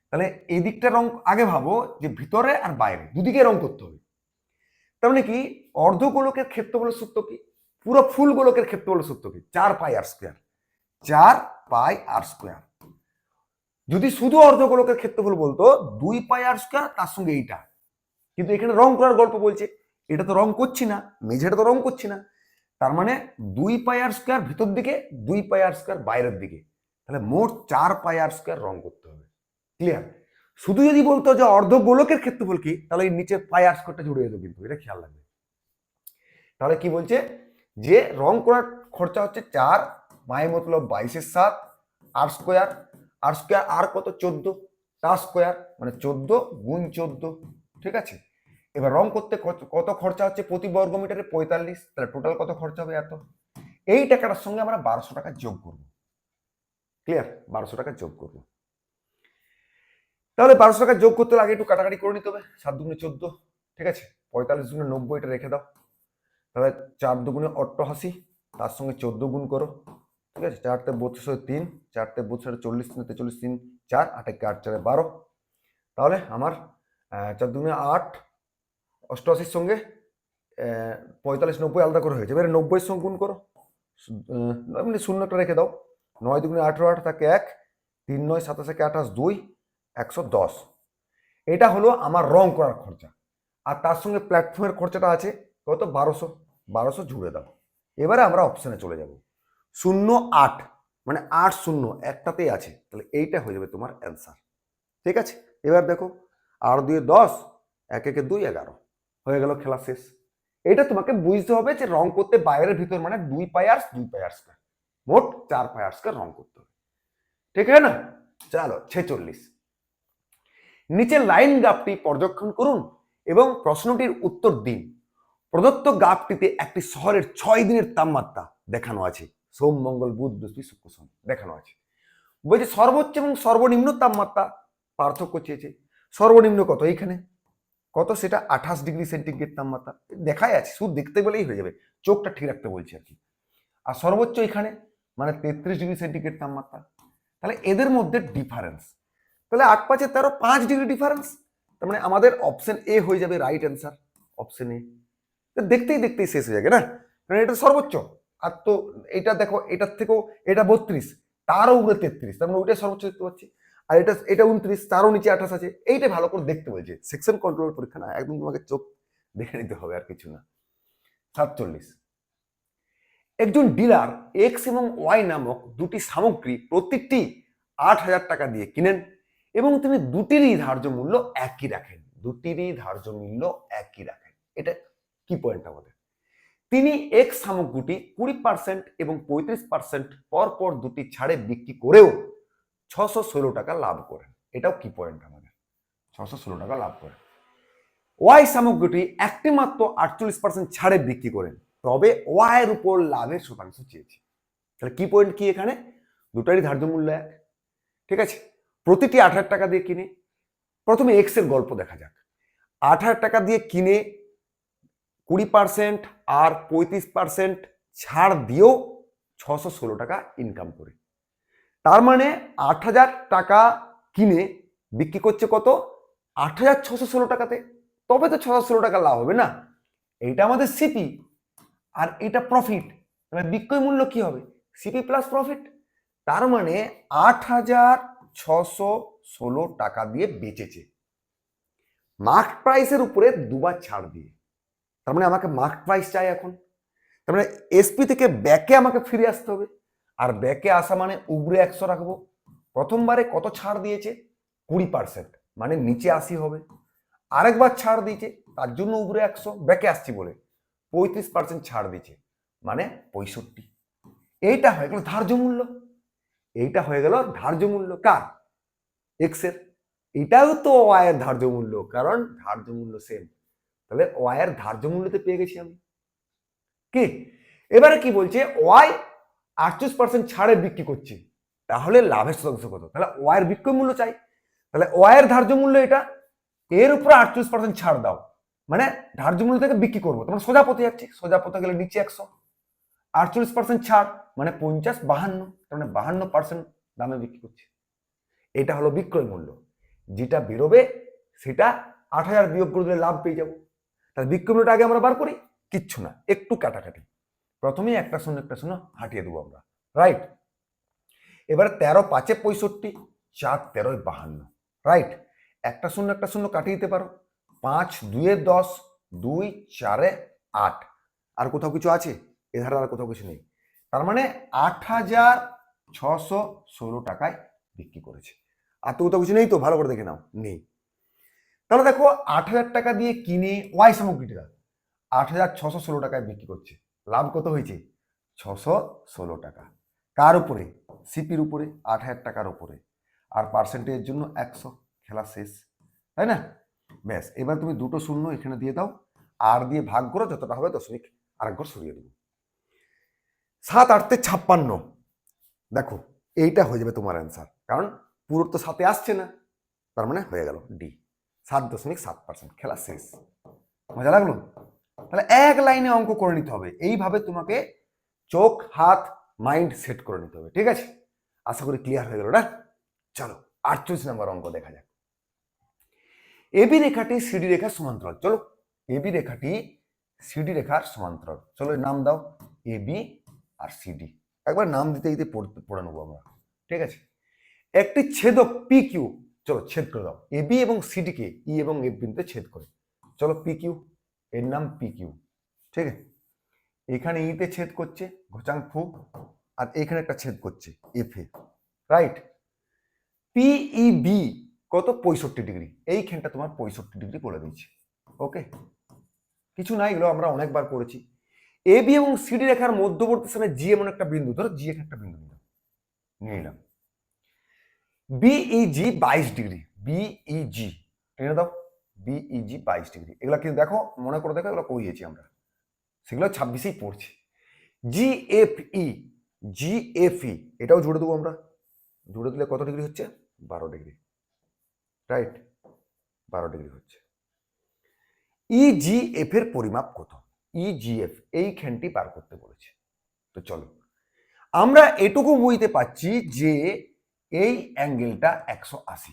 তাহলে এই দিকটা রং আগে ভাবো, যে ভিতরে আর বাইরে দুদিকে রং করতে হবে। তার মানে কি অর্ধগোলকের ক্ষেত্রফলের সূত্র কি? পুরো ফুল গোলকের ক্ষেত্রফলের সূত্র কি? 4πr², 4πr²। যদি শুধু অর্ধগোলকের ক্ষেত্রফল বলতো 2πr², তার সঙ্গে এইটা, কিন্তু এখানে রং করার গল্প বলছে, এটা তো রং করছি না, মেঝেটা তো রং করছি না, তার মানে 2πr² ভিতর দিকে, 2πr² বাইরের দিকে, তাহলে মোট 4πr² রং করতে হবে। ক্লিয়ার? শুধু যদি বলতো যে অর্ধগোলকের ক্ষেত্রফল কি, তাহলে এই নিচের πr² জুড়ে যেত, কিন্তু এটা খেয়াল রাখবে। তাহলে কি বলছে? যে রং করার খরচা হচ্ছে 4, মাই মতলব 22 এর 7, r², আর কত 14, তার স্কোয়ার মানে 14 গুণ 14, ঠিক আছে। এবার রং করতে কত খরচা হচ্ছে প্রতি বর্গ মিটারে 45, তাহলে টোটাল কত খরচা হবে এত। এই টাকাটার সঙ্গে আমরা 1200 টাকা যোগ করব, ক্লিয়ার, 1200 টাকা যোগ করব। তাহলে 1200 টাকা যোগ করতে আগে একটু কাটাকাটি করে নিতে হবে। 7 দুগুণে 14, ঠিক আছে, 45 দুগুণে 90, এটা রেখে দাও। তাহলে 4 দুগুণে 88, তার সঙ্গে 14 গুণ করো, ঠিক আছে। 4 তে 32, 3 4 তে 32, 40, 43, 3 4 8 একে 8 4 12। তাহলে আমার 4 দুগুণে 8, 88 সঙ্গে 45 90 আলাদা করে হয়েছে। এবারে 90 সঙ্গে গুণ করো, মানে শূন্যটা রেখে দাও। 9 দুগুণে 18, 8 থাকে 1, 3 9 27 একে 28, 2 110। এটা হলো আমার রং করার খরচা। আর তার সঙ্গে প্ল্যাটফর্মের খরচাটা আছে কত, 1200 জুড়ে দাও। এবারে আমরা অপশনে চলে যাব। 08 মানে 8 শূন্য একটাতেই আছে, তাহলে এইটা হয়ে যাবে তোমার অ্যান্সার, ঠিক আছে। এবার দেখো 8 2 10, 1 1 2 11 হয়ে গেল, খেলা শেষ। এটা তোমাকে বুঝতে হবে যে রং করতে বাইরের ভিতর মানে 2 পাই আর 2 পাই আর স্কয়ার, মোট 4 পাই আর স্কয়ার রং করতে হবে, ঠিক আছে না। চলো 46, নিচের লাইন গ্রাফটি পর্যবেক্ষণ করুন এবং প্রশ্নটির উত্তর দিন। প্রদত্ত গ্রাফটিতে একটি শহরের 6 দিনের তাপমাত্রা দেখানো আছে, সোম মঙ্গল বুধ বৃহস্পতি শুক্র শনি দেখানো আছে। বলছে সর্বোচ্চ এবং সর্বনিম্ন তাপমাত্রা পার্থক্য চেয়েছে। সর্বনিম্ন কত, এইখানে কত, সেটা 28 ডিগ্রি সেন্টিগ্রেড তাপমাত্রা দেখাই আছে, শুধু দেখতে বলেই হয়ে যাবে, চোখটা ঠিক রাখতে বলছি আর কি। আর সর্বোচ্চ এখানে মানে 33 ডিগ্রি সেন্টিগ্রেড তাপমাত্রা। তাহলে এদের মধ্যে ডিফারেন্স, তাহলে 8 5 13, 5 ডিগ্রি ডিফারেন্স। তার মানে আমাদের অপশন এ হয়ে যাবে রাইট অ্যান্সার, অপশন এ। দেখতেই দেখতেই শেষ হয়ে যাবে না, কারণ এটা সর্বোচ্চ। আর তো এটা দেখো, এটার থেকেও এটা 32, তারও উপরে 33, তার মানে ওইটা সর্বোচ্চ দেখতে পাচ্ছি। আর এটা 29, তারও নিচে 28 আছে। এইটা ভালো করে দেখতে বলছে, সেকশন কন্ট্রোল পরীক্ষা না, একদম তোমাকে চোখ দেখে নিতে হবে, আর কিছু না। 47, একজন ডিলার এক্স এবং ওয়াই নামক দুটি সামগ্রী প্রত্যেকটি 8,000 টাকা দিয়ে কিনেন এবং তিনি দুটিরই ধার্য মূল্য একই রাখেন, দুটিরই ধার্য মূল্য একই রাখেন। এটা কি পয়েন্ট আমাদের, তিনি এক্স সামগ্রীটি 20% এবং 35% পর পর দুটি ছাড়ে বিক্রি করেও 616 টাকা লাভ করেন। এটাও কি পয়েন্ট আমাদের, 616 টাকা লাভ করেন। ওয়াই সামগ্রীটি একটি মাত্র 48% ছাড়ে বিক্রি করেন, তবে ওয়াই এর উপর লাভের শতাংশ চেয়েছে। তাহলে কি পয়েন্ট কি এখানে, দুটারই ধার্য মূল্য এক, ঠিক আছে। প্রতিটি 8,000 টাকা দিয়ে কিনে, প্রথমে এক্স এর গল্প দেখা যাক। 8,000 টাকা দিয়ে কিনে 20% আর 35% ছাড় দিয়েও 616 টাকা ইনকাম করে। তার মানে 8,000 টাকা কিনে বিক্রি করছে কত, 8,616 টাকাতে, তবে তো 616 টাকা লাভ হবে না। এইটা আমাদের সিপি আর এটা প্রফিট, তাহলে বিক্রয় মূল্য কি হবে, সিপি প্লাস প্রফিট। তার মানে 8,616 টাকা দিয়ে বেচেছে, মার্কেট প্রাইসের উপরে দুবার ছাড় দিয়ে। তার মানে আমাকে মার্কেট প্রাইস চাই এখন। তার মানে এসপি থেকে ব্যাকে আমাকে ফিরে আসতে হবে, আর ব্যাকে আসা মানে উপরে 100 রাখবো। প্রথমবারে কত ছাড় দিয়েছে, 20%, মানে নিচে 80 হবে। আরেকবার ছাড় দিয়েছে, তার জন্য উপরে 100, ব্যাকে আসছি বলে 35% ছাড় দিয়েছে, মানে 65। এইটা হয়ে গেল ধার্য মূল্য, এইটা হয়ে গেল ধার্য মূল্য কার, এক্স এর। এটাও তো ওয়াই এর ধার্য মূল্য, কারণ ধার্য মূল্য সেম। তাহলে ওয়াই এর ধার্য মূল্যতে পেয়ে গেছি আমি। কি এবারে কি বলছে, ওয়াই 38% ছাড়ে বিক্রি করছে, তাহলে লাভের শতাংশ কত, তাহলে ওয়াই এর বিক্রয় মূল্য চাই। তাহলে ওয়াই এর ধার্য মূল্য এটা, এর উপরে 38% ছাড় দাও, মানে ধার্য মূল্য থেকে বিক্রি করবো, তোমার সোজা পথে যাচ্ছি, সোজা পথে গেলে নিচে 100, 48% ছাড় মানে 50 52, মানে 52% দামে বিক্রি করছে। এটা হলো বিক্রয় মূল্য, যেটা বেরোবে সেটা 8,000 বিয়োগ করে দিলে লাভ পেয়ে যাবো। তাহলে বিক্রয় মূল্যটা আগে আমরা বার করি, কিচ্ছু না, একটু কাটাকাটি। প্রথমেই একটা শূন্য হাঁটিয়ে দেবো আমরা, রাইট। এবারে 13 5 65, 4 13 52, রাইট। একটা শূন্য কাটিয়ে দিতে পারো, 5 2 10, 2 4 8, আর কোথাও কিছু আছে, এধারে আর কোথাও কিছু নেই। তার মানে 8,616 টাকায় বিক্রি করেছে। আর তো কোথাও কিছু নেই, তো ভালো করে দেখে নাও, নেই। তাহলে দেখো 8,000 টাকা দিয়ে কিনে ওয়াই সামগ্রীটা 8,616 টাকায় বিক্রি করছে, লাভ কত হয়েছে, 616 টাকা। কার উপরে, সিপির উপরে, 8,000 টাকার উপরে, আর পার্সেন্টেজের জন্য 100, খেলা শেষ, তাই না? ব্যাস, এবার তুমি দুটো শূন্য এখানে দিয়ে দাও, আর দিয়ে ভাগ করো, যতটা হবে দশমিক আরেক ঘর সরিয়ে দেবো। 7 8 56, দেখো এইটা হয়ে যাবে তোমার অ্যান্সার, কারণ পুরো তো 7 আসছে না, তার মানে হয়ে গেল ডি, 7.7%। খেলা শেষ। মজা লাগলো? তাহলে এক লাইনে অঙ্ক করে নিতে হবে, এইভাবে তোমাকে চোখ হাত মাইন্ড সেট করে নিতে হবে, ঠিক আছে? আশা করি ক্লিয়ার হয়ে গেল না? চলো 48 নম্বর অঙ্ক দেখা যাক। এবি রেখাটি সিডি রেখার সমান্তরাল। চলো, এবি রেখাটি সিডি রেখার সমান্তরাল, চলো নাম দাও এবি আর সিডি, একবার নাম দিতে দিতে পড়ে নেবো আমরা, ঠিক আছে? একটি ছেদক পি কিউ, চলো ছেদ করে দাও এবি এবং সিডি কে ই এবং এফ বিন্দুতে ছেদ করে, চলো পি কিউ, এর নাম পি কিউ, ঠিক আছে? এখানে ইতে ছেদ করছে ঘোচাং ফু, আর এখানে একটা ছেদ করছে এফ এ, রাইট? পিইবি কত? 65 ডিগ্রি, এইখানটা তোমার 65 ডিগ্রি বলে দিয়েছে, ওকে? কিছু না, এগুলো আমরা অনেকবার করেছি। এবি এবং সিডি রেখার মধ্যবর্তী স্থানে জি এমন একটা বিন্দু, ধরো জি এখানে একটা বিন্দু নিয়ে নিলাম। বিইজি 22 ডিগ্রি, বিইজি টেনে দাও, বিইজি 22 ডিগ্রি। এগুলো কিন্তু দেখো, মনে করে দেখো, এগুলো করিয়েছি আমরা, সেগুলো 26এই পড়ছে। জিএফই, জিএফই এটাও জুড়ে দেবো আমরা, জুড়ে দিলে কত ডিগ্রি হচ্ছে? 12 ডিগ্রি, রাইট? 12 ডিগ্রি হচ্ছে। ইজিএফ এর পরিমাপ কত? ইজিএফ এইখানটি পার করতে বলেছে। তো চলো, আমরা এটুকু বুঝতে পারছি যে এই অ্যাঙ্গেলটা 180,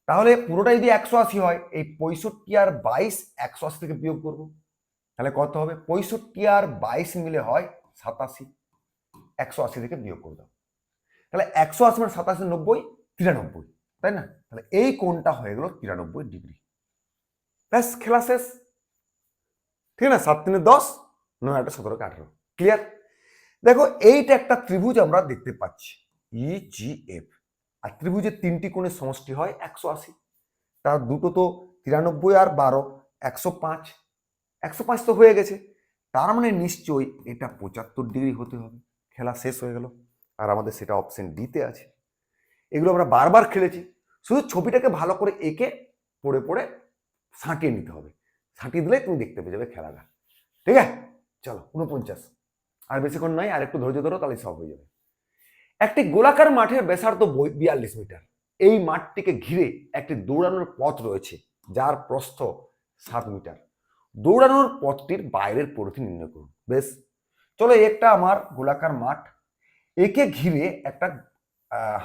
তাহলে পুরোটা যদি 180 হয়, এই 65 আর 22 180 থেকে বিয়োগ করবো, তাহলে কত হবে? 65 আর 22 মিলে হয় 87, 180 থেকে বিয়োগ করে দাও, তাহলে 180 মানে 87 90 93, তাই না? তাহলে এই কোণটা হয়ে গেল 93 ডিগ্রি। ব্যাস, খেলা শেষ, ঠিক না? 7 3 10, 9 8 17 18, ক্লিয়ার? দেখো এইটা একটা ত্রিভুজ আমরা দেখতে পাচ্ছি ইজিএফ, আর ত্রিভুজের তিনটি কোণের সমষ্টি হয় 180, তার দুটো তো 93 আর 12 105, 105 তো হয়ে গেছে, তার মানে নিশ্চয়ই এটা 75 ডিগ্রি হতে হবে। খেলা শেষ হয়ে গেল, আর আমাদের সেটা অপশন ডিতে আছে। এগুলো আমরা বারবার খেলেছি, শুধু ছবিটাকে ভালো করে এঁকে পড়ে পড়ে ছাঁটিয়ে নিতে হবে, ছাঁটিয়ে দিলে তুমি দেখতে পেয়ে যাবে খেলাটা, ঠিক আছে? চলো 49, আর বেশিক্ষণ নয়, আর একটু ধৈর্য ধরো, তাহলে সব হয়ে যাবে। একটি গোলাকার মাঠের ব্যাসার্ধ 42 মিটার, এই মাঠটিকে ঘিরে একটি দৌড়ানোর পথ রয়েছে যার প্রস্থ 7 মিটার, দৌড়ানোর পথটির বাইরের পরিধি নির্ণয় করুন। বেশ, চলো, একটা আমার গোলাকার মাঠ, একে ঘিরে একটা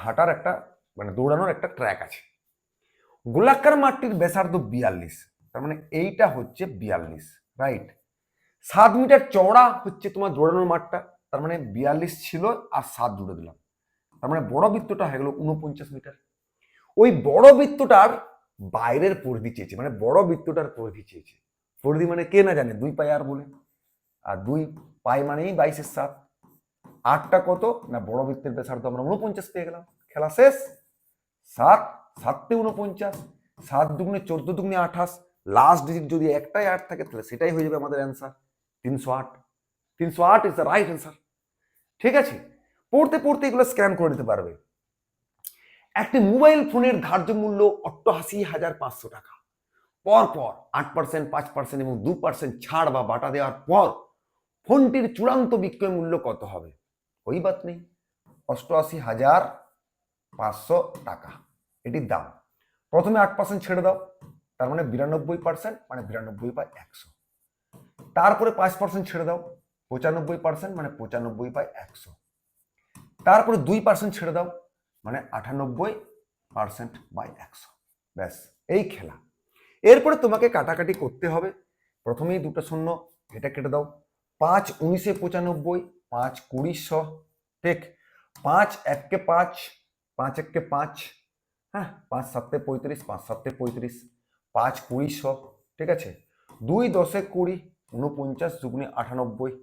হাঁটার একটা মানে দৌড়ানোর একটা ট্র্যাক আছে। গোলাকার মাঠটির ব্যাসার্ধ 42, তার মানে এইটা হচ্ছে 42, রাইট? 7 মিটার চওড়া হচ্ছে তোমার দৌড়ানোর মাঠটা, তার মানে 42 ছিল আর 7 জুড়ে দিলাম, তার মানে বড় বৃত্তটা হয়ে গেল 49 মিটার। ওই বড় বৃত্তটার বাইরের পরিধি চেয়েছে, মানে বড় বৃত্তটার পরিধি চেয়েছে। পরিধি মানে কে না জানে, 2 পাই আর বলে, আর 2 পাই মানেই 22 7, 8টা কত না বড় বৃত্তের ব্যাসার্ধ আমরা 49 পেয়ে গেলাম। খেলা শেষ। 7 7 তে 49, 7 দুগুণে 14 দুগুণে 28, লাস্ট ডিজিট যদি একটাই 8 থাকে তাহলে সেটাই হয়ে যাবে আমাদের answer 308। 308 is the right answer, ঠিক আছে? পড়তে পড়তে এগুলো স্ক্যান করে নিতে পারবে। একটি মোবাইল ফোনের ধার্য মূল্য 88,500 টাকা, পরপর 8%, 5% এবং 2% ছাড় বা বাটা দেওয়ার পর ফোনটির চূড়ান্ত বিক্রয় মূল্য কত হবে? ওই বাত নেই, 88,500 টাকা এটির দাম। প্রথমে 8% ছেড়ে দাও, তার মানে 92%, মানে 92/100। তারপরে 5% ছেড়ে দাও, 95%, মানে 95/100। তারপরে 2% ছেড়ে দাও, মানে 98%/100। ব্যাস, এই খেলা। এরপরে তোমাকে কাটাকাটি করতে হবে। প্রথমেই দুটো শূন্য, এটা কেটে দাও। 5 19 95, 5 20 100, ঠিক? 5 1 কে 5, 5 1 কে 5, হ্যাঁ, 5 7 35, 5 7 35, 5 20 100, ঠিক আছে? 2 10 20, 49 দুগুণে 98,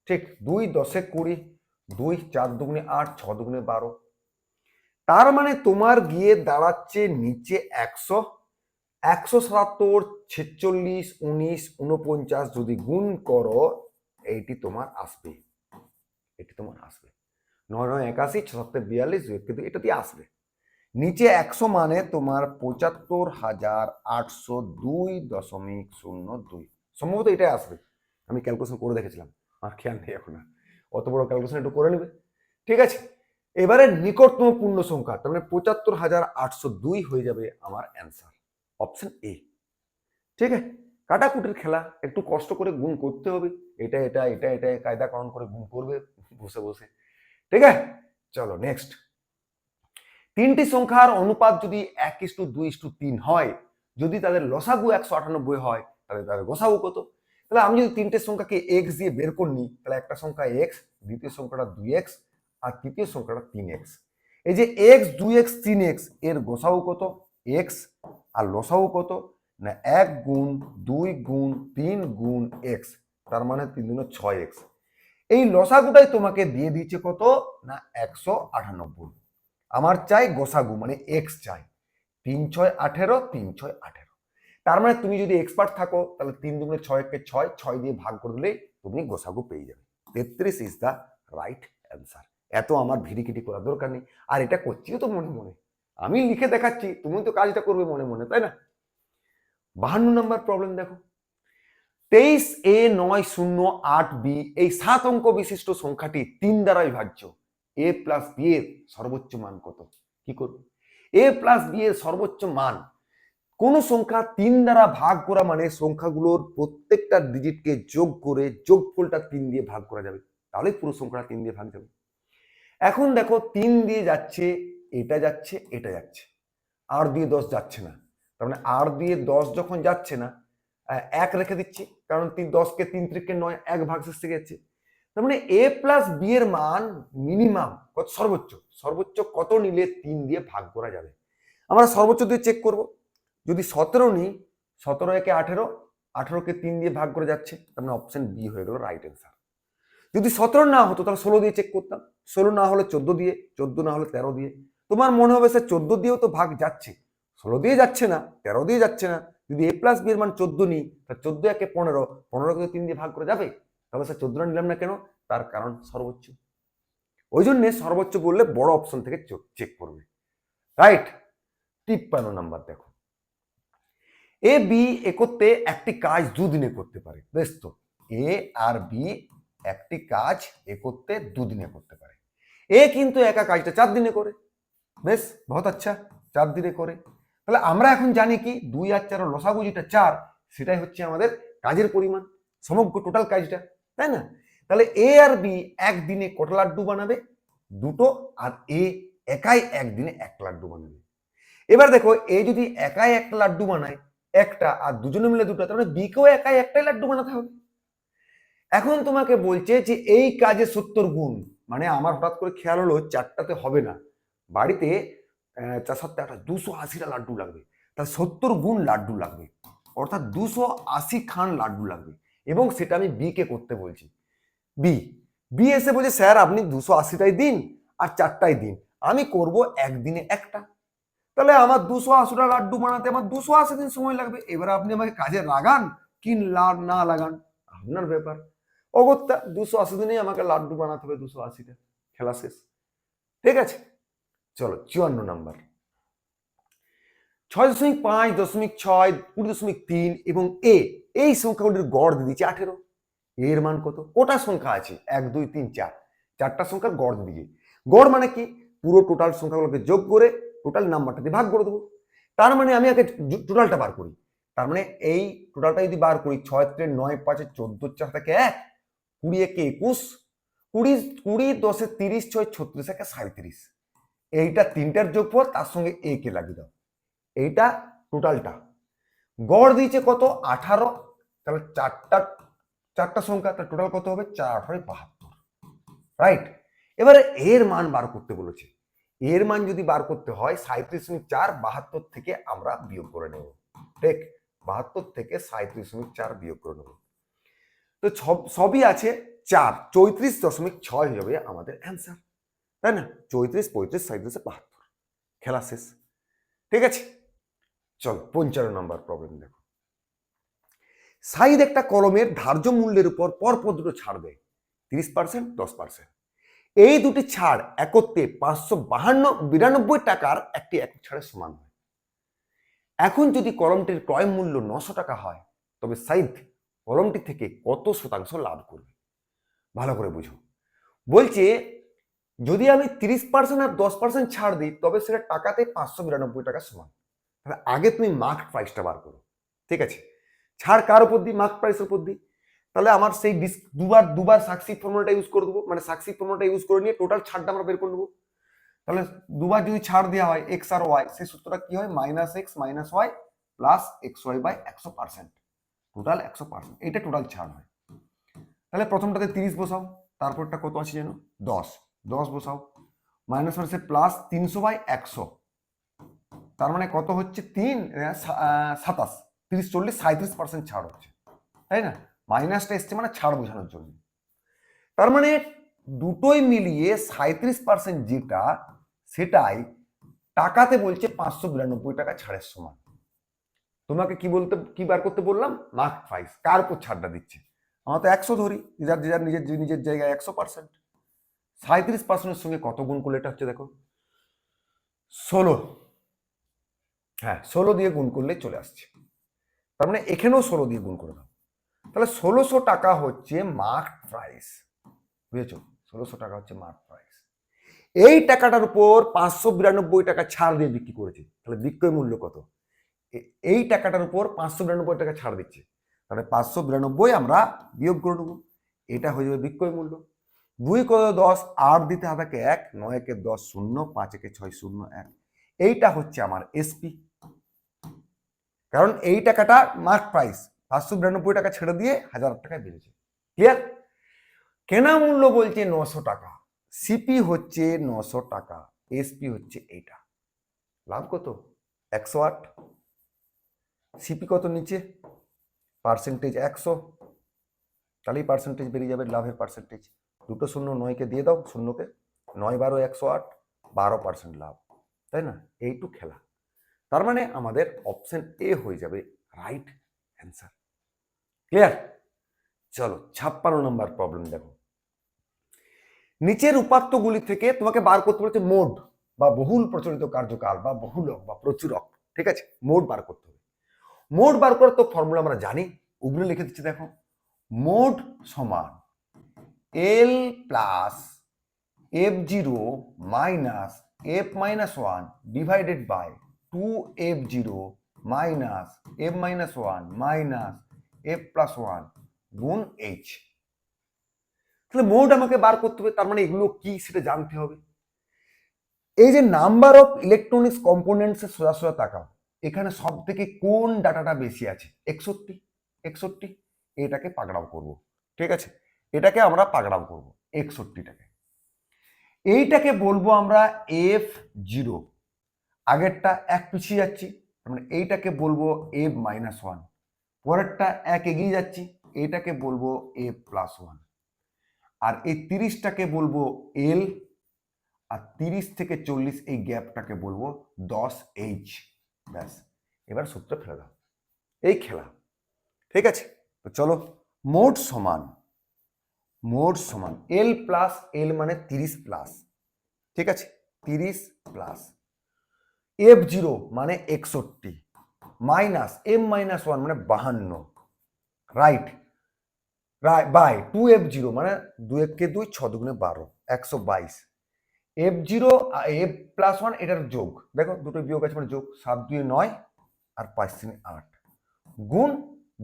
ঠিক? 2 10 20, 2 4 দুগুণে 8, 6 দুগুণে 12। তার মানে তোমার গিয়ে দাঁড়াচ্ছে নিচে 100, 177, 46, 19, 49 যদি গুণ করো, এইটি তোমার আসবে, এটি তোমার আসবে 9 9 81, 6 7 42, 2 1 2, এটা দিয়ে আসবে। নিচে 100 মানে তোমার 75,802.02। সম্ভবত এটাই আসবে, আমি ক্যালকুলেশন করে দেখেছিলাম, আর খেয়াল নেই এখন আর। অত বড় ক্যালকুলেশন একটু করে নেবে, ঠিক আছে। এবারে নিকটতম পূর্ণ সংখ্যা, তার মানে 75,802 হয়ে যাবে আমার অ্যান্সার, অপশন এ। ঠিক আছে, কাটাকুটির খেলা, একটু কষ্ট করে গুণ করতে হবে, এটা এটা এটা এটা কায়দাকরণ করে গুণ করবে বসে বসে, ঠিক আছে। চলো নেক্সট। তিনটি সংখ্যার অনুপাত যদি 1:2:3 হয়, যদি তাদের লসাগু 198 হয়, তাহলে তাদের গোসাগু কত? তাহলে আমি যদি তিনটে সংখ্যাকে এক্স দিয়ে বের করে নিই, তাহলে একটা সংখ্যা এক্স, দ্বিতীয় সংখ্যাটা 2x, আর তৃতীয় সংখ্যাটা 3x। এই যে এক্স 2x 3x এর গোসাগু কত? এক্স। আর লসাগু কত? না 1 গুণ 2 গুণ 3 গুণ এক্স, তার মানে 3 গুণ 6x। এই লসাগুটাই তোমাকে দিয়ে দিচ্ছে কত? না 198। আমার চাই গোসাগু, মানে এক্স চাই। 3 6 18, 3 6 18। তার মানে তুমি যদি এক্সপার্ট থাকো, তাহলে 3 দুগুণে 6কে 6, 6 দিয়ে ভাগ করে দিলেই তুমি গোসাগু পেয়ে যাবে। 33 ইজ দ্য রাইট অ্যান্সার। এত আমার ভিড়িকিটি করার দরকার নেই, আর এটা করছিও তো মনে মনে, আমি লিখে দেখাচ্ছি, তুমি তো কাজটা করবে মনে মনে, তাই না? 52 নম্বর প্রবলেম দেখো। 23A908B এই 7 অঙ্ক বিশিষ্ট সংখ্যাটি 3 দ্বারা বিভাজ্য। a প্লাস বি এর সর্বোচ্চ মান কত? কি করব? a প্লাস বি এর সর্বোচ্চ মান, কোন সংখ্যা 3 দ্বারা ভাগ করা মানে সংখ্যাগুলোর প্রত্যেকটা ডিজিটকে যোগ করে যোগফলটা 3 দিয়ে ভাগ করা যাবে, তাহলে পুরো সংখ্যাটা 3 দিয়ে ভাগ যাবে। এখন দেখো 3 দিয়ে যাচ্ছে, এটা যাচ্ছে, এটা যাচ্ছে, আর দিয়ে 10 যাচ্ছে না, তার মানে আর দিয়ে 10 যখন যাচ্ছে না, 1 রেখে দিচ্ছি, কারণ 10কে 3 × 9, 1 ভাগ শেষে গেছে। তার মানে a প্লাস বি এর মান মিনিমাম কত? সর্বোচ্চ। সর্বোচ্চ কত নিলে 3 দিয়ে ভাগ করা যাবে? আমরা সর্বোচ্চ দিয়ে চেক করব। যদি 17 নিই, 17 একে 18, 18কে 3 দিয়ে ভাগ করে যাচ্ছে, তার মানে অপশন বি হয়ে গেল রাইট অ্যান্সার। যদি 17 না হতো, তাহলে 16 দিয়ে চেক করতাম, 16 না হলে 14 দিয়ে, 14 না হলে 13 দিয়ে। তোমার মনে হবে স্যার 14 দিয়েও তো ভাগ যাচ্ছে, 16 দিয়ে যাচ্ছে না, 13 দিয়ে যাচ্ছে না। যদি a প্লাস বি এর মান 14 নিই, তাহলে 14 একে 15, 15কে 3 দিয়ে ভাগ করে যাবে, তাহলে স্যার 14 নিলাম না কেন? তার কারণ সর্বোচ্চ। ওই জন্য সর্বোচ্চ বললে বড় অপশন থেকে চেক করবে, রাইট। 53 নাম্বার দেখো। এ বি একত্রে একটি কাজ দুদিনে করতে পারে। বেশ তো, এ আর বি একটি কাজ একত্রে দুদিনে করতে পারে। এ কিন্তু একা কাজটা 4 দিনে করে। বেশ, বহুত আচ্ছা, 4 দিনে করে। তাহলে আমরা এখন জানি কি 2 আর 4 লসাগু যেটা 4, সেটাই হচ্ছে আমাদের কাজের পরিমাণ, সমগ্র টোটাল কাজটা, তাই না? তাহলে এ আর বি একদিনে কটা লাড্ডু বানাবে? 2টো। আর এ একাই একদিনে 1 লাড্ডু বানাবে। এবার দেখো, এ যদি একাই 1 লাড্ডু বানায়, একটা, আর দুজনে মিলে 2টা, তাহলে বি কেও একাই 1টাই লাড্ডু বানাতে হবে। এখন তোমাকে বলছে যে এই কাজে 70 গুণ, মানে আমার হঠাৎ করে খেয়াল হলো 4টাতে হবে না, বাড়িতে 4 7 8 280টা লাড্ডু লাগবে, তাহলে 70 গুণ লাড্ডু লাগবে, অর্থাৎ 280 খান লাড্ডু লাগবে, এবং সেটা আমি বি কে করতে বলছি। বি বি এসে বলছে স্যার আপনি 280টাই দিন আর 4টাই দিন, আমি করব একদিনে একটা। তাহলে আমার 280টা লাড্ডু বানাতে আমার 280 দিন সময় লাগবে। এবার আপনি আমাকে কাজে লাগান কি না লাগান, আপনার ব্যাপার। অগত্যা 280 দিনেই আমাকে লাড্ডু বানাতে হবে 280টা, খেলা শেষ। ঠিক আছে, চলো 54 নাম্বার। 6.5, 6.6, 20.3 এবং এ এই সংখ্যাগুলির গড় দিয়ে দিচ্ছে 18। এর মান কত? কোটা সংখ্যা আছে 1 2 3 4, 4টা সংখ্যার গড় দিয়ে। গড় মানে কি? পুরো টোটাল সংখ্যাগুলোকে যোগ করে টোটাল নাম্বারটা দিয়ে ভাগ করে দেবো। তার মানে আমি আগে টোটালটা বার করি। তার মানে এই টোটালটা যদি বার করি, 6 3 9 5 14 4 থেকে 1, 20 একে 21, 20 20 10 30, 6 36 একে 37। এইটা তিনটার যোগফল, তার সঙ্গে এ কে লাগিয়ে দাও। এইটা টোটালটা। গড় দিয়েছে কত? 18। তাহলে চারটা সংখ্যা, তার টোটাল কত হবে? 4 8 72, রাইট। এবারে এর মান বার করতে বলেছে। এর মান যদি বার করতে হয় 37.4 72 থেকে আমরা বিয়োগ করে নেব। ঠিক, 72 থেকে 37.4 বিয়োগ করে নেব। তো সবই আছে 4, 34.6 হয়ে যাবে আমাদের অ্যান্সার, তাই না? 34 35 37 72, খেলা শেষ। ঠিক আছে, চলো 55 নম্বর প্রবলেম দেখো। সাইদ একটা কলমের ধার্য মূল্যের উপর পরপর দুটো ছাড় দেয়, 30%, 10%। এই দুটি ছাড় একত্রে 592 টাকার একটি একক ছাড়ের সমান হয়। এখন যদি কলমটির ক্রয় মূল্য 900 টাকা হয়, তবে সাইদ কলমটি থেকে কত শতাংশ লাভ করবে? ভালো করে বুঝো। বলছে যদি আমি 30% আর 10% ছাড় দিই, তবে সেটা টাকাতে 592 টাকা সমান। তাহলে আগে তুমি মার্কেট প্রাইসটা বার করো। ঠিক আছে, ছাড় কার উপর দিই? মার্কেট প্রাইসের উপর দিই। তাহলে আমার সেই দুবার সাকসিভ ফর্মুলাটা ইউজ করে দেবো, মানে সাকসিভ ফর্মুলাটা ইউজ করে নিয়ে টোটাল ছাড়টা আমরা বের করে নেবো। তাহলে দুবার যদি ছাড় দেওয়া হয় এক্স আর ওয়াই, সেই সূত্রটা কি হয়? -x - y plus xy by 100%, total 100%, এটা টোটাল ছাড় হয়। তাহলে প্রথমটাতে 30 বসাও, তারপরটা কত আছে যেন 10 বসাও, মাইনাস মাইনাসে প্লাস 300/100, তার মানে কত হচ্ছে 27, 30 40 37% ছাড় হচ্ছে, তাই না? মাইনাসটা এসছে মানে ছাড় বোঝানোর জন্য। তার মানে দুটোই মিলিয়ে 37% যেটা, সেটাই টাকাতে বলছে 592 টাকা ছাড়ের সমান। তোমাকে কি বার করতে বললাম? মার্কেট প্রাইস, কার উপর ছাড়টা দিচ্ছে। আমরা তো 100 ধরি, যার নিজের জায়গায় 100%। 37%-এর সঙ্গে কত গুণ করলে এটা হচ্ছে দেখো 16। হ্যাঁ, 16 দিয়ে গুণ করলে চলে আসছে। তার মানে এখানেও 16 দিয়ে গুণ করে দাও। তাহলে 1600 টাকা হচ্ছে মার্কেট প্রাইস, বুঝেছো? 1600 টাকা হচ্ছে মার্কেট প্রাইস। এই টাকাটার উপর 592 টাকা ছাড় দিয়ে বিক্রি করেছে, তাহলে বিক্রয় মূল্য কত? এই টাকাটার উপর 592 টাকা ছাড় দিচ্ছে, তাহলে 592 আমরা বিয়োগ করে নেবো, এটা হয়ে যাবে বিক্রয় মূল্য। 2 কত 10, 8 দিতে হবে 1, 9 কে 10 0, 5 কে 6 0 1, এইটা হচ্ছে আমার এসপি। কারণ এই টাকাটা মার্ক প্রাইস 592 টাকা ছেড়ে দিয়ে 1000 টাকায় বেড়েছে। ক্লিয়ার? কেনা মূল্য বলছে 900 টাকা, সিপি হচ্ছে 900 টাকা, এসপি হচ্ছে এইটা। লাভ কত? 108। সিপি কত নিচে? পার্সেন্টেজ 100, তাহলেই পার্সেন্টেজ বেরিয়ে যাবে, লাভের পার্সেন্টেজ। দুটো শূন্য 9কে দিয়ে দাও, শূন্যকে 9 12 108, 12% লাভ, তাই না? এইটু খেলা। তার মানে আমাদের অপশন এ হয়ে যাবে রাইট অ্যান্সার। ক্লিয়ার? চলো 56 নম্বর প্রবলেম দেখো। নিচের উপাত্তগুলি থেকে তোমাকে বার করতে বলেছে মোড বা বহুল প্রচলিত কার্যকাল বা বহুলক বা প্রচুরক। ঠিক আছে, মোড বার করতে হবে। মোড বার করার তো ফর্মুলা আমরা জানি, উপরে লিখে দিচ্ছি দেখো। মোড সমান L plus f0 minus f-1 divided by 2f0 minus f-1 minus f+1 গুণ h। তাহলে মোড আমাকে বার করতে হবে, তার মানে এগুলো কি সেটা জানতে হবে। এই যে নাম্বার অফ ইলেকট্রনিক্স কম্পোনেন্টস এর সোজা সোজা তাকাও, এখানে সব থেকে কোন ডাটাটা বেশি আছে? 61। এটাকে পাকড়াও করব। ঠিক আছে, এটাকে আমরা পাকড়াও করব 61টাকে। এইটাকে বলবো আমরা f0, আগেরটা এক পিছিয়ে যাচ্ছি, মানে এইটাকে বলবো f-1, পরেরটা এক এগিয়ে যাচ্ছি, এইটাকে বলবো f+1, আর এই 30টাকে বলবো এল, আর 30 থেকে 40 এই গ্যাপটাকে বলবো 10h। ব্যাস, এবার সূত্র ফেলে দাও, এই খেলা। ঠিক আছে, তো চলো। মোড সমান এল প্লাস এল মানে 30 প্লাস, ঠিক আছে, 30 প্লাস f0 মানে 61 মাইনাস m-1 মানে 52, রাইট, বাই 2f0 মানে 2 × 2 6 × 12 122, f0 আর f+1 এটার যোগ, দেখো দুটো বিয়োগ আছে মানে যোগ, 7 2 9 আর 5 3 8 গুণ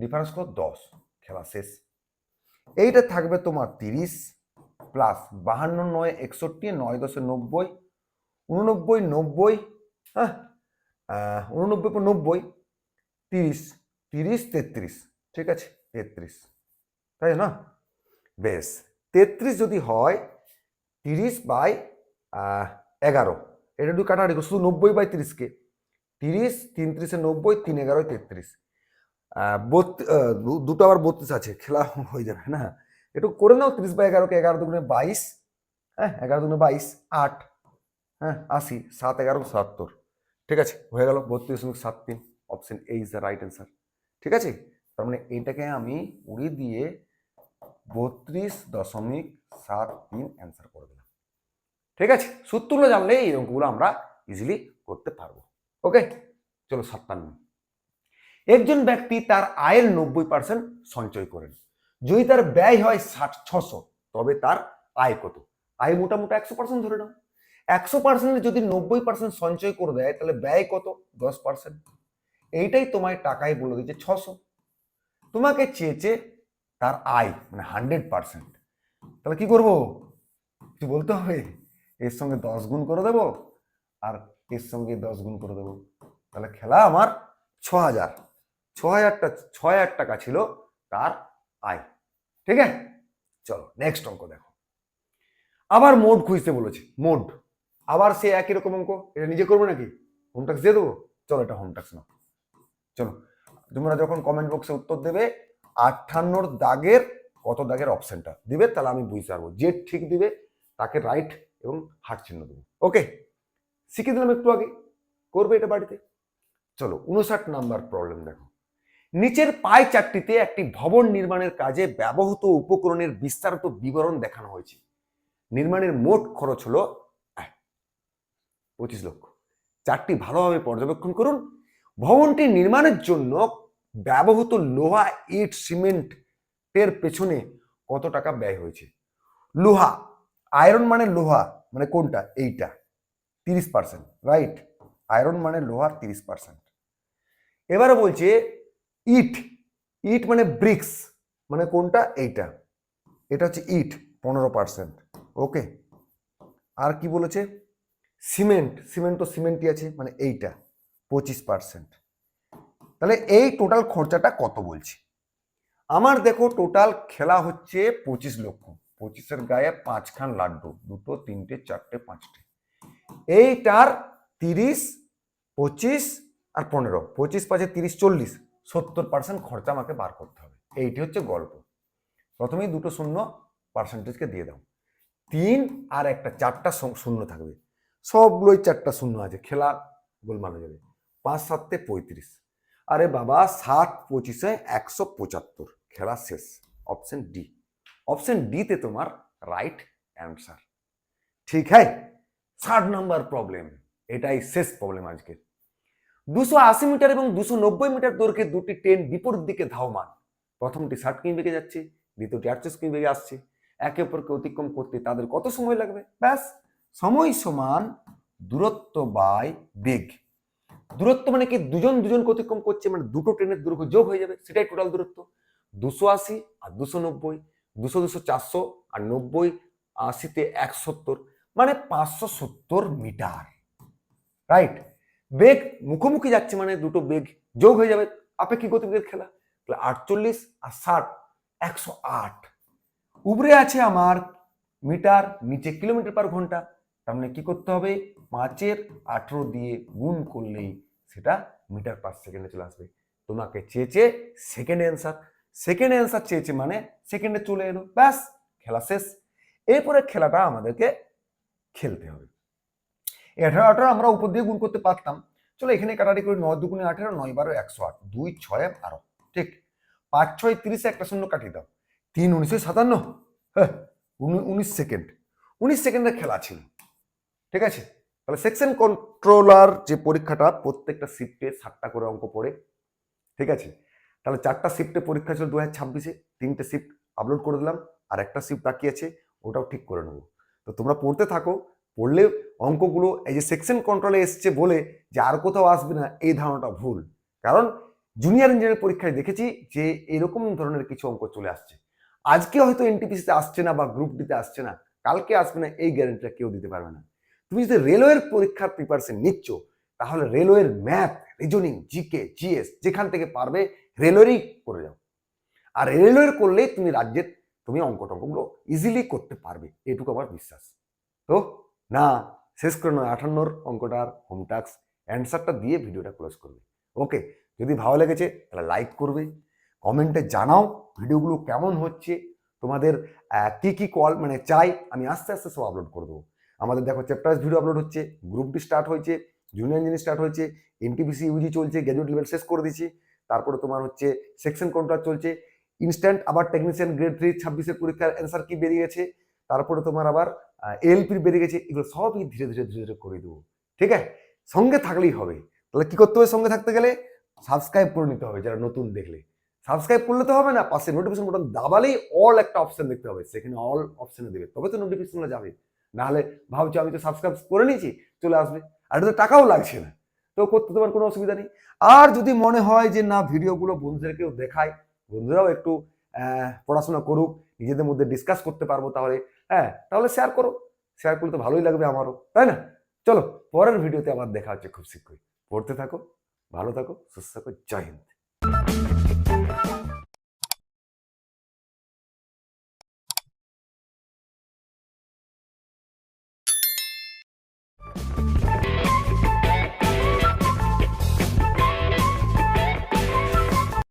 ডিফারেন্স কত 10, খেলা শেষ। এইটা থাকবে তোমার 30 প্লাস 52 9 61 9 10 90 89 90, হ্যাঁ 89 × 90 30 30 33, ঠিক আছে 33, তাই না? বেশ, 33 যদি হয় 30/11, এটা একটু কাটাকাটি শুধু 90/30কে 30 3 3 90 3 11 33, দুটো আবার 32 আছে, খেলা হয়ে যাবে না, একটু করে নাও। 30/11কে 11 দুগুণে 22, হ্যাঁ 11 দুগুণে 22 8, হ্যাঁ 80, 7 11 77, ঠিক আছে হয়ে গেল 32.73। Option A is the right answer. ঠিক আছে, তার মানে এইটাকে আমি উড়িয়ে দিয়ে 32.73 অ্যান্সার করে দিলাম। ঠিক আছে, সূত্রগুলো জানলে এই অঙ্কগুলো আমরা ইজিলি করতে পারবো। ওকে, চলো 57। একজন ব্যক্তি তার আয়ের 90% সঞ্চয় করেন। যদি তার ব্যয় হয় 600, তবে তার আয় কত? আয় মোটামুটি 100% ধরে নাও। 100% যদি 90% সঞ্চয় করে দেয়, তাহলে ব্যয় কত? 10%। এইটাই তোমায় টাকায় বলে দিচ্ছে 600। তোমাকে চেয়েছে তার আয় মানে 100%। তাহলে কি করবো? কিছু বলতে হবে, এর সঙ্গে 10 গুণ করে দেবো আর এর সঙ্গে 10 গুণ করে দেবো। তাহলে খেলা আমার 6000। 6000 টাকা ছিল তার আয়। ঠিক আছে, চলো নেক্সট অঙ্ক দেখো। আবার মোড খুঁজতে বলেছে, মোড। আবার সে একই রকম অঙ্ক। এটা নিজে করবো নাকি? হোম ট্যাক্স দিয়ে দেবো? চলো এটা হোম ট্যাক্স নাও। চলো, তোমরা যখন কমেন্ট বক্সে উত্তর দেবে 58 দাগের কত দাগের অপশনটা দিবে, তাহলে আমি বুঝতে পারবো। যে ঠিক দিবে তাকে রাইট এবং হার্ট চিহ্ন দেবো। ওকে, শিখে দিলাম একটু আগে, করবে এটা বাড়িতে। চলো 59 নাম্বার প্রবলেম দেখো। নিচের পাই চারটিতে একটি ভবন নির্মাণের কাজে ব্যবহৃত উপকরণের বিস্তারিত বিবরণ দেখানো হয়েছে। নির্মাণের মোট খরচ হলো 25 লক্ষ। চারটি ভালোভাবে পর্যবেক্ষণ করুন। ভবনটি নির্মাণের জন্য ব্যবহৃত লোহা, ইট, সিমেন্টের পেছনে কত টাকা ব্যয় হয়েছে? লোহা, আয়রন মানে লোহা, মানে কোনটা? এইটা 30%, রাইট? আয়রন মানে লোহার 30%। এবারে বলছে ইট, ইট মানে ব্রিক্স, মানে কোনটা? এইটা, এটা হচ্ছে ইট 15%। ওকে, আর কি বলেছে? সিমেন্ট, সিমেন্ট তো সিমেন্টই আছে, মানে এইটা 25%। তাহলে এই টোটাল খরচাটা কত বলছি? আমার দেখো টোটাল খেলা হচ্ছে 25 লক্ষ। 25-এর গায়ে 5খান লাড্ডু, 2, 3, 4, 5টে। এইটার 30, 25 আর 15, 25, 5, 30, 40, 70% খরচা আমাকে বার করতে হবে। এইটি হচ্ছে গল্প। প্রথমেই দুটো শূন্য পার্সেন্টেজকে দিয়ে দাও। 3 আর একটা 4টা শূন্য থাকবে, সবগুলোই 4টা শূন্য আছে, খেলা গোলমাল হয়ে যাবে। 5 7 35। আরে বাবা, 7 25 175, খেলা শেষ। অপশন ডি, অপশন ডি তে তোমার রাইট অ্যান্সার। ঠিক হ্যাঁ, 60 নম্বর প্রবলেম, এটাই শেষ প্রবলেম আজকে। 280 মিটার এবং 290 মিটার দৈর্ঘ্যের দুটি ট্রেন বিপরীত দিকে ধাবমান। প্রথমটি 60 কিমি বেগে যাচ্ছে, দ্বিতীয়টি 38 কিমি বেগে আসছে। একে অপরকে অতিক্রম করতে তাদের কত সময় লাগবে? ব্যাস, সময় সমান দূরত্ব বাই বেগ। দূরত্ব মানে কি? দুজন দুজনকে অতিক্রম করছে, মানে দুটো ট্রেনের দৈর্ঘ্য যোগ হয়ে যাবে, সেটাই টোটাল দূরত্ব। 280 আর 290, 200 200 400 আর 90 80-তে 170, মানে 570 মিটার, রাইট? বেগ মুখোমুখি যাচ্ছে, মানে দুটো বেগ যোগ হয়ে যাবে, আপেক্ষিক গতিবেগের খেলা। তাহলে 48 আর 60, 108। উপরে আছে আমার মিটার, নিচে কিলোমিটার পার ঘন্টা। তার মানে কি করতে হবে? 5-এর 18 দিয়ে গুণ করলেই সেটা মিটার পার সেকেন্ডে চলে আসবে। তোমাকে চেয়েছে সেকেন্ড অ্যান্সার, সেকেন্ড অ্যান্সার চেয়েছে মানে সেকেন্ডে চলে এলো, ব্যাস খেলা শেষ। এরপরে খেলাটা আমাদেরকে খেলতে হবে। 18 আমরা উপর দিয়ে গুণ করতে পারতাম, চলো এখানে কাটাটি করি। 9 2 18, 9 12 108, 2 6 12, ঠিক। 5 6 30, একটা শূন্য কাটিয়ে দাও। 3 19 57, হ্যাঁ 19 সেকেন্ড। 19 সেকেন্ডের খেলা ছিল, ঠিক আছে। তাহলে সেকশন কন্ট্রোলার যে পরীক্ষাটা, প্রত্যেকটা শিফটে 7টা করে অঙ্ক পড়ে, ঠিক আছে। তাহলে 4টা শিফটে পরীক্ষা ছিল 2026-এ, 3টে শিফট আপলোড করে দিলাম, আর একটা শিফট বাকি আছে, ওটাও ঠিক করে নেবো। তো তোমরা পড়তে থাকো, পড়লে অঙ্কগুলো এই যে সেকশন কন্ট্রোলে এসছে বলে যে আর কোথাও আসবে না, এই ধারণাটা ভুল। কারণ জুনিয়র ইঞ্জিনিয়ারিং পরীক্ষায় দেখেছি যে এরকম ধরনের কিছু অঙ্ক চলে আসছে। আজকে হয়তো এনটিপিসিতে আসছে না বা গ্রুপ ডিতে আসছে না, কালকে আসবে না, এই গ্যারেন্টিটা কেউ দিতে পারবে না। তুমি যদি রেলওয়ের পরীক্ষার প্রিপারেশন নিচ্ছ, তাহলে রেলওয়ের ম্যাথ, রিজনিং, জিকে, জিএস যেখান থেকে পারবে রেলওয়েরই করে যাও। আর রেলওয়ের করলেই তুমি রাজ্যের অঙ্ক টঙ্কগুলো ইজিলি করতে পারবে, এটুকু আমার বিশ্বাস। তো না, শেষ করে নয়, 58 অঙ্কটার হোম টাস্ক অ্যান্সারটা দিয়ে ভিডিওটা ক্লোজ করবে। ওকে, যদি ভালো লেগেছে তাহলে লাইক করবে, কমেন্টে জানাও ভিডিওগুলো কেমন হচ্ছে, তোমাদের কি কি মানে চাই, আমি আস্তে আস্তে সব আপলোড করে দেবো। আমাদের দেখো চ্যাপ্টার্স ভিডিও আপলোড হচ্ছে, গ্রুপ ডি স্টার্ট হয়েছে, জুনিয়র ইঞ্জিনিয়ারিং স্টার্ট হয়েছে, এনটিপিসি ইউজি চলছে, গ্র্যাজুয়েট লেভেল শেষ করে দিচ্ছি। তারপরে তোমার হচ্ছে সেকশন কন্ট্রোল চলছে, ইনস্ট্যান্ট আবার টেকনিশিয়ান গ্রেড 3 26-এর পরীক্ষার অ্যান্সার কি বেরিয়ে গেছে। তারপরে তোমার আবার এলপির বেড়ে গেছে, এগুলো সবই ধীরে ধীরে ধীরে ধীরে করে দেবো। ঠিক আছে, সঙ্গে থাকলেই হবে। তাহলে কি করতে হবে? সঙ্গে থাকতে গেলে সাবস্ক্রাইব করে নিতে হবে। যারা নতুন দেখলে সাবস্ক্রাইব করলে তো হবে না, পাশে নোটিফিকেশন বাটন দাবালেই অল একটা অপশন দেখতে হবে, সেখানে অল অপশনে দেবে, তবে তো নোটিফিকেশনটা যাবে। নাহলে ভাবছো আমি তো সাবস্ক্রাইব করে নিয়েছি, চলে আসবে, আর এটা তো টাকাও লাগছে না, তো করতে তোমার কোনো অসুবিধা নেই। আর যদি মনে হয় যে না ভিডিওগুলো বন্ধুদেরকেও দেখায়, বন্ধুরাও একটু পড়াশোনা করুক, নিজেদের মধ্যে ডিসকাস করতে পারবো, তাহলে তাহলে শেয়ার করো। শেয়ার করলে তো ভালোই লাগবে আমারও, তাই না? চলো, পরের ভিডিওতে আবার দেখা হচ্ছে খুব শীঘ্রই। পড়তে থাকো, ভালো থাকো, সুস্থ থাকো। জয় হিন্দ।